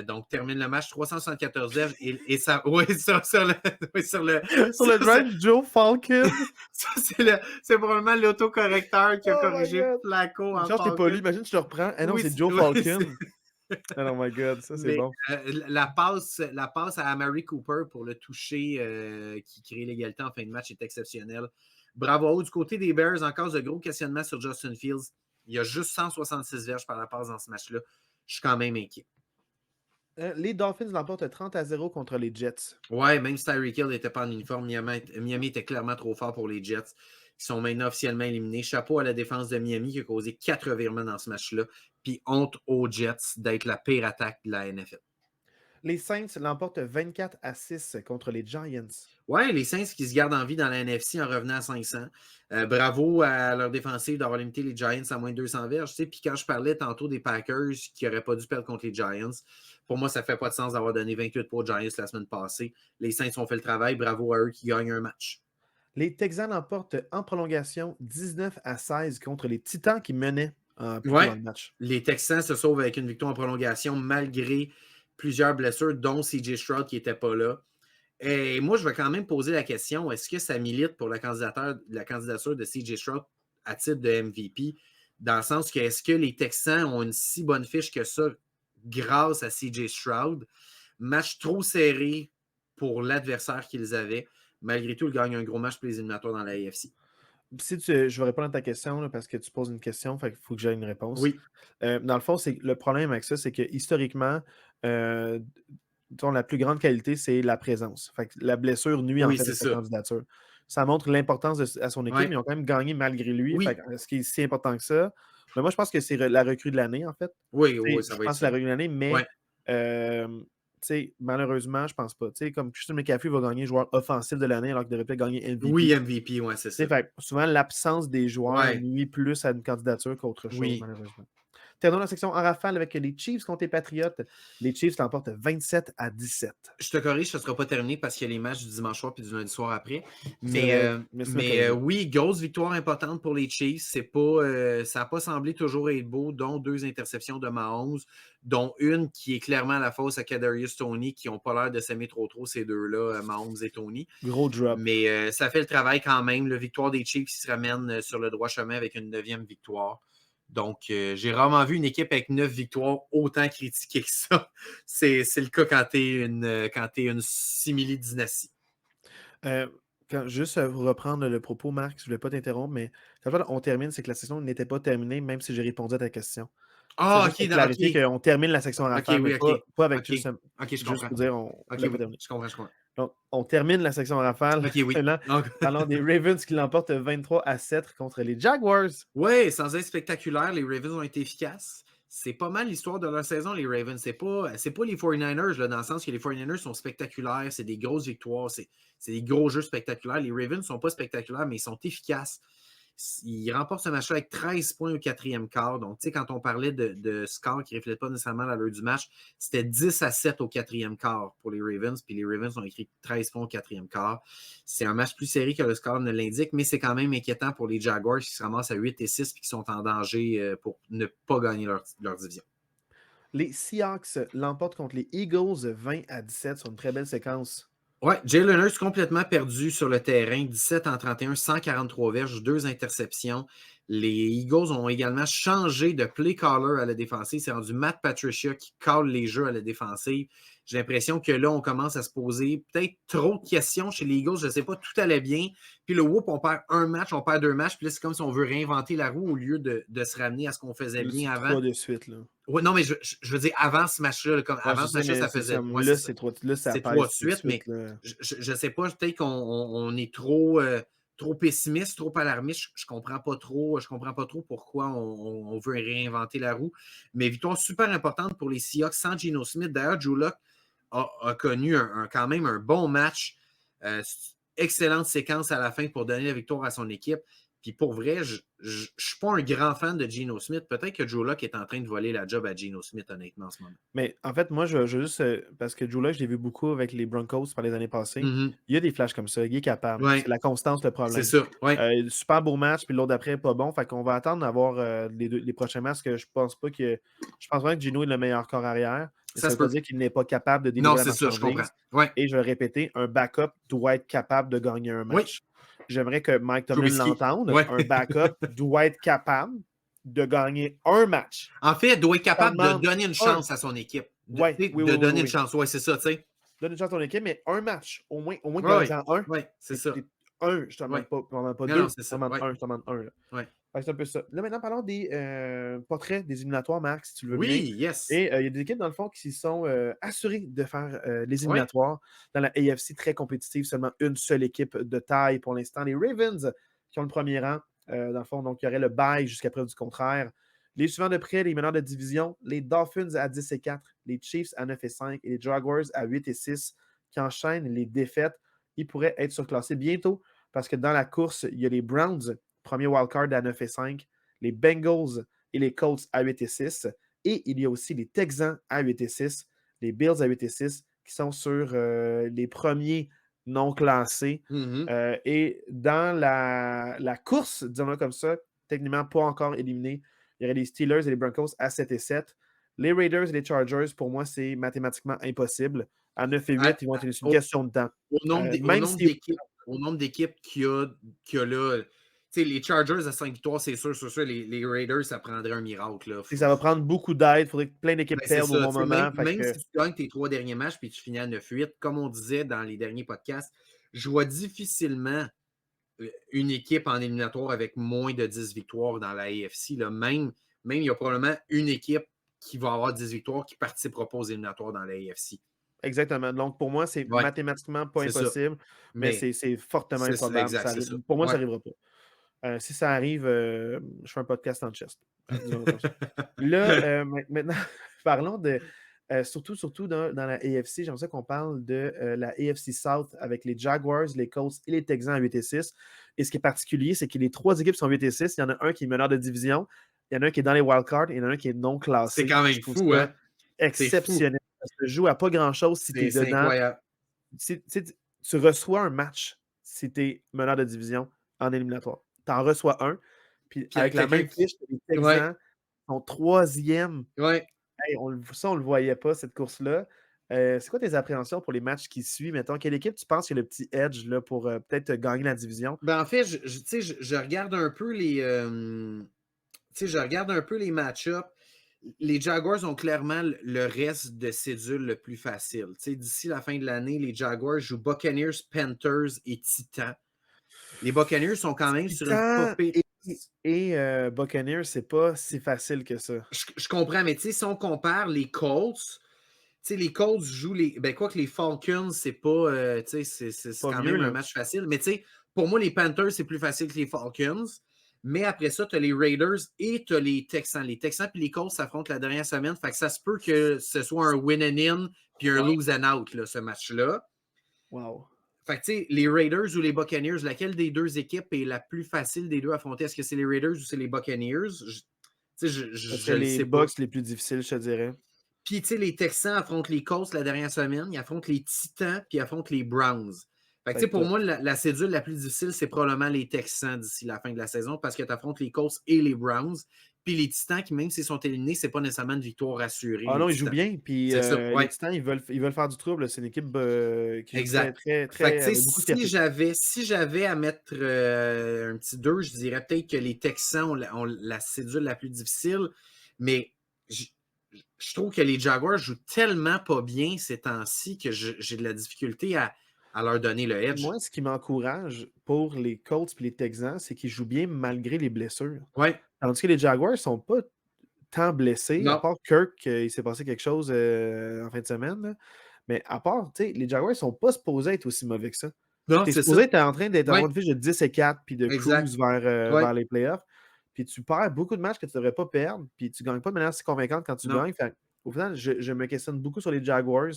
[SPEAKER 2] Donc, termine le match, 374 verges. Et ça, oui, sur le
[SPEAKER 1] drive, Joe Falcon.
[SPEAKER 2] Ça, c'est probablement l'autocorrecteur qui a corrigé Flacco.
[SPEAKER 1] Genre, t'es pas lu. Imagine, tu le reprends. Ah non, oui, c'est Joe Falcon. Oh my God, ça, c'est bon.
[SPEAKER 2] La passe à Amari Cooper pour le toucher qui crée l'égalité en fin de match est exceptionnelle. Bravo. Du côté des Bears, encore de gros questionnements sur Justin Fields. Il y a juste 166 verges par la passe dans ce match-là. Je suis quand même inquiet.
[SPEAKER 1] Les Dolphins l'emportent 30-0 contre les Jets.
[SPEAKER 2] Ouais, même si Tyreek Hill n'était pas en uniforme, Miami était clairement trop fort pour les Jets, qui sont maintenant officiellement éliminés. Chapeau à la défense de Miami qui a causé 4 revirements dans ce match-là. Puis honte aux Jets d'être la pire attaque de la NFL.
[SPEAKER 1] Les Saints l'emportent 24-6 contre les Giants.
[SPEAKER 2] Ouais, les Saints qui se gardent en vie dans la NFC en revenant à 500. Bravo à leur défensive d'avoir limité les Giants à moins de 200 verges. Puis quand je parlais tantôt des Packers qui n'auraient pas dû perdre contre les Giants, pour moi, ça ne fait pas de sens d'avoir donné 28 pour aux Giants la semaine passée. Les Saints ont fait le travail. Bravo à eux qui gagnent un match.
[SPEAKER 1] Les Texans l'emportent en prolongation 19-16 contre les Titans qui menaient dans le match.
[SPEAKER 2] Les Texans se sauvent avec une victoire en prolongation malgré plusieurs blessures, dont CJ Stroud qui n'était pas là. Et moi, je vais quand même poser la question, est-ce que ça milite pour la candidature de CJ Stroud à titre de MVP? Dans le sens que est-ce que les Texans ont une si bonne fiche que ça grâce à CJ Stroud? Match trop serré pour l'adversaire qu'ils avaient. Malgré tout, ils gagnent un gros match pour les éliminatoires dans la AFC.
[SPEAKER 1] Je vais répondre à ta question là, parce que tu poses une question, il faut que j'aie une réponse.
[SPEAKER 2] Oui.
[SPEAKER 1] Dans le fond, le problème avec ça, c'est que historiquement, la plus grande qualité, c'est la présence. Fait que la blessure nuit en fait à sa candidature. Ça montre l'importance à son équipe, mais ils ont quand même gagné malgré lui.
[SPEAKER 2] Oui.
[SPEAKER 1] Fait que, est-ce qu'il est si important que ça? Mais moi, je pense que c'est la recrue de l'année, en fait.
[SPEAKER 2] Oui, ça va être ça.
[SPEAKER 1] Je pense que c'est la recrue de l'année, mais malheureusement, je pense pas. Comme Christian McCaffrey va gagner joueur offensif de l'année alors qu'il devrait peut-être gagner MVP.
[SPEAKER 2] Oui, MVP, c'est ça.
[SPEAKER 1] Fait, souvent, l'absence des joueurs nuit plus à une candidature qu'autre chose, malheureusement. Terminons la section en rafale avec les Chiefs contre les Patriots. Les Chiefs l'emportent 27-17.
[SPEAKER 2] Je te corrige, ça ne sera pas terminé parce qu'il y a les matchs du dimanche soir et du lundi soir après.
[SPEAKER 1] C'est
[SPEAKER 2] Mais,
[SPEAKER 1] vrai. Merci de me corriger.
[SPEAKER 2] oui, grosse victoire importante pour les Chiefs. C'est pas, ça n'a pas semblé toujours être beau, dont 2 interceptions de Mahomes, dont une qui est clairement la fausse à Kadarius Toney, qui n'ont pas l'air de s'aimer trop, ces deux-là, Mahomes et Toney.
[SPEAKER 1] Gros drop.
[SPEAKER 2] Mais ça fait le travail quand même. La victoire des Chiefs qui se ramène sur le droit chemin avec une 9e victoire. Donc, j'ai rarement vu une équipe avec 9 victoires autant critiquée que ça. C'est le cas quand tu es une simili-dynastie.
[SPEAKER 1] Juste reprendre le propos, Marc, je ne voulais pas t'interrompre, mais quand on termine, c'est que la session n'était pas terminée, même si j'ai répondu à ta question.
[SPEAKER 2] Ah,
[SPEAKER 1] Juste
[SPEAKER 2] ok,
[SPEAKER 1] pour clarifier qu'on termine la section en rafale, mais pas avec juste
[SPEAKER 2] je
[SPEAKER 1] pour
[SPEAKER 2] comprends.
[SPEAKER 1] dire on l'a pas
[SPEAKER 2] Oui,
[SPEAKER 1] terminé.
[SPEAKER 2] je comprends.
[SPEAKER 1] Donc, on termine la section en rafale.
[SPEAKER 2] Ok, oui.
[SPEAKER 1] Parlons des Ravens qui l'emportent 23-7 contre les Jaguars.
[SPEAKER 2] Oui, sans être spectaculaire, les Ravens ont été efficaces. C'est pas mal l'histoire de leur saison, les Ravens. C'est pas les 49ers, là, dans le sens que les 49ers sont spectaculaires, c'est des grosses victoires, c'est des gros jeux spectaculaires. Les Ravens ne sont pas spectaculaires, mais ils sont efficaces. Ils remportent ce match-là avec 13 points au 4e quart. Donc, tu sais, quand on parlait de score qui ne reflète pas nécessairement la l'heure du match, c'était 10-7 au 4e quart pour les Ravens. Puis les Ravens ont écrit 13 points au 4e quart. C'est un match plus serré que le score ne l'indique, mais c'est quand même inquiétant pour les Jaguars qui se ramassent à 8-6 et qui sont en danger pour ne pas gagner leur division.
[SPEAKER 1] Les Seahawks l'emportent contre les Eagles 20-17 sur une très belle séquence.
[SPEAKER 2] Ouais, Jalen Hurts complètement perdu sur le terrain, 17 en 31, 143 verges, 2 interceptions. Les Eagles ont également changé de play caller à la défensive. C'est rendu Matt Patricia qui call les jeux à la défensive. J'ai l'impression que là, on commence à se poser peut-être trop de questions chez les Eagles. Je ne sais pas, tout allait bien. Puis le whoop, on perd un match, on perd 2 matchs. Puis là, c'est comme si on veut réinventer la roue au lieu de se ramener à ce qu'on faisait bien avant.
[SPEAKER 1] 3 de suite, là.
[SPEAKER 2] Ouais, non, mais je veux dire, avant ce match-là, avant ce match-là, ça faisait.
[SPEAKER 1] Moi, là, c'est 3
[SPEAKER 2] de suite, mais je ne sais pas, peut-être qu'on est trop pessimiste, trop alarmiste. Je ne comprends pas trop pourquoi on veut réinventer la roue. Mais victoire super importante pour les Seahawks sans Geno Smith. D'ailleurs, Drew Lock a connu quand même un bon match. Excellente séquence à la fin pour donner la victoire à son équipe. Puis pour vrai, je ne suis pas un grand fan de Geno Smith. Peut-être que Drew Lock est en train de voler la job à Geno Smith, honnêtement, en ce moment.
[SPEAKER 1] Mais en fait, moi, je juste. Parce que Drew Lock, je l'ai vu beaucoup avec les Broncos par les années passées.
[SPEAKER 2] Mm-hmm.
[SPEAKER 1] Il y a des flashs comme ça. Il est capable.
[SPEAKER 2] Ouais.
[SPEAKER 1] C'est la constance, le problème.
[SPEAKER 2] C'est ça. Ouais.
[SPEAKER 1] Super beau match, puis l'autre d'après, pas bon. Fait qu'on va attendre d'avoir les prochains matchs. Que je pense pas que. Je pense vraiment que Geno est le meilleur corps arrière. Mais ça veut pas dire qu'il n'est pas capable de délivrer la marchandise.
[SPEAKER 2] Non, c'est ça, je comprends. Ouais.
[SPEAKER 1] Et je vais le répéter, un backup doit être capable de gagner un match. Oui. J'aimerais que Mike Tomlin l'entende. Ouais. Un backup doit être capable de gagner un match.
[SPEAKER 2] En fait, doit être capable de donner une chance à son équipe. De donner une chance. Oui, c'est ça, tu sais.
[SPEAKER 1] Donner une chance à ton équipe, mais un match. Au moins gagne-en un.
[SPEAKER 2] Oui, c'est ça.
[SPEAKER 1] Un, je t'en demande pas deux.
[SPEAKER 2] Je t'en
[SPEAKER 1] demande un.
[SPEAKER 2] Ouais.
[SPEAKER 1] C'est un peu ça. Là, maintenant, parlons des portraits des éliminatoires, Marc, si tu le veux bien.
[SPEAKER 2] Oui, yes.
[SPEAKER 1] Et il y a des équipes, dans le fond, qui sont assurées de faire les éliminatoires dans la AFC très compétitive. Seulement une seule équipe de taille pour l'instant. Les Ravens qui ont le premier rang. Dans le fond, donc, il y aurait le bye jusqu'à preuve du contraire. Les suivants de près, les meneurs de division, les Dolphins à 10-4, les Chiefs à 9-5 et les Jaguars à 8-6 qui enchaînent les défaites. Ils pourraient être surclassés bientôt parce que dans la course, il y a les Browns, premier wildcard à 9-5, les Bengals et les Colts à 8-6 et il y a aussi les Texans à 8-6, les Bills à 8-6 qui sont sur les premiers non classés.
[SPEAKER 2] Mm-hmm.
[SPEAKER 1] Et dans la course, disons-le comme ça, techniquement pas encore éliminé, il y aurait les Steelers et les Broncos à 7-7. Les Raiders et les Chargers, pour moi, c'est mathématiquement impossible. À 9-8, ils vont être une question de temps.
[SPEAKER 2] Au nombre d'équipes qu'il y a là, tu sais, les Chargers à 5 victoires, c'est sûr. Les Raiders, ça prendrait un miracle. Là.
[SPEAKER 1] Ça va prendre beaucoup d'aide. Il faudrait que plein d'équipes perdent au bon moment.
[SPEAKER 2] Même si tu gagnes tes 3 derniers matchs puis tu finis à 9-8, comme on disait dans les derniers podcasts, je vois difficilement une équipe en éliminatoire avec moins de 10 victoires dans la AFC. Là. Même, il y a probablement une équipe qui va avoir 10 victoires qui ne participera pas aux éliminatoires dans la AFC.
[SPEAKER 1] Exactement. Donc, pour moi, c'est mathématiquement pas impossible, mais c'est fortement improbable. Pour moi, ça n'arrivera pas. Si ça arrive, je fais un podcast en chest. Là, maintenant, parlons de... surtout dans la AFC, j'aimerais ça qu'on parle de la AFC South avec les Jaguars, les Colts et les Texans à 8-6. Et ce qui est particulier, c'est que les 3 équipes sont 8-6. Il y en a un qui est meneur de division. Il y en a un qui est dans les wildcards et il y en a un qui est non classé.
[SPEAKER 2] C'est quand même
[SPEAKER 1] Je trouve
[SPEAKER 2] fou,
[SPEAKER 1] ça
[SPEAKER 2] hein? C'est fou.
[SPEAKER 1] exceptionnel. Ça se joue à pas grand-chose si tu es
[SPEAKER 2] C'est
[SPEAKER 1] dedans.
[SPEAKER 2] incroyable.
[SPEAKER 1] Tu reçois un match si tu es meneur de division en éliminatoire. Tu en reçois un. Puis
[SPEAKER 2] Puis
[SPEAKER 1] avec la
[SPEAKER 2] quelqu'un
[SPEAKER 1] même fiche, les
[SPEAKER 2] Ouais,
[SPEAKER 1] Texans sont troisième.
[SPEAKER 2] ouais.
[SPEAKER 1] Hey, on le voyait pas, cette course-là. C'est quoi tes appréhensions pour les matchs qui suivent? Mettons, quelle équipe tu penses qui a le petit edge là, pour peut-être gagner la division?
[SPEAKER 2] Ben, en fait, tu sais, je regarde un peu les. Tu sais, je regarde un peu les match-ups. Les Jaguars ont clairement le reste de cédule le plus facile. Tu sais, d'ici la fin de l'année, les Jaguars jouent Buccaneers, Panthers et Titans. Les Buccaneers sont quand même sur une
[SPEAKER 1] Titans
[SPEAKER 2] popée.
[SPEAKER 1] et Buccaneers, c'est pas si facile que ça.
[SPEAKER 2] Je comprends, mais tu sais, si on compare les Colts, tu sais, les Colts jouent les. Ben, quoi que les Falcons, c'est pas. Tu sais, c'est
[SPEAKER 1] Pas
[SPEAKER 2] quand
[SPEAKER 1] mieux,
[SPEAKER 2] même un
[SPEAKER 1] là.
[SPEAKER 2] match facile. Mais tu sais, pour moi, les Panthers, c'est plus facile que les Falcons. Mais après ça, tu as les Raiders et tu as les Texans. Les Texans et les Colts s'affrontent la dernière semaine. Fait que ça se peut que ce soit un win and in puis un lose and out, là, ce match-là.
[SPEAKER 1] Wow.
[SPEAKER 2] Fait que tu sais, les Raiders ou les Buccaneers, laquelle des deux équipes est la plus facile des deux à affronter? Est-ce que c'est les Raiders ou c'est les Buccaneers?
[SPEAKER 1] Ce
[SPEAKER 2] Je
[SPEAKER 1] serait
[SPEAKER 2] le
[SPEAKER 1] les
[SPEAKER 2] sais pas.
[SPEAKER 1] Bucks les plus difficiles, je te dirais.
[SPEAKER 2] Puis, tu sais, les Texans affrontent les Colts la dernière semaine, ils affrontent les Titans, puis ils affrontent les Browns. Fait que, tu sais, pour moi, la cédule la plus difficile, c'est probablement les Texans d'ici la fin de la saison parce que tu affrontes les Colts et les Browns. Puis les Titans, qui même s'ils sont éliminés, c'est pas nécessairement une victoire assurée.
[SPEAKER 1] Ah
[SPEAKER 2] Les
[SPEAKER 1] non, ils jouent
[SPEAKER 2] Titans.
[SPEAKER 1] bien. Puis
[SPEAKER 2] C'est ça,
[SPEAKER 1] les
[SPEAKER 2] ouais.
[SPEAKER 1] Titans, ils veulent faire du trouble. C'est une équipe qui joue très,
[SPEAKER 2] Exact.
[SPEAKER 1] très,
[SPEAKER 2] Fait que,
[SPEAKER 1] très,
[SPEAKER 2] tu sais,
[SPEAKER 1] avec beaucoup de fierté.
[SPEAKER 2] si j'avais à mettre un petit 2, je dirais peut-être que les Texans ont la cédule la plus difficile, mais je trouve que les Jaguars jouent tellement pas bien ces temps-ci que j'ai de la difficulté à leur donner le edge.
[SPEAKER 1] Moi, ce qui m'encourage pour les Colts et les Texans, c'est qu'ils jouent bien malgré les blessures.
[SPEAKER 2] Ouais.
[SPEAKER 1] Tandis que les Jaguars ne sont pas tant blessés, à
[SPEAKER 2] Non.
[SPEAKER 1] part Kirk, il s'est passé quelque chose en fin de semaine. Là. Mais à part, tu sais, les Jaguars ne sont pas supposés être aussi mauvais que ça.
[SPEAKER 2] Non,
[SPEAKER 1] Tu es
[SPEAKER 2] c'est
[SPEAKER 1] supposé
[SPEAKER 2] ça.
[SPEAKER 1] être en train d'être
[SPEAKER 2] Ouais.
[SPEAKER 1] en une fiche de 10-4 puis de
[SPEAKER 2] Exact.
[SPEAKER 1] cruise
[SPEAKER 2] Ouais.
[SPEAKER 1] vers les playoffs. Puis tu perds beaucoup de matchs que tu ne devrais pas perdre. Puis tu ne gagnes pas de manière si convaincante quand tu
[SPEAKER 2] Non.
[SPEAKER 1] gagnes. Fait, au final, je me questionne beaucoup sur les Jaguars.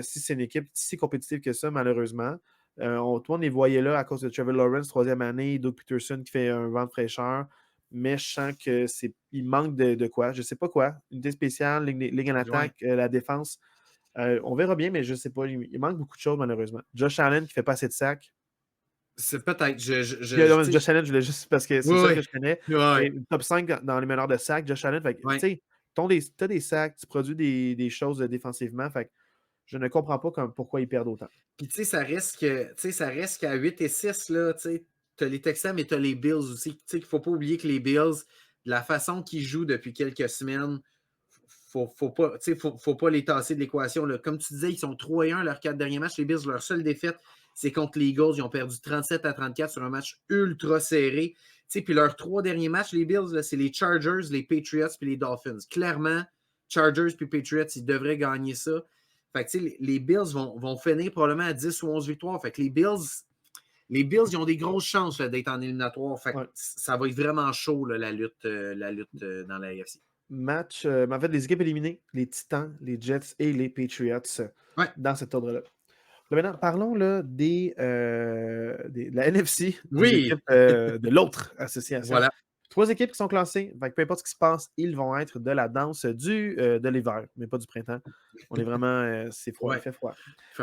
[SPEAKER 1] Si c'est une équipe si compétitive que ça, malheureusement. Tout le monde les voyait là à cause de Trevor Lawrence, troisième année, Doug Peterson qui fait un vent de fraîcheur. Mais je sens qu'il manque de quoi. Je ne sais pas quoi. Unité spéciale, ligne en attaque, la défense. On verra bien, mais je ne sais pas. Il manque beaucoup de choses, malheureusement. Josh Allen qui ne fait pas assez de sacs.
[SPEAKER 2] C'est peut-être.
[SPEAKER 1] Josh Allen, je voulais juste parce que c'est ça que je connais.
[SPEAKER 2] Ouais.
[SPEAKER 1] Top 5 dans les meneurs de sacs, Josh Allen. Tu as des sacs, tu produis des choses défensivement. Fait que je ne comprends pas pourquoi ils perdent autant.
[SPEAKER 2] Puis, tu sais, ça reste qu'à 8 et 6, là, tu sais, tu as les Texans, mais tu as les Bills aussi. Tu sais, qu'il ne faut pas oublier que les Bills, de la façon qu'ils jouent depuis quelques semaines, faut pas les tasser de l'équation. Comme tu disais, ils sont 3-1 leurs 4 derniers matchs. Les Bills, leur seule défaite, c'est contre les Eagles. Ils ont perdu 37-34 sur un match ultra serré. Puis leurs 3 derniers matchs, les Bills, là, c'est les Chargers, les Patriots puis les Dolphins. Clairement, Chargers puis Patriots, ils devraient gagner ça. Fait que, les Bills vont finir probablement à 10 ou 11 victoires. Fait que les Bills, ils ont des grosses chances là, d'être en éliminatoire. Fait que ça va être vraiment chaud, là, la lutte dans la AFC.
[SPEAKER 1] Match, en fait, les équipes éliminées, les Titans, les Jets et les Patriots dans cet ordre-là. Là, maintenant, parlons là, de la NFC, des équipes de l'autre association.
[SPEAKER 2] Voilà.
[SPEAKER 1] 3 équipes qui sont classées. Fait que peu importe ce qui se passe, ils vont être de la danse de l'hiver, mais pas du printemps. On est vraiment. C'est froid, il fait froid.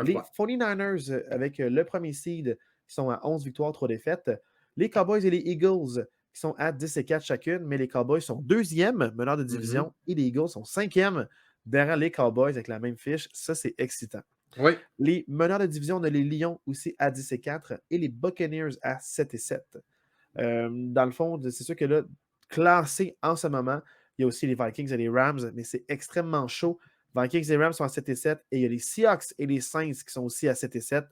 [SPEAKER 1] Les 49ers, avec le premier seed, qui sont à 11 victoires, 3 défaites. Les Cowboys et les Eagles, qui sont à 10-4 chacune, mais les Cowboys sont 2e meneur de division et les Eagles sont 5e derrière les Cowboys avec la même fiche. Ça, c'est excitant.
[SPEAKER 2] Oui.
[SPEAKER 1] Les meneurs de division, on a les Lions aussi à 10-4 et les Buccaneers à 7-7. Dans le fond, c'est sûr que là, classé en ce moment, il y a aussi les Vikings et les Rams, mais c'est extrêmement chaud. Vikings et Rams sont à 7-7 et il y a les Seahawks et les Saints qui sont aussi à 7-7.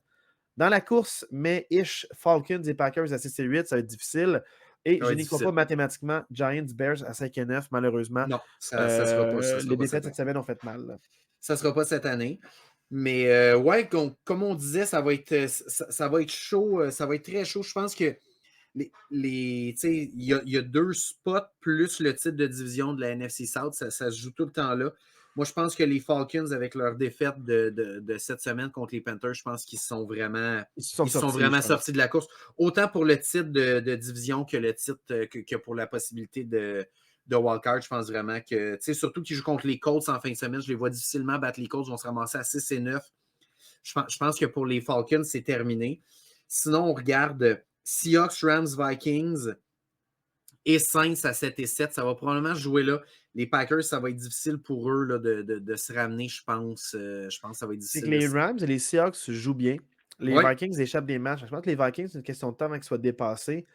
[SPEAKER 1] Dans la course, mais Falcons et Packers à 6-8, ça va être difficile. Et je n'y crois pas mathématiquement. Giants, Bears à 5-9, malheureusement.
[SPEAKER 2] Non, ça ne sera pas.
[SPEAKER 1] Les défaites cette semaine ont fait mal. Là.
[SPEAKER 2] Ça ne sera pas cette année. Mais ouais, comme on disait, ça va être chaud. Ça va être très chaud. Je pense que il y a 2 spots plus le titre de division de la NFC South. Ça se joue tout le temps là. Moi, je pense que les Falcons, avec leur défaite de cette semaine contre les Panthers, je pense qu'ils sont vraiment sortis de la course. Autant pour le titre de division que le titre que pour la possibilité de wildcard. Je pense vraiment que, surtout qu'ils jouent contre les Colts en fin de semaine, je les vois difficilement battre les Colts, vont se ramasser à 6-9. Je pense que pour les Falcons, c'est terminé. Sinon, on regarde Seahawks, Rams, Vikings et Saints à 7-7. Ça va probablement jouer là. Les Packers, ça va être difficile pour eux là, de se ramener, je pense. Je pense que ça va être
[SPEAKER 1] C'est
[SPEAKER 2] difficile.
[SPEAKER 1] que les Rams et les Seahawks jouent bien. Les
[SPEAKER 2] Ouais.
[SPEAKER 1] Vikings échappent des matchs. Je pense que les Vikings, c'est une question de temps avant qu'ils soient dépassés.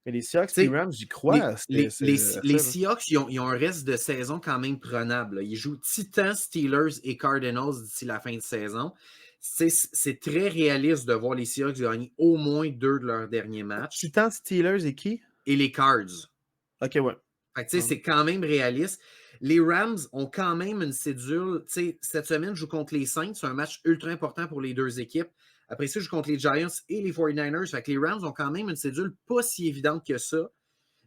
[SPEAKER 1] Mais les Seahawks et les
[SPEAKER 2] T'sais,
[SPEAKER 1] Rams, j'y crois à ça.
[SPEAKER 2] les
[SPEAKER 1] Là.
[SPEAKER 2] Seahawks, ils ont un reste de saison quand même prenable. Là. Ils jouent Titans, Steelers et Cardinals d'ici la fin de saison. C'est très réaliste de voir les Seahawks gagner au moins 2 de leurs derniers matchs.
[SPEAKER 1] Titans, Steelers et qui?
[SPEAKER 2] Et les Cards.
[SPEAKER 1] Ok, ouais.
[SPEAKER 2] Fait que, c'est quand même réaliste. Les Rams ont quand même une cédule. Cette semaine, je joue contre les Saints. C'est un match ultra important pour les deux équipes. Après ça, je joue contre les Giants et les 49ers. Fait que les Rams ont quand même une cédule pas si évidente que ça.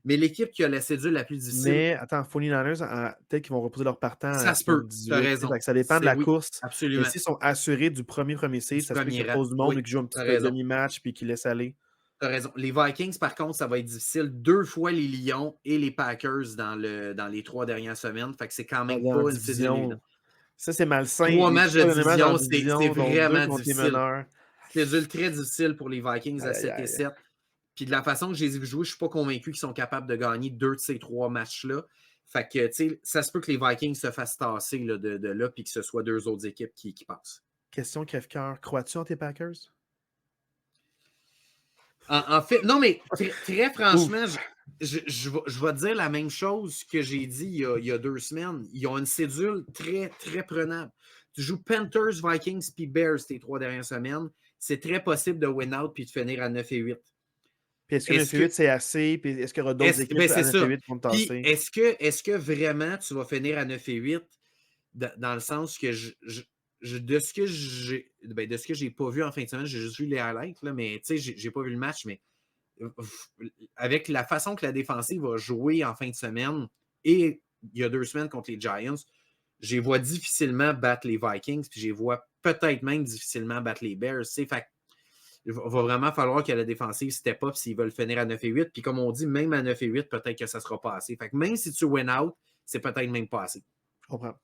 [SPEAKER 2] Mais l'équipe qui a la cédule la plus difficile.
[SPEAKER 1] Mais attends, 49ers, peut-être qu'ils vont reposer leur partant
[SPEAKER 2] ça
[SPEAKER 1] à
[SPEAKER 2] se peut.
[SPEAKER 1] 18.
[SPEAKER 2] T'as raison.
[SPEAKER 1] Ça dépend de la course.
[SPEAKER 2] Absolument.
[SPEAKER 1] Mais s'ils sont assurés du premier seed, ça se peut qu'ils posent du monde et qu'ils jouent un petit peu de demi-match puis qu'ils laissent aller.
[SPEAKER 2] T'as raison. Les Vikings, par contre, ça va être difficile. 2 fois les Lions et les Packers dans les 3 dernières semaines. Fait que c'est quand même pas une cédule.
[SPEAKER 1] Ça, c'est malsain.
[SPEAKER 2] 3 matchs de division, c'est vraiment difficile.
[SPEAKER 1] Cédule
[SPEAKER 2] très difficile pour les Vikings à 7-7. Puis de la façon que je les ai vus jouer, je ne suis pas convaincu qu'ils sont capables de gagner 2 de ces 3 matchs-là. Fait que, tu sais, ça se peut que les Vikings se fassent tasser là, de là puis que ce soit 2 autres équipes qui passent.
[SPEAKER 1] Question crève-cœur. Crois-tu en tes Packers?
[SPEAKER 2] En fait, non, mais très franchement, je vais te dire la même chose que j'ai dit il y a 2 semaines. Ils ont une cédule très, très prenable. Tu joues Panthers, Vikings puis Bears tes 3 dernières semaines. C'est très possible de win out puis de finir à 9-8.
[SPEAKER 1] Puis est-ce que 9-8 c'est assez? Puis est-ce qu'il y aura d'autres équipes à 9-8 pour me tasser?
[SPEAKER 2] Est-ce que vraiment tu vas finir à 9-8 dans le sens que de ce que j'ai pas vu en fin de semaine, j'ai juste vu les highlights, là, mais tu sais, j'ai pas vu le match, mais avec la façon que la défensive va jouer en fin de semaine et il y a 2 semaines contre les Giants, je les vois difficilement battre les Vikings, puis je les vois peut-être même difficilement battre les Bears. Fait il va vraiment falloir que la défensive step up s'ils veulent finir à 9-8. Puis comme on dit, même à 9-8, peut-être que ça ne sera pas assez. Fait que même si tu win out, c'est peut-être même pas assez.
[SPEAKER 1] Je comprends.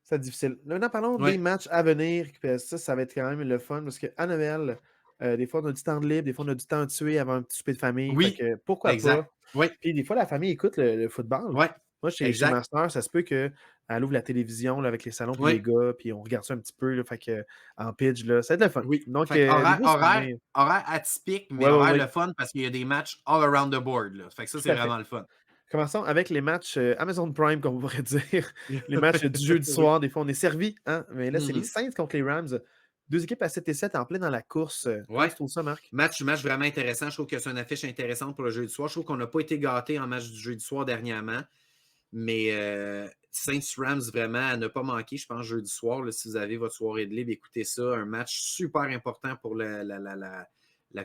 [SPEAKER 1] C'est difficile. Maintenant, parlons des matchs à venir. Ça va être quand même le fun parce qu'à Noël, des fois, on a du temps de libre, des fois, on a du temps à tuer avant un petit souper de famille.
[SPEAKER 2] Oui,
[SPEAKER 1] fait que, pourquoi pas?
[SPEAKER 2] Oui.
[SPEAKER 1] Puis des fois, la famille écoute le football.
[SPEAKER 2] Ouais.
[SPEAKER 1] Moi, chez ma soeur, ça se peut qu'elle ouvre la télévision là, avec les salons et les gars, puis on regarde ça un petit peu. Là, fait que, en pitch, là, ça va être le fun.
[SPEAKER 2] Oui.
[SPEAKER 1] Donc,
[SPEAKER 2] horaire atypique, mais horaire le fun parce qu'il y a des matchs all around the board. Là. Fait que ça, c'est vraiment le fun.
[SPEAKER 1] Commençons avec les matchs Amazon Prime, comme on pourrait dire. Les matchs du jeudi soir. Des fois, on est servi. Hein? Mais là, c'est les Saints contre les Rams. 2 équipes à 7-7 en plein dans la course. Comment tu trouves ça, Marc?
[SPEAKER 2] Match vraiment intéressant. Je trouve que c'est une affiche intéressante pour le jeudi soir. Je trouve qu'on n'a pas été gâtés en match du jeudi soir dernièrement. Mais Saints-Rams, vraiment, à ne pas manquer, je pense, jeudi soir. Là, si vous avez votre soirée de libre, écoutez ça. Un match super important pour la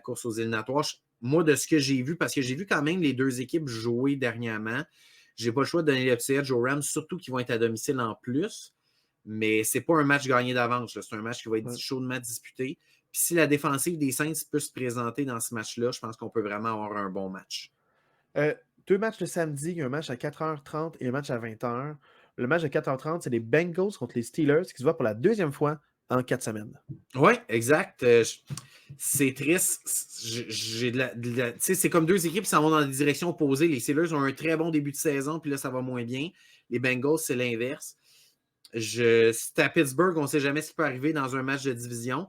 [SPEAKER 2] course aux éliminatoires. Moi, de ce que j'ai vu, parce que j'ai vu quand même les 2 équipes jouer dernièrement, j'ai pas le choix de donner le petit edge aux Rams, surtout qu'ils vont être à domicile en plus. Mais c'est pas un match gagné d'avance. C'est un match qui va être chaudement disputé. Puis si la défensive des Saints peut se présenter dans ce match-là, je pense qu'on peut vraiment avoir un bon match.
[SPEAKER 1] 2 matchs le samedi, il y a un match à 4h30 et un match à 20h. Le match à 4h30, c'est les Bengals contre les Steelers qui se voient pour la 2e fois en 4 semaines.
[SPEAKER 2] Oui, exact. C'est triste. C'est comme 2 équipes qui s'en vont dans des directions opposées. Les Steelers ont un très bon début de saison, puis là, ça va moins bien. Les Bengals, c'est l'inverse. C'est à Pittsburgh, on ne sait jamais ce qui peut arriver dans un match de division.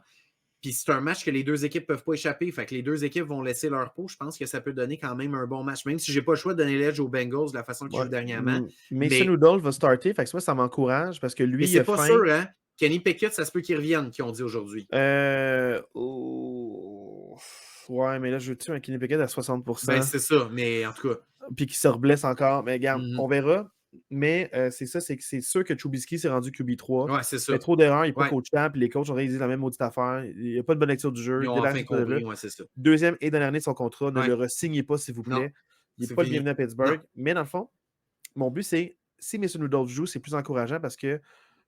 [SPEAKER 2] Puis c'est un match que les 2 équipes ne peuvent pas échapper. Fait que les 2 équipes vont laisser leur peau. Je pense que ça peut donner quand même un bon match. Même si je n'ai pas le choix de donner l'edge aux Bengals de la façon qu'ils jouent dernièrement.
[SPEAKER 1] Mason Rudolph va starter. Fait que moi, ça m'encourage parce que lui,
[SPEAKER 2] mais c'est pas sûr, hein? Kenny Pickett, ça se peut qu'il revienne, qu'ils ont dit aujourd'hui.
[SPEAKER 1] Ouais, mais là, je veux-tu un Kenny Pickett à 60%?
[SPEAKER 2] Ben, c'est ça, mais en tout cas.
[SPEAKER 1] Puis qu'il se reblesse encore. Mais regarde, on verra. Mais c'est ça, c'est que c'est sûr que Trubisky s'est rendu QB3.
[SPEAKER 2] Ouais, c'est ça.
[SPEAKER 1] Il fait trop d'erreurs, il n'est pas coachable, puis les coachs ont réalisé la même maudite affaire. Il n'y a pas de bonne lecture du jeu.
[SPEAKER 2] Ils ont enfin compris, c'est ça.
[SPEAKER 1] 2e et dernière année de son contrat, ne le re-signez pas, s'il vous plaît.
[SPEAKER 2] Non,
[SPEAKER 1] il n'est pas le bienvenu à Pittsburgh. Mais dans le fond, mon but, c'est, si Mason Rudolph joue, c'est plus encourageant parce que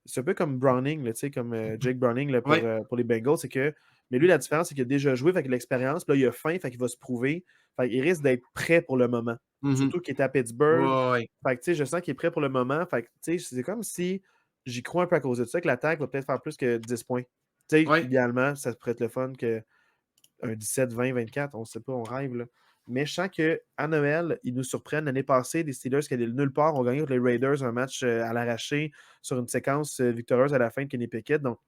[SPEAKER 1] c'est un peu comme Browning, là, comme Jake Browning là, pour les Bengals, c'est que, mais lui, la différence, c'est qu'il a déjà joué, fait qu'il a l'expérience, puis là, il a faim, fait qu'il va se prouver. Fait qu'il risque d'être prêt pour le moment.
[SPEAKER 2] Mhm.
[SPEAKER 1] surtout qu'il était à Pittsburgh.
[SPEAKER 2] Ouais, ouais.
[SPEAKER 1] Fait que, tu sais, je sens qu'il est prêt pour le moment. Fait que, tu sais, c'est comme si j'y crois un peu à cause de ça, que l'attaque va peut-être faire plus que 10 points. Tu sais,
[SPEAKER 2] Ouais.
[SPEAKER 1] idéalement, ça pourrait être le fun qu'un 17, 20, 24, on ne sait pas, on rêve, là. Mais je sens qu'à Noël, ils nous surprennent. L'année passée, les Steelers qui allaient nulle part ont gagné contre les Raiders un match à l'arraché sur une séquence victorieuse à la fin de Kenny Pickett. Donc,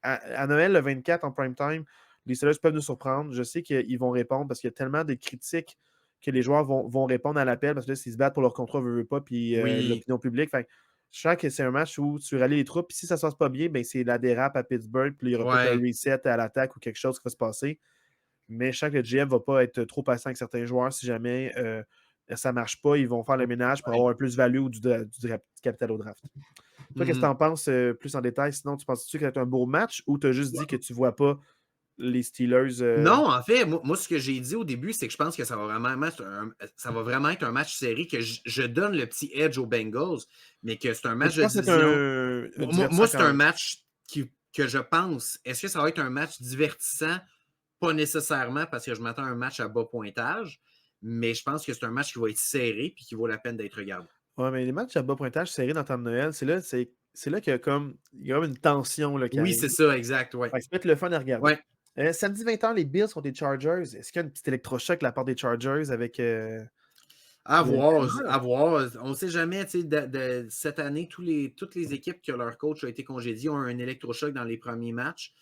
[SPEAKER 1] à Noël, le 24 en prime time, les Steelers peuvent nous surprendre. Je sais qu'ils vont répondre parce qu'il y a tellement de critiques que les joueurs vont répondre à l'appel parce que là, s'ils se battent pour leur contrat, veut pas, puis
[SPEAKER 2] Oui.
[SPEAKER 1] l'opinion publique. Fait que je sens que c'est un match où tu rallies les troupes. Puis si ça se passe pas bien, ben, c'est la dérape à Pittsburgh. Puis il y aura peut-être un
[SPEAKER 2] Ouais.
[SPEAKER 1] reset à l'attaque ou quelque chose qui va se passer. Mais je sens que le GM ne va pas être trop patient avec certains joueurs si jamais ça ne marche pas. Ils vont faire le ménage pour
[SPEAKER 2] Ouais.
[SPEAKER 1] avoir un plus-value ou du capital au draft. Toi, qu'est-ce que tu en penses plus en détail? Sinon, tu penses-tu que ça va être un beau match ou tu as juste dit que tu ne vois pas les Steelers?
[SPEAKER 2] Non, en fait, moi, ce que j'ai dit au début, c'est que je pense que ça va vraiment être un match serré, que je donne le petit edge aux Bengals, mais que c'est un
[SPEAKER 1] Mais
[SPEAKER 2] match
[SPEAKER 1] tu
[SPEAKER 2] de
[SPEAKER 1] penses que c'est
[SPEAKER 2] division.
[SPEAKER 1] un
[SPEAKER 2] Moi,
[SPEAKER 1] divertissant
[SPEAKER 2] c'est
[SPEAKER 1] quand
[SPEAKER 2] un
[SPEAKER 1] même?
[SPEAKER 2] match que je pense. Est-ce que ça va être un match divertissant? Pas nécessairement, parce que je m'attends à un match à bas pointage, mais je pense que c'est un match qui va être serré et qui vaut la peine d'être regardé.
[SPEAKER 1] Ouais, mais les matchs à bas pointage serrés dans le temps de Noël, c'est là qu'il y a comme une tension là, qui
[SPEAKER 2] Oui, c'est
[SPEAKER 1] arrive.
[SPEAKER 2] ça, exact, ouais.
[SPEAKER 1] Fait que ça peut être le fun à regarder.
[SPEAKER 2] Ouais.
[SPEAKER 1] Samedi 20h, les Bills contre les Chargers. Est-ce qu'il y a un petit électrochoc de la part des Chargers avec
[SPEAKER 2] À
[SPEAKER 1] le
[SPEAKER 2] voir,
[SPEAKER 1] climat?
[SPEAKER 2] à voir. On ne sait jamais, tu sais, cette année, toutes les équipes que leur coach a été congédié ont un électrochoc dans les premiers matchs.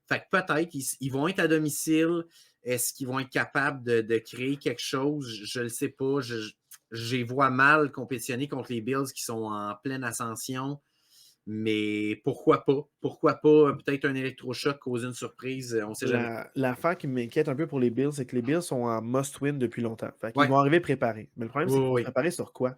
[SPEAKER 2] Fait que peut-être ils vont être à domicile. Est-ce qu'ils vont être capables de créer quelque chose? Je ne le sais pas. Je les vois mal compétitionner contre les Bills qui sont en pleine ascension. Mais pourquoi pas? Pourquoi pas peut-être un électrochoc cause une surprise? On ne sait jamais.
[SPEAKER 1] L'affaire qui m'inquiète un peu pour les Bills, c'est que les Bills sont en must-win depuis longtemps. Fait qu'ils
[SPEAKER 2] Ouais,
[SPEAKER 1] vont arriver préparés. Mais le problème,
[SPEAKER 2] oui,
[SPEAKER 1] c'est qu'ils vont se
[SPEAKER 2] oui.
[SPEAKER 1] préparer sur quoi?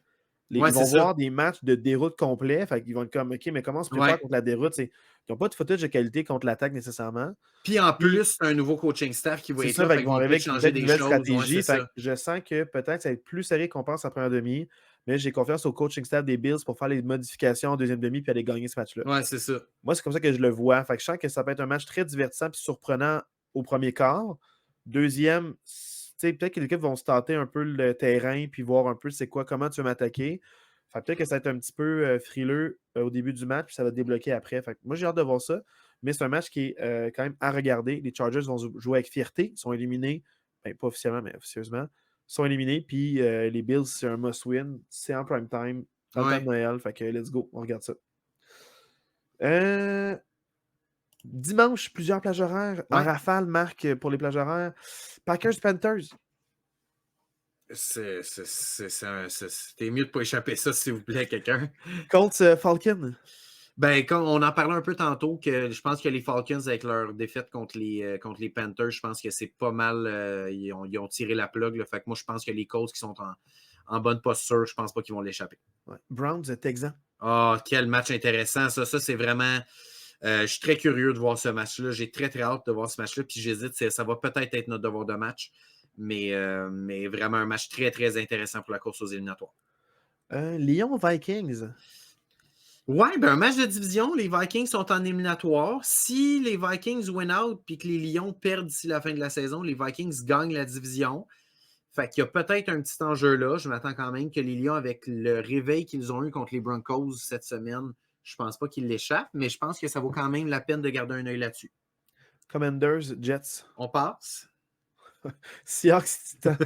[SPEAKER 2] Ouais,
[SPEAKER 1] Ils
[SPEAKER 2] c'est
[SPEAKER 1] vont
[SPEAKER 2] ça.
[SPEAKER 1] voir des matchs de déroute complet. Fait qu'ils vont être comme, OK, mais comment on se prépare
[SPEAKER 2] Ouais.
[SPEAKER 1] contre la déroute? Ils n'ont pas de footage de qualité contre l'attaque nécessairement.
[SPEAKER 2] Puis en
[SPEAKER 1] Puis,
[SPEAKER 2] plus, c'est un nouveau coaching staff qui va
[SPEAKER 1] c'est
[SPEAKER 2] être
[SPEAKER 1] ça,
[SPEAKER 2] là,
[SPEAKER 1] fait
[SPEAKER 2] fait
[SPEAKER 1] qu'ils
[SPEAKER 2] qu'ils
[SPEAKER 1] vont
[SPEAKER 2] vont
[SPEAKER 1] arriver
[SPEAKER 2] peut-être
[SPEAKER 1] avec
[SPEAKER 2] changer
[SPEAKER 1] peut-être une
[SPEAKER 2] des
[SPEAKER 1] nouvelle
[SPEAKER 2] choses. Ouais,
[SPEAKER 1] stratégie.
[SPEAKER 2] c'est
[SPEAKER 1] Fait que
[SPEAKER 2] ça.
[SPEAKER 1] je sens que peut-être ça va être plus serré qu'on pense en première demi. Mais j'ai confiance au coaching staff des Bills pour faire les modifications en deuxième demi puis aller gagner ce match-là.
[SPEAKER 2] Ouais, c'est ça.
[SPEAKER 1] Moi, c'est comme ça que je le vois. Fait que je sens que ça peut être un match très divertissant et surprenant au premier quart. Deuxième, peut-être que les équipes vont se tâter un peu le terrain puis voir un peu c'est quoi, comment tu veux m'attaquer. Fait peut-être que ça va être un petit peu frileux au début du match puis ça va débloquer après. Fait que moi, j'ai hâte de voir ça. Mais c'est un match qui est quand même à regarder. Les Chargers vont jouer avec fierté. Ils sont éliminés. Ben, pas officiellement, mais officieusement. Ils sont éliminés. Puis les Bills, c'est un must-win. C'est en prime time. Dans le temps de
[SPEAKER 2] Ouais.
[SPEAKER 1] Noël. Fait que let's go. On regarde ça. Euh, Dimanche, plusieurs plages horaires. En
[SPEAKER 2] Ouais.
[SPEAKER 1] rafale, Marc, pour les plages horaires. Packers-Panthers.
[SPEAKER 2] C'était mieux de ne pas échapper ça, s'il vous plaît, quelqu'un.
[SPEAKER 1] Colts-Falcons.
[SPEAKER 2] Ben, quand on en parlait un peu tantôt, que je pense que les Falcons, avec leur défaite contre les Panthers, je pense que c'est pas mal. Ils ont tiré la plug. Là, fait que moi, je pense que les Colts qui sont en bonne posture, je pense pas qu'ils vont l'échapper.
[SPEAKER 1] Ouais. Browns-Texans.
[SPEAKER 2] Ah, quel match intéressant. Ça c'est vraiment. Je suis très curieux de voir ce match-là. J'ai très, très hâte de voir ce match-là. Puis j'hésite, ça va peut-être être notre devoir de match. Mais vraiment un match très, très intéressant pour la course aux éliminatoires.
[SPEAKER 1] Lyon-Vikings.
[SPEAKER 2] Ouais, ben un match de division. Les Vikings sont en éliminatoire. Si les Vikings win out puis que les Lions perdent d'ici la fin de la saison, les Vikings gagnent la division. Fait qu'il y a peut-être un petit enjeu là. Je m'attends quand même que les Lions, avec le réveil qu'ils ont eu contre les Broncos cette semaine, je pense pas qu'ils l'échappent, mais je pense que ça vaut quand même la peine de garder un œil là-dessus.
[SPEAKER 1] Commanders-Jets.
[SPEAKER 2] On passe.
[SPEAKER 1] Seahawks-Titans.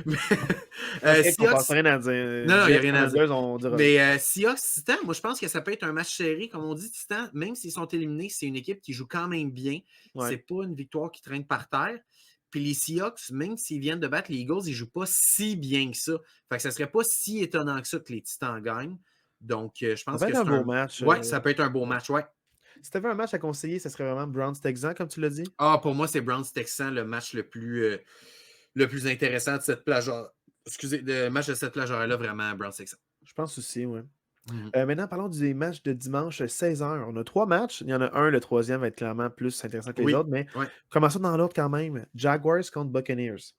[SPEAKER 1] On passe
[SPEAKER 2] Seahawks.
[SPEAKER 1] rien à
[SPEAKER 2] Non,
[SPEAKER 1] dire.
[SPEAKER 2] il n'y a
[SPEAKER 1] Jets,
[SPEAKER 2] rien à dire.
[SPEAKER 1] Commanders, on dira rien.
[SPEAKER 2] Mais Seahawks, Titan, moi, je pense que ça peut être un match serré. Comme on dit, Titan, même s'ils sont éliminés, c'est une équipe qui joue quand même bien.
[SPEAKER 1] Ouais.
[SPEAKER 2] C'est pas une victoire qui traîne par terre. Puis les Seahawks, même s'ils viennent de battre les Eagles, ils jouent pas si bien que ça. Fait que ça serait pas si étonnant que ça que les Titans gagnent. Donc, je
[SPEAKER 1] Ça
[SPEAKER 2] pense
[SPEAKER 1] va
[SPEAKER 2] que
[SPEAKER 1] être un
[SPEAKER 2] c'est
[SPEAKER 1] beau match.
[SPEAKER 2] Ouais, ça peut être un beau match, ouais.
[SPEAKER 1] Si tu avais un match à conseiller, ce serait vraiment Browns-Texans, comme tu l'as dit?
[SPEAKER 2] Ah, pour moi, c'est Browns-Texans le match le plus intéressant de cette plage. Excusez, le match de cette plage là vraiment Browns-Texans.
[SPEAKER 1] Je pense aussi, oui.
[SPEAKER 2] Mm-hmm.
[SPEAKER 1] Maintenant, parlons des matchs de dimanche 16h. On a 3 matchs. Il y en a un, le troisième va être clairement plus intéressant que les autres, mais
[SPEAKER 2] ouais.
[SPEAKER 1] commençons dans l'autre quand même. Jaguars contre Buccaneers.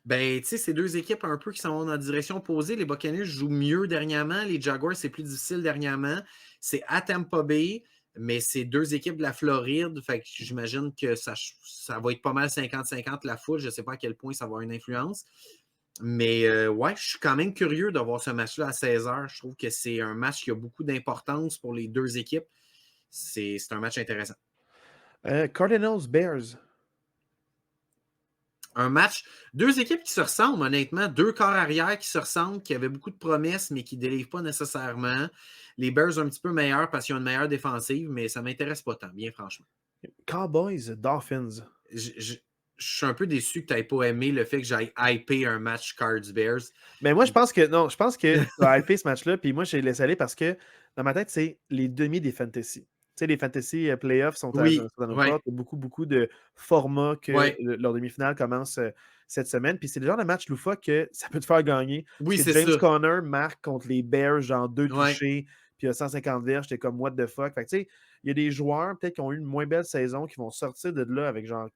[SPEAKER 2] Ben, tu sais, c'est deux équipes un peu qui sont dans la direction opposée. Les Buccaneers jouent mieux dernièrement. Les Jaguars, c'est plus difficile dernièrement. C'est à Tampa Bay. Mais c'est deux équipes de la Floride. Fait que j'imagine que ça va être pas mal 50-50 la foule. Je ne sais pas à quel point ça va avoir une influence. Mais ouais, je suis quand même curieux de voir ce match-là à 16h. Je trouve que c'est un match qui a beaucoup d'importance pour les deux équipes. C'est un match intéressant.
[SPEAKER 1] Cardinals-Bears.
[SPEAKER 2] Un match, deux équipes qui se ressemblent, honnêtement. Deux corps arrière qui se ressemblent, qui avaient beaucoup de promesses, mais qui ne délivrent pas nécessairement. Les Bears un petit peu meilleurs parce qu'ils ont une meilleure défensive, mais ça ne m'intéresse pas tant, bien franchement.
[SPEAKER 1] Cowboys-Dolphins.
[SPEAKER 2] Je suis un peu déçu que tu n'aies pas aimé le fait que j'aille hyper un match Cards-Bears.
[SPEAKER 1] Mais moi, je pense que non, je pense que tu as hypé ce match-là, puis moi, je l'ai laissé aller parce que dans ma tête, c'est les demi des fantasy. Tu sais, les fantasy playoffs sont dans nos portes. Il y a beaucoup de formats que leur demi-finale commence cette semaine. Puis c'est le genre de match loufoque que ça peut te faire gagner.
[SPEAKER 2] Oui,
[SPEAKER 1] parce que
[SPEAKER 2] c'est
[SPEAKER 1] James
[SPEAKER 2] ça.
[SPEAKER 1] Conner marque contre les Bears, genre 2 touchés, puis il a 150 verges. J'étais comme, what the fuck? Fait que tu sais, il y a des joueurs peut-être qui ont eu une moins belle saison qui vont sortir de là avec genre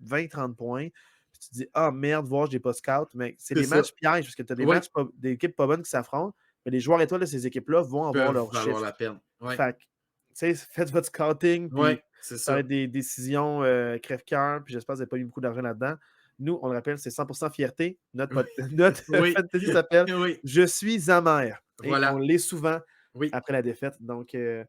[SPEAKER 1] 20-30 points. Puis tu te dis, ah merde, voir, j'ai pas scout. Mais c'est des matchs pièges parce que tu as des matchs d'équipes pas bonnes qui s'affrontent. Mais les joueurs étoiles de ces équipes-là vont avoir leur chiffre.
[SPEAKER 2] La peine.
[SPEAKER 1] Fait que, faites votre scouting. Puis ça va être des décisions crève-cœur. Puis j'espère que vous n'avez pas mis beaucoup d'argent là-dedans. Nous, on le rappelle, c'est 100% fierté. Notre fantasy s'appelle Je suis amer. Et on l'est souvent après la défaite. Donc, je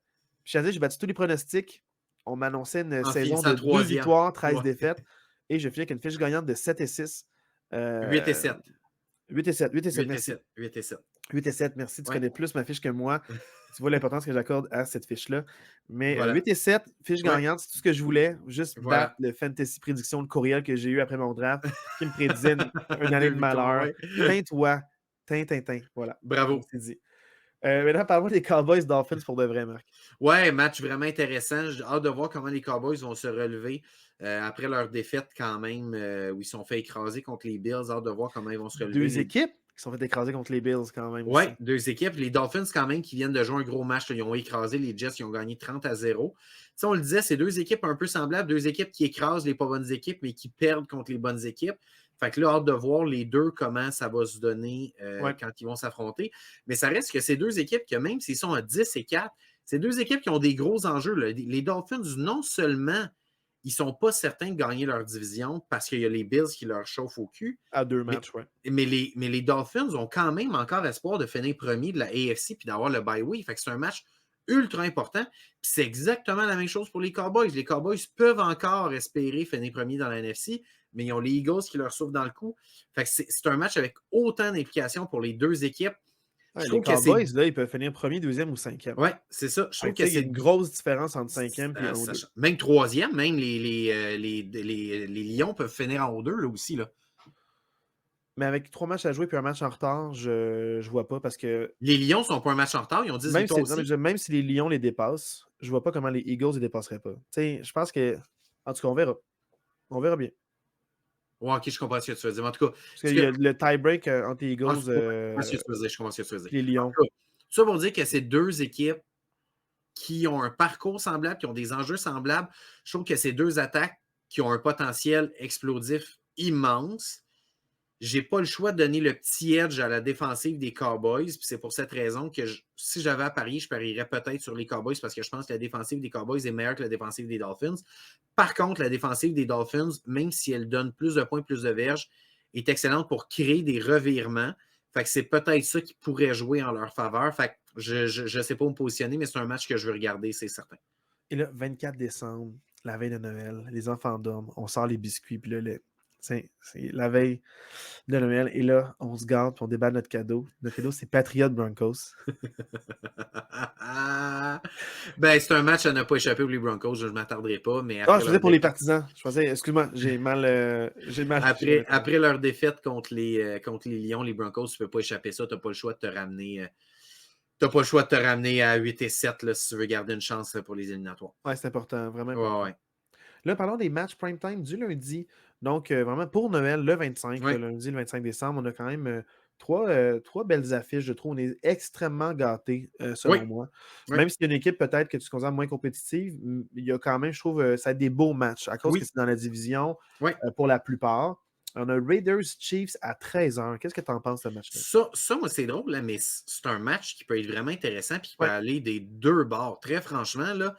[SPEAKER 1] j'ai battu tous les pronostics. On m'annonçait une saison de 2 victoires, 13 défaites. Et je finis avec une fiche gagnante de 7 et 6.
[SPEAKER 2] 8 et 7.
[SPEAKER 1] 8 et 7. 8 et 7, merci.
[SPEAKER 2] 8 et 7.
[SPEAKER 1] 8 et 7, merci. Tu connais plus ma fiche que moi. Tu vois l'importance que j'accorde à cette fiche-là. Mais 8 et 7, fiche gagnante, c'est tout ce que je voulais. Juste battre le fantasy prédiction, le courriel que j'ai eu après mon draft qui me prédisait une année de malheur. Teins-toi. Tintin. Voilà.
[SPEAKER 2] Bravo.
[SPEAKER 1] C'est dit. Maintenant, parlons des Cowboys Dolphins pour de vrai, Marc.
[SPEAKER 2] Ouais, match vraiment intéressant. J'ai hâte de voir comment les Cowboys vont se relever après leur défaite quand même, où ils sont fait écraser contre les Bills. Hâte de voir comment ils vont se relever.
[SPEAKER 1] Deux équipes qui sont fait écraser contre les Bills quand même.
[SPEAKER 2] Oui, deux équipes. Les Dolphins quand même qui viennent de jouer un gros match. Là, ils ont écrasé les Jets, ils ont gagné 30-0. On le disait, c'est deux équipes un peu semblables, deux équipes qui écrasent les pas bonnes équipes, mais qui perdent contre les bonnes équipes. Fait que là, hâte de voir les deux, comment ça va se donner quand ils vont s'affronter. Mais ça reste que ces deux équipes, que même s'ils sont à 10 et 4, c'est deux équipes qui ont des gros enjeux. Là. Les Dolphins, non seulement ils ne sont pas certains de gagner leur division parce qu'il y a les Bills qui leur chauffent au cul.
[SPEAKER 1] À 2 matchs,
[SPEAKER 2] mais les Dolphins ont quand même encore espoir de finir premier de la AFC puis d'avoir le bye week. Fait que c'est un match ultra important. Puis c'est exactement la même chose pour les Cowboys. Les Cowboys peuvent encore espérer finir premier dans la NFC, mais ils ont les Eagles qui leur souffrent dans le coup. Fait que c'est un match avec autant d'implications pour les deux équipes.
[SPEAKER 1] Les Cowboys, là, ils peuvent finir premier, deuxième ou cinquième.
[SPEAKER 2] Oui, c'est ça. Je trouve que
[SPEAKER 1] c'est une grosse différence entre cinquième et 1-2.
[SPEAKER 2] Même troisième, même les Lions peuvent finir en 2 là aussi. Là.
[SPEAKER 1] Mais avec 3 matchs à jouer puis un match en retard, je vois pas parce que.
[SPEAKER 2] Les Lions sont pas un match en retard, ils ont 10 victoires aussi.
[SPEAKER 1] Même si les Lions les dépassent, je vois pas comment les Eagles les dépasseraient pas. Je pense que. En tout cas, on verra. On verra bien.
[SPEAKER 2] Ouais, ok, je comprends ce que tu veux dire. En tout cas,
[SPEAKER 1] parce qu'il y a le tie-break entre les Eagles.
[SPEAKER 2] Je comprends ce que tu veux dire.
[SPEAKER 1] Les Lions.
[SPEAKER 2] En tout cas, ça pour dire que c'est deux équipes qui ont un parcours semblable, qui ont des enjeux semblables. Je trouve que c'est deux attaques qui ont un potentiel explosif immense. J'ai pas le choix de donner le petit edge à la défensive des Cowboys. Puis c'est pour cette raison que si j'avais à parier, je parierais peut-être sur les Cowboys parce que je pense que la défensive des Cowboys est meilleure que la défensive des Dolphins. Par contre, la défensive des Dolphins, même si elle donne plus de points, plus de verges, est excellente pour créer des revirements. Fait que c'est peut-être ça qui pourrait jouer en leur faveur. Fait que je ne sais pas où me positionner, mais c'est un match que je veux regarder, c'est certain.
[SPEAKER 1] Et là, 24 décembre, la veille de Noël, les enfants dorment, on sort les biscuits, puis là, c'est la veille de Noël, et là, on se garde, puis on déballe notre cadeau. Notre cadeau, c'est Patriot Broncos.
[SPEAKER 2] Ben, c'est un match à ne pas échapper pour les Broncos, je ne m'attarderai pas. Mais
[SPEAKER 1] je faisais pour les partisans. Je faisais, excuse-moi, j'ai mal.
[SPEAKER 2] Après leur défaite contre les Lions, les Broncos, tu ne peux pas échapper ça. Tu n'as pas le choix de te ramener. Tu n'as pas le choix de te ramener à 8 et 7 là, si tu veux garder une chance pour les éliminatoires.
[SPEAKER 1] Ouais, c'est important, vraiment.
[SPEAKER 2] Ouais.
[SPEAKER 1] Là, parlons des matchs prime time du lundi. Donc, vraiment, pour Noël, le 25, le lundi, le 25 décembre, on a quand même trois belles affiches. Je trouve on est extrêmement gâtés, selon moi. Même s'il y a une équipe peut-être que tu considères moins compétitive, il y a quand même, je trouve, ça a des beaux matchs à cause que c'est dans la division pour la plupart. On a Raiders Chiefs à 13h. Qu'est-ce que tu en penses de ce match-là?
[SPEAKER 2] Ça, moi, c'est drôle, là, mais c'est un match qui peut être vraiment intéressant et qui peut aller des deux bords. Très franchement, là,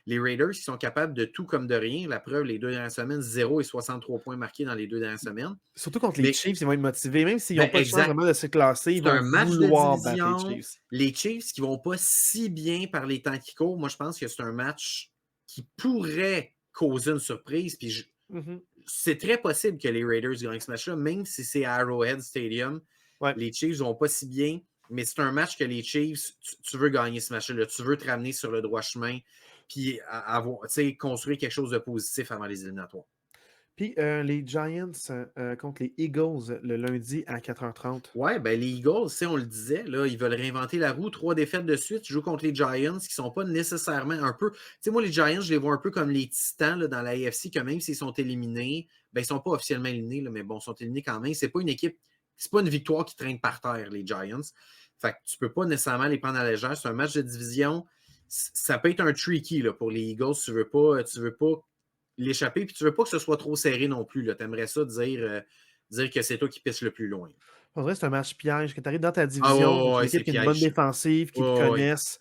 [SPEAKER 2] Les Raiders, qui sont capables de tout comme de rien. La preuve, les 2 dernières semaines, 0 et 63 points marqués dans les 2 dernières semaines.
[SPEAKER 1] Surtout contre les
[SPEAKER 2] Mais
[SPEAKER 1] Chiefs, ils vont être motivés. Même s'ils n'ont
[SPEAKER 2] ben,
[SPEAKER 1] pas le chance
[SPEAKER 2] exact.
[SPEAKER 1] vraiment de se classer, ils
[SPEAKER 2] C'est
[SPEAKER 1] vont
[SPEAKER 2] un match de
[SPEAKER 1] vouloir battre les
[SPEAKER 2] division.
[SPEAKER 1] Chiefs.
[SPEAKER 2] Les Chiefs qui vont pas si bien par les temps qui courent, moi, je pense que c'est un match qui pourrait causer une surprise. Puis
[SPEAKER 1] Mhm.
[SPEAKER 2] c'est très possible que les Raiders gagnent ce match-là, même si c'est à Arrowhead Stadium.
[SPEAKER 1] Ouais.
[SPEAKER 2] Les Chiefs vont pas si bien, mais c'est un match que les Chiefs, tu veux gagner ce match-là. Tu veux te ramener sur le droit chemin puis construire quelque chose de positif avant les éliminatoires.
[SPEAKER 1] Puis les Giants contre les Eagles le lundi à 4h30.
[SPEAKER 2] Ouais, ben les Eagles, on le disait, là, ils veulent réinventer la roue. 3 défaites de suite. Ils jouent contre les Giants qui ne sont pas nécessairement un peu. Tu sais, moi, les Giants, je les vois un peu comme les Titans là, dans la AFC, que même s'ils sont éliminés, ben, ils ne sont pas officiellement éliminés, là, mais bon, ils sont éliminés quand même. C'est pas une équipe, c'est pas une victoire qui traîne par terre, les Giants. Fait que tu peux pas nécessairement les prendre à la légère. C'est un match de division. Ça peut être un tricky là, pour les Eagles. Tu veux pas l'échapper, puis tu veux pas que ce soit trop serré non plus. Tu aimerais ça dire que c'est toi qui pisses le plus loin.
[SPEAKER 1] En vrai, c'est un match piège. Que tu arrives dans ta
[SPEAKER 2] Ah
[SPEAKER 1] division,
[SPEAKER 2] ouais,
[SPEAKER 1] contre une
[SPEAKER 2] ouais, c'est
[SPEAKER 1] équipe qui a une bonne
[SPEAKER 2] piège.
[SPEAKER 1] défensive, qui te
[SPEAKER 2] Ouais, ouais.
[SPEAKER 1] connaissent.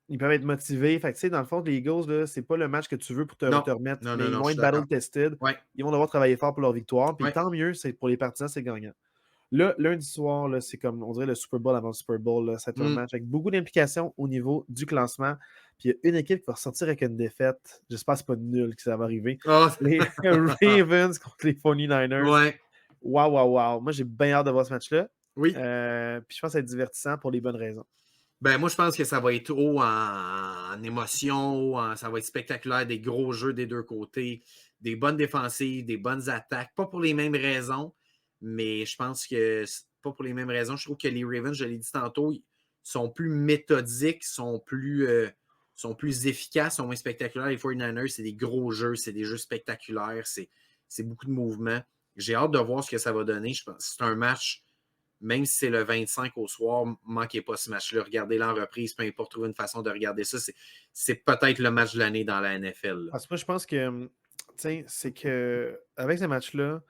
[SPEAKER 1] Ils peuvent être motivés. Fait que, tu sais, dans le fond, les Eagles, là, c'est pas le match que tu veux pour te
[SPEAKER 2] Non,
[SPEAKER 1] remettre,
[SPEAKER 2] non,
[SPEAKER 1] mais
[SPEAKER 2] non,
[SPEAKER 1] ils
[SPEAKER 2] non,
[SPEAKER 1] vont
[SPEAKER 2] je
[SPEAKER 1] être
[SPEAKER 2] suis d'accord.
[SPEAKER 1] battle-tested.
[SPEAKER 2] Ouais,
[SPEAKER 1] Ils vont devoir travailler fort pour leur victoire. Puis
[SPEAKER 2] ouais.
[SPEAKER 1] tant mieux, c'est pour les partisans, c'est gagnant. Là, lundi soir, là, c'est comme, on dirait, le Super Bowl avant le Super Bowl. Là. C'est un match avec beaucoup d'implications au niveau du classement. Puis il y a une équipe qui va ressortir avec une défaite. J'espère que c'est pas nul que ça va arriver.
[SPEAKER 2] Oh.
[SPEAKER 1] Les Ravens contre les 49ers.
[SPEAKER 2] Ouais.
[SPEAKER 1] Waouh, waouh, waouh. Moi, j'ai bien hâte de voir ce match-là.
[SPEAKER 2] Oui.
[SPEAKER 1] Puis je pense que ça va être divertissant pour les bonnes raisons.
[SPEAKER 2] Ben, moi, je pense que ça va être haut en émotion, ça va être spectaculaire, des gros jeux des deux côtés, des bonnes défensives, des bonnes attaques. Pas pour les mêmes raisons, mais je pense que pas pour les mêmes raisons. Je trouve que les Ravens, je l'ai dit tantôt, sont plus méthodiques, sont plus efficaces, sont moins spectaculaires. Les 49ers, c'est des gros jeux, c'est des jeux spectaculaires, c'est beaucoup de mouvements. J'ai hâte de voir ce que ça va donner. Je pense que c'est un match. Même si c'est le 25 au soir, manquez pas ce match-là. Regardez-le en reprise, peu importe, trouver une façon de regarder ça. C'est peut-être le match de l'année dans la NFL.
[SPEAKER 1] Parce que moi, je pense que, c'est que avec ce match-là,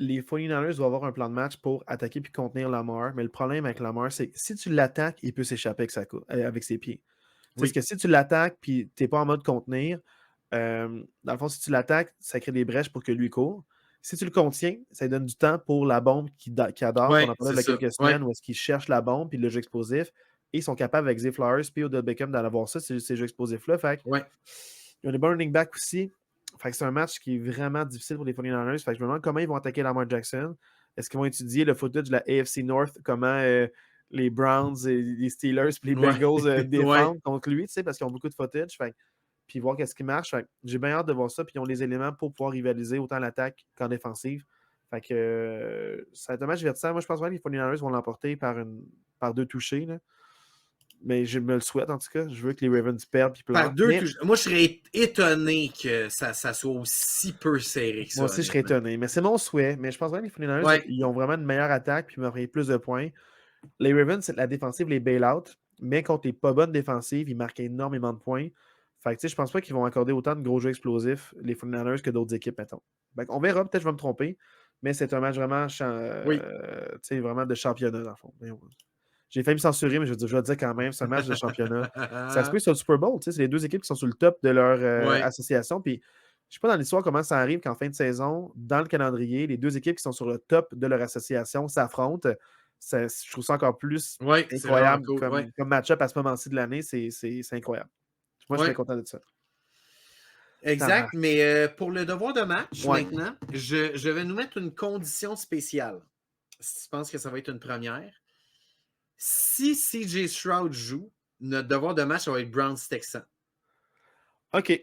[SPEAKER 1] les 49ers doivent avoir un plan de match pour attaquer puis contenir Lamar. Mais le problème avec Lamar, c'est que si tu l'attaques, il peut s'échapper avec ses pieds. Oui. Parce que si tu l'attaques puis tu n'es pas en mode contenir, dans le fond, si tu l'attaques, ça crée des brèches pour que lui court. Si tu le contiens, ça lui donne du temps pour la bombe qu'il adore,
[SPEAKER 2] Ouais,
[SPEAKER 1] qu'on a parlé il y a quelques semaines, où est-ce qu'il cherche la bombe puis le jeu explosif. Et ils sont capables avec Zay Flowers puis Odell Beckham d'en avoir ça, ces jeux explosifs-là. Fait
[SPEAKER 2] ouais.
[SPEAKER 1] ils ont des bons running backs aussi. Fait que c'est un match qui est vraiment difficile pour les 49ers. Fait que je me demande comment ils vont attaquer Lamar Jackson. Est-ce qu'ils vont étudier le footage de la AFC North, comment les Browns, et les Steelers et les Bengals défendent contre lui, parce qu'ils ont beaucoup de footage. Fait puis voir qu'est-ce qui marche. J'ai bien hâte de voir ça. Puis ils ont les éléments pour pouvoir rivaliser autant en attaque qu'en défensive. Fait que ça va être un match divertissant. Moi, je pense vraiment que les 49ers vont l'emporter par 2 touchés. Là. Mais je me le souhaite, en tout cas. Je veux que les Ravens perdent puis pleurent.
[SPEAKER 2] Par 2 touches. Moi, je serais étonné que ça soit aussi peu serré que ça.
[SPEAKER 1] Moi aussi, je serais étonné. Mais c'est mon souhait. Mais je pense vraiment que les 49ers, ils ont vraiment une meilleure attaque puis ils marqueraient plus de points. Les Ravens, c'est la défensive, les bail-out. Mais contre les pas bonnes défensives, ils marquent énormément de points. Fait que, je pense pas qu'ils vont accorder autant de gros jeux explosifs, les 49ers, que d'autres équipes, mettons. On verra, peut-être que je vais me tromper, mais c'est un match vraiment, vraiment de championnat, dans le fond. J'ai failli me censurer, mais je vais dire quand même, c'est un match de championnat. Ça se peut sur le Super Bowl, c'est les deux équipes qui sont sur le top de leur association. Puis, je sais pas dans l'histoire comment ça arrive qu'en fin de saison, dans le calendrier, les deux équipes qui sont sur le top de leur association s'affrontent. Je trouve ça encore plus incroyable
[SPEAKER 2] cool.
[SPEAKER 1] comme match-up à ce moment-ci de l'année. C'est incroyable. Moi, je suis très content de ça.
[SPEAKER 2] Exact, mais pour le devoir de match, maintenant, je vais nous mettre une condition spéciale. Si tu penses que ça va être une première. Si CJ Stroud joue, notre devoir de match, ça va être Browns-Texans.
[SPEAKER 1] OK.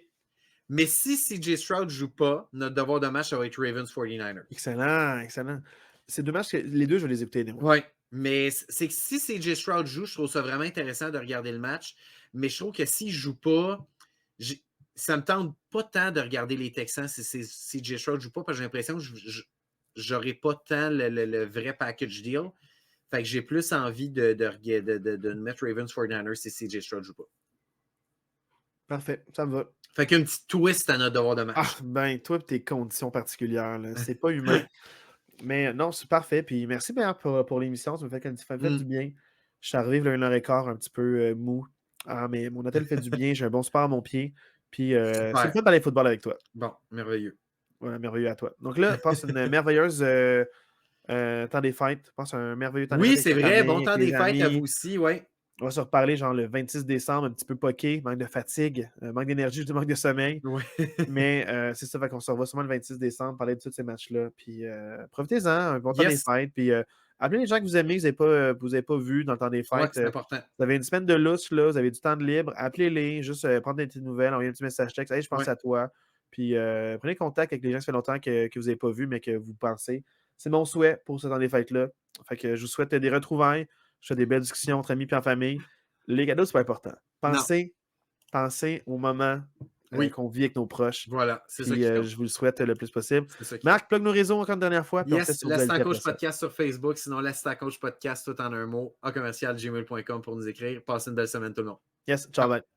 [SPEAKER 2] Mais si CJ Stroud ne joue pas, notre devoir de match, ça va être Ravens-49ers.
[SPEAKER 1] Excellent, excellent. Ces deux matchs, les deux, je vais les écouter.
[SPEAKER 2] Oui, mais c'est que si CJ Stroud joue, je trouve ça vraiment intéressant de regarder le match. Mais je trouve que s'il ne joue pas, ça ne me tente pas tant de regarder les Texans si CJ Stroud ne joue pas, parce que j'ai l'impression que je n'aurai pas tant le vrai package deal. Fait que j'ai plus envie de mettre Ravens 49ers si CJ Stroud ne joue pas.
[SPEAKER 1] Parfait, ça me va.
[SPEAKER 2] Fait qu'un petit twist à notre devoir de match.
[SPEAKER 1] Ah, ben, toi et tes conditions particulières, c'est pas humain. Mais non, c'est parfait. Puis merci bien pour l'émission. Ça me fait du bien. Je suis arrivé là, 1h15 un petit peu mou. Ah, mais mon hôtel fait du bien, j'ai un bon sport à mon pied. Puis c'est le
[SPEAKER 2] Super.
[SPEAKER 1] fun d'aller football avec toi.
[SPEAKER 2] Bon, merveilleux.
[SPEAKER 1] Ouais, merveilleux à toi. Donc là, passe une merveilleuse temps des fêtes. Passe un merveilleux temps des fêtes
[SPEAKER 2] Oui,
[SPEAKER 1] avec
[SPEAKER 2] c'est
[SPEAKER 1] ta
[SPEAKER 2] vrai. Bon
[SPEAKER 1] famille, avec
[SPEAKER 2] temps des
[SPEAKER 1] tes
[SPEAKER 2] fêtes à vous
[SPEAKER 1] amis.
[SPEAKER 2] aussi, ouais.
[SPEAKER 1] On va se reparler genre le 26 décembre, un petit peu poqué, manque de fatigue, manque d'énergie, je dis manque de sommeil.
[SPEAKER 2] Ouais.
[SPEAKER 1] Mais c'est ça, fait qu'on se revoit sûrement le 26 décembre, parler de tous ces matchs-là. Puis profitez-en, un bon temps des
[SPEAKER 2] Yes.
[SPEAKER 1] fêtes. Puis appelez les gens que vous aimez, que vous n'avez pas vus dans le temps des
[SPEAKER 2] Ouais,
[SPEAKER 1] fêtes.
[SPEAKER 2] c'est important.
[SPEAKER 1] Vous avez une semaine de lousse, là, vous avez du temps de libre, appelez-les, juste prendre des petites nouvelles, envoyer un petit message texte. Hey, je pense
[SPEAKER 2] Ouais.
[SPEAKER 1] à toi. Puis prenez contact avec les gens que ça fait longtemps que vous n'avez pas vus, mais que vous pensez. C'est mon souhait pour ce temps des fêtes-là. Fait que je vous souhaite des retrouvailles. Je souhaite des belles discussions entre amis et en famille. Les cadeaux, c'est pas important.
[SPEAKER 2] Non.
[SPEAKER 1] Pensez au moment
[SPEAKER 2] Oui.
[SPEAKER 1] qu'on vit avec nos proches.
[SPEAKER 2] Voilà. C'est ça
[SPEAKER 1] Puis
[SPEAKER 2] qui compte.
[SPEAKER 1] je vous le souhaite le plus possible.
[SPEAKER 2] C'est ça qui compte.
[SPEAKER 1] Marc, plug nos réseaux encore une dernière fois, puis on se laisse
[SPEAKER 2] Yes,
[SPEAKER 1] sur dualité
[SPEAKER 2] l'Assistant
[SPEAKER 1] après
[SPEAKER 2] Coach
[SPEAKER 1] ça.
[SPEAKER 2] Podcast sur Facebook. Sinon, l'Assistant Coach Podcast, tout en un mot, @gmail.com pour nous écrire. Passez une belle semaine, tout le monde.
[SPEAKER 1] Yes, ciao,
[SPEAKER 2] Ciao.
[SPEAKER 1] bye.